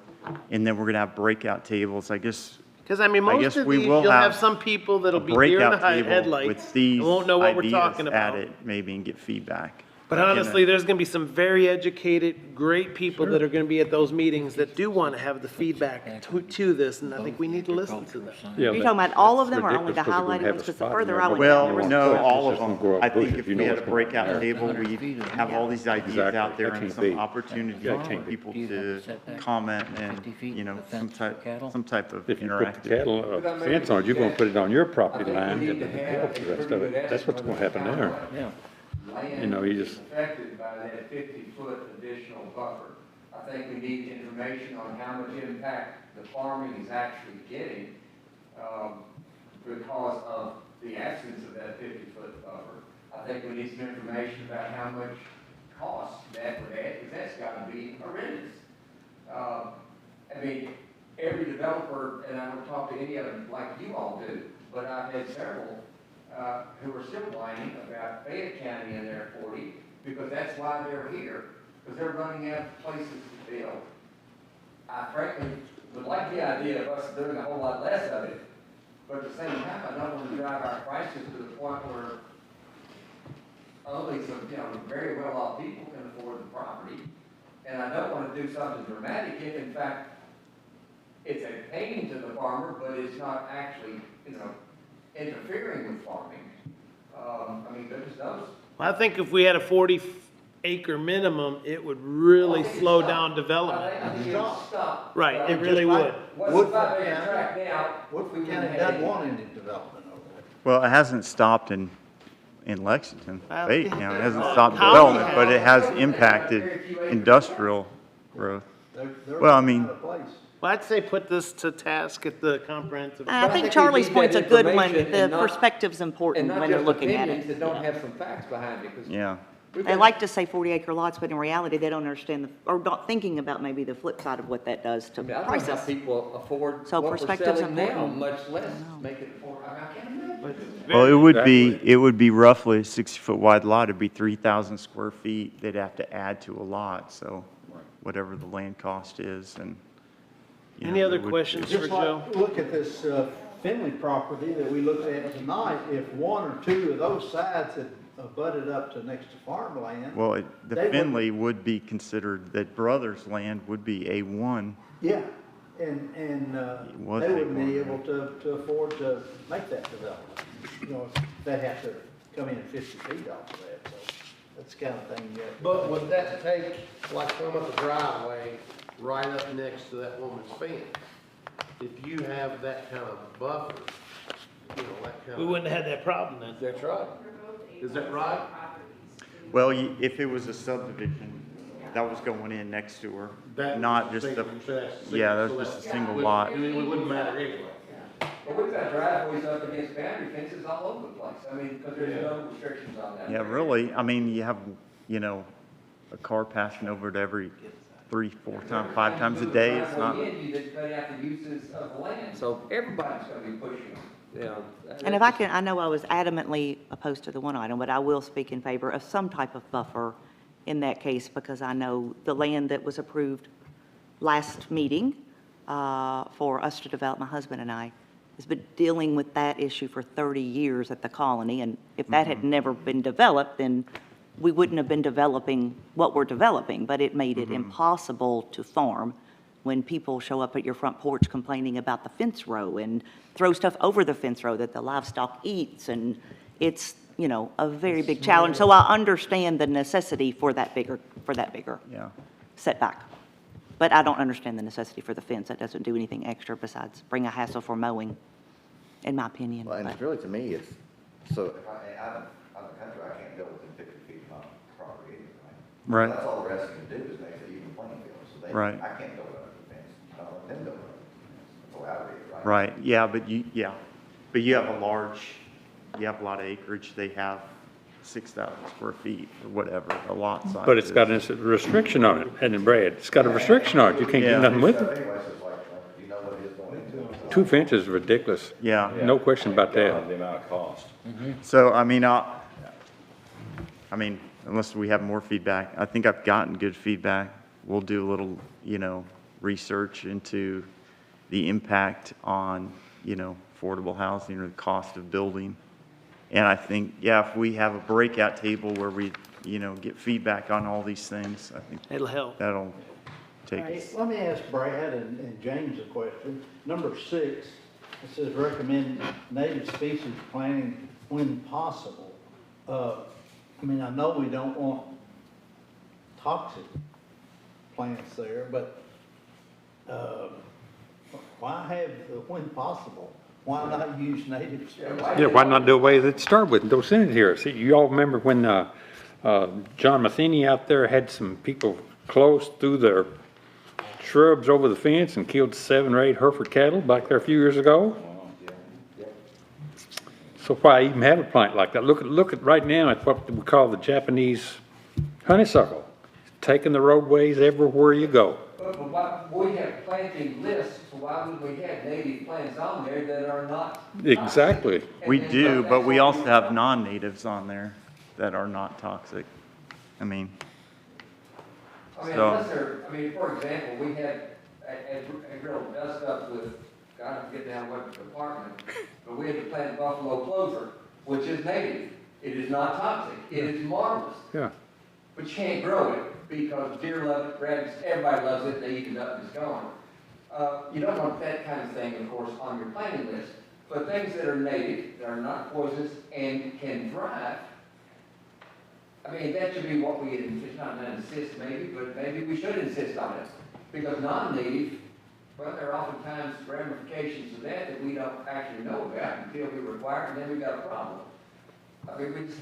[SPEAKER 10] And then we're gonna have breakout tables, I guess.
[SPEAKER 1] Because I mean,
[SPEAKER 10] I
[SPEAKER 1] most
[SPEAKER 10] guess
[SPEAKER 1] of
[SPEAKER 10] we
[SPEAKER 1] these,
[SPEAKER 10] will
[SPEAKER 1] you'll have
[SPEAKER 10] have
[SPEAKER 1] some people that'll
[SPEAKER 10] a
[SPEAKER 1] be deer in the
[SPEAKER 10] breakout table
[SPEAKER 1] headlights
[SPEAKER 10] with these
[SPEAKER 1] and won't know what we're
[SPEAKER 10] ideas
[SPEAKER 1] talking about.
[SPEAKER 10] at it, maybe, and get feedback.
[SPEAKER 1] But
[SPEAKER 10] Like in a-
[SPEAKER 1] honestly, there's gonna be some very educated, great people that are gonna be at those meetings that do wanna have the feedback to this, and I think we need to listen to them.
[SPEAKER 9] Are you talking about all of them or only the highlighted ones? Because the further I went down,
[SPEAKER 10] Well,
[SPEAKER 9] there
[SPEAKER 10] no,
[SPEAKER 9] was.
[SPEAKER 10] all of them. I think if we had a breakout table, we'd have all these ideas out there and some opportunity for people to comment and, you know, some type of
[SPEAKER 21] If you put
[SPEAKER 10] interactive.
[SPEAKER 21] the cattle fence on it, you're gonna put it on your property line and help the rest of it. That's what's gonna happen there. You know, you just.
[SPEAKER 15] Affected by that 50-foot additional buffer. I think we need information on how much impact the farming is actually getting, because of the absence of that 50-foot buffer. I think we need some information about how much cost that would add, because that's gotta be horrendous. I mean, every developer, and I don't talk to any of them like you all do, but I've had several who are still whining about Fayette County in their 40, because that's why they're here, because they're running out of places to build. I frankly would like the idea of us doing a whole lot less of it, but at the same time, I don't want to drive our prices to the point where only some, you know, very well-off people can afford the property. And I don't want to do something dramatic if, in fact, it's a pain to the farmer, but it's not actually, you know, interfering with farming. I mean, goodness knows.
[SPEAKER 1] I think if we had a 40-acre minimum, it would really slow down development.
[SPEAKER 15] I think it'll stop.
[SPEAKER 1] Right, it really would.
[SPEAKER 15] What's the 5-acre tract now?
[SPEAKER 2] Woodford County doesn't want any development over there.
[SPEAKER 10] Well, it hasn't stopped in Lexington,
[SPEAKER 1] Well,
[SPEAKER 10] Fayette County. It hasn't stopped
[SPEAKER 1] How-
[SPEAKER 10] development, but it has impacted industrial growth.
[SPEAKER 2] They're
[SPEAKER 10] Well, I mean,
[SPEAKER 2] out of place.
[SPEAKER 1] Well, I'd say put this to task at the comprehensive.
[SPEAKER 9] I think Charlie's point's a good one. The perspective's important when they're looking at it.
[SPEAKER 15] that don't have some facts behind it, 'cause
[SPEAKER 10] yeah.
[SPEAKER 9] They like to say 40-acre lots, but in reality, they don't understand, or not thinking about maybe the flip side of what that does to
[SPEAKER 15] I mean, I don't know
[SPEAKER 9] prices.
[SPEAKER 15] how people afford
[SPEAKER 9] So
[SPEAKER 15] what we're
[SPEAKER 9] perspective's
[SPEAKER 15] selling now,
[SPEAKER 9] important.
[SPEAKER 15] much less make it afford. I can't imagine.
[SPEAKER 10] Well, it would be roughly a 60-foot wide lot. It'd be 3,000 square feet. They'd have to add to a lot, so whatever the land cost is and. you
[SPEAKER 1] Any
[SPEAKER 10] know,
[SPEAKER 1] other
[SPEAKER 10] it would-
[SPEAKER 1] questions for
[SPEAKER 2] Just
[SPEAKER 1] Joe?
[SPEAKER 2] like, look at this Finley property that we looked at tonight. If one or two of those sides had butted up to next to farmland.
[SPEAKER 10] Well, the
[SPEAKER 2] they would-
[SPEAKER 10] Finley would be considered, that brother's land would be A1.
[SPEAKER 2] Yeah, and
[SPEAKER 10] was
[SPEAKER 2] they
[SPEAKER 10] a
[SPEAKER 2] wouldn't be
[SPEAKER 10] one.
[SPEAKER 2] able to afford to make that development. You know, they'd have to come in 50 feet off of that, so that's the kind of thing you have to.
[SPEAKER 6] But would that take, like some of the driveway right up next to that woman's fence? If you have that kind of buffer, you know, that kind of.
[SPEAKER 1] We wouldn't have had that problem then.
[SPEAKER 6] That's right. Is that right?
[SPEAKER 10] Well, if it was a subdivision, that was going in next to her, not just a, yeah, that's just a single lot.
[SPEAKER 6] It wouldn't matter anyway.
[SPEAKER 15] But we've got driveways up against boundary fences all over the place. I mean, because there's no restrictions on that.
[SPEAKER 10] Yeah, really, I mean, you have, you know, a car passing over it every 3, 4 times, 5 times a day. It's not.
[SPEAKER 15] You just cut out the uses of the land, so everybody's gonna be pushing, you know.
[SPEAKER 9] And if I can, I know I was adamantly opposed to the one item, but I will speak in favor of some type of buffer in that case, because I know the land that was approved last meeting for us to develop, my husband and I, has been dealing with that issue for 30 years at the colony, and if that had never been developed, then we wouldn't have been developing what we're developing, but it made it impossible to farm when people show up at your front porch complaining about the fence row and throw stuff over the fence row that the livestock eats, and it's, you know, a very big challenge. So I understand the necessity for that bigger
[SPEAKER 10] Yeah.
[SPEAKER 9] setback. But I don't understand the necessity for the fence. That doesn't do anything extra besides bring a hassle for mowing, in my opinion.
[SPEAKER 18] Well, and
[SPEAKER 9] But-
[SPEAKER 18] it's really, to me, it's, so if I'm the country, I can't go within 50 feet of my property anyway.
[SPEAKER 10] Right.
[SPEAKER 18] That's all we're asking to do is make it even playing field, so they,
[SPEAKER 10] Right.
[SPEAKER 18] I can't go up the fence, I don't let them go up the fence. That's the way I read it, right?
[SPEAKER 10] Right, yeah, but you have a lot of acreage. They have 6,000 square feet or whatever, a lot size.
[SPEAKER 21] But it's
[SPEAKER 10] is.
[SPEAKER 21] got a restriction on it, and then Brad, it's got a restriction on it. You can't do nothing with
[SPEAKER 18] So
[SPEAKER 21] it.
[SPEAKER 18] anyway, so it's like, you know what it is going into.
[SPEAKER 21] 2 fences is ridiculous.
[SPEAKER 10] Yeah.
[SPEAKER 21] No question about that.
[SPEAKER 17] The amount of cost.
[SPEAKER 10] So, I mean, unless we have more feedback, I think I've gotten good feedback. We'll do a little, you know, research into, the impact on, you know, affordable housing or the cost of building. And I think, yeah, if we have a breakout table where we, you know, get feedback on all these things, I think
[SPEAKER 1] It'll help.
[SPEAKER 10] that'll take
[SPEAKER 2] Hey,
[SPEAKER 10] us.
[SPEAKER 2] let me ask Brad and James a question. Number 6, it says recommend native species planting when possible. I mean, I know we don't want toxic plants there, but why have the when possible? Why not use native species?
[SPEAKER 21] Yeah, why not do away with it to start with? Don't send it here. See, you all remember when, John Matheny out there had some people close through their shrubs over the fence and killed 7 or 8 Hereford cattle back there a few years ago? So why even have a plant like that? Look at right now at what we call the Japanese honeysuckle, taking the roadways everywhere you go.
[SPEAKER 15] But why, we have planting lists, so why would we have native plants on there that are not?
[SPEAKER 21] Exactly.
[SPEAKER 10] We do, but we also have non-natives on there that are not toxic. I mean,
[SPEAKER 15] I mean,
[SPEAKER 10] so-
[SPEAKER 15] unless they're, I mean, for example, we had a real dust up with, God, I forget now what department, but we had to plant buffalo clover, which is native. It is not toxic. It is marvelous.
[SPEAKER 21] Yeah.
[SPEAKER 15] But you can't grow it because deer love it, rabbits, everybody loves it, they eat it up and it's gone. You don't want that kind of thing, of course, on your planting list, but things that are native, that are not poisonous and can thrive, I mean, that should be what we, it's not an insist maybe, but maybe we should insist on it. Because non-native, well, there are oftentimes ramifications of that that we don't actually know about until we require, and then we've got a problem. I mean, we just.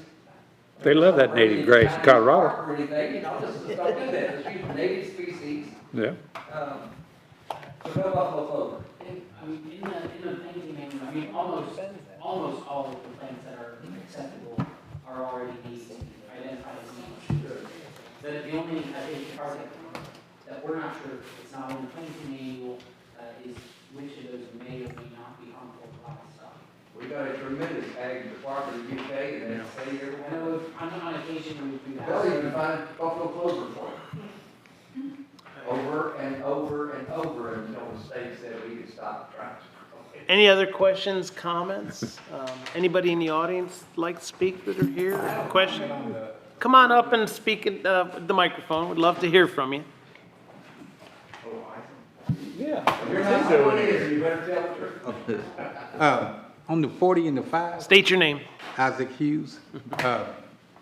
[SPEAKER 21] They love that native grass in Colorado.
[SPEAKER 15] Or anything, you know, let's just don't do that, let's use native species.
[SPEAKER 21] Yeah.
[SPEAKER 15] So no buffalo clover.
[SPEAKER 5] I mean, in the planting manual, I mean, almost all of the plants that are acceptable are already native, identified as native. The only, I think, part that we're not sure, it's not in the planting manual, is which of those may or may not be harmful to livestock.
[SPEAKER 15] We got a tremendous ag department in the UK, and they say everyone.
[SPEAKER 5] I know on occasion we would do that.
[SPEAKER 15] They'll even find buffalo clover for it. Over and over and over until the state said we could stop trying.
[SPEAKER 1] Any other questions, comments? Anybody in the audience like to speak that are here? Question? Come on up and speak at the microphone. We'd love to hear from you.
[SPEAKER 15] Yeah. You're not someone is, you better tell the truth.
[SPEAKER 16] On the 40 and the 5.
[SPEAKER 1] State your name.
[SPEAKER 16] Isaac Hughes.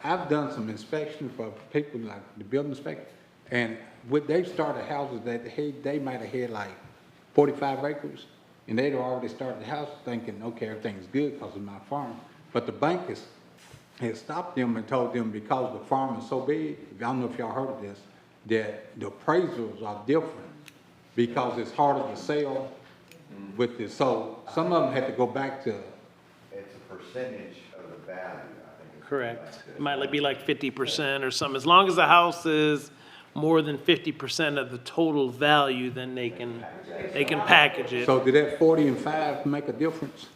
[SPEAKER 16] I've done some inspection for people like the building inspector, and they've started houses that they might have had like 45 acres, and they'd already started the house thinking, okay, everything's good because of my farm. But the bank has stopped them and told them because the farm is so big, I don't know if y'all heard of this, that the appraisals are different because it's harder to sell with this. So some of them had to go back to.
[SPEAKER 18] It's a percentage of the value, I think.
[SPEAKER 1] Correct. It might be like 50% or something. As long as the house is more than 50% of the total value, then they can package it.
[SPEAKER 16] So did that 40 and 5 make a difference?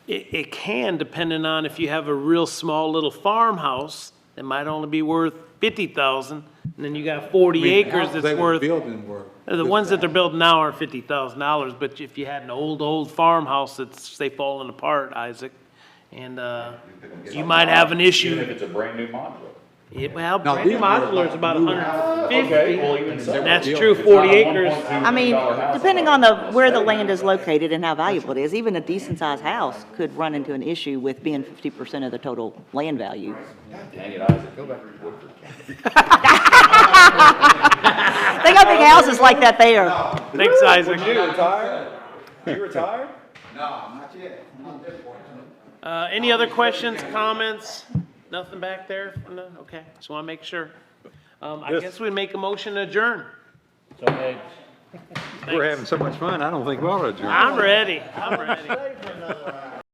[SPEAKER 1] It can, depending on if you have a real small little farmhouse, it might only be worth 50,000, and then you got 40 acres that's worth. The ones that they're building now are $50,000, but if you had an old farmhouse that's, say, falling apart, Isaac, and you might have an issue.
[SPEAKER 17] Even if it's a brand new modular.
[SPEAKER 1] Yeah, well, brand new modular is about 150.
[SPEAKER 17] Okay, well, even so.
[SPEAKER 1] That's true, 40 acres.
[SPEAKER 9] I mean, depending on where the land is located and how valuable it is, even a decent-sized house could run into an issue with being 50% of the total land value.
[SPEAKER 17] Dang it, Isaac, go back to Woodford.
[SPEAKER 9] They got big houses like that there.
[SPEAKER 1] Thanks, Isaac.
[SPEAKER 17] Would you retire? You retired?
[SPEAKER 2] No, not yet. Not at this point.
[SPEAKER 1] Any other questions, comments? Nothing back there? No? Okay, just want to make sure. I guess we make a motion to adjourn.
[SPEAKER 4] So made.
[SPEAKER 21] We're having so much fun, I don't think we'll adjourn.
[SPEAKER 1] I'm ready.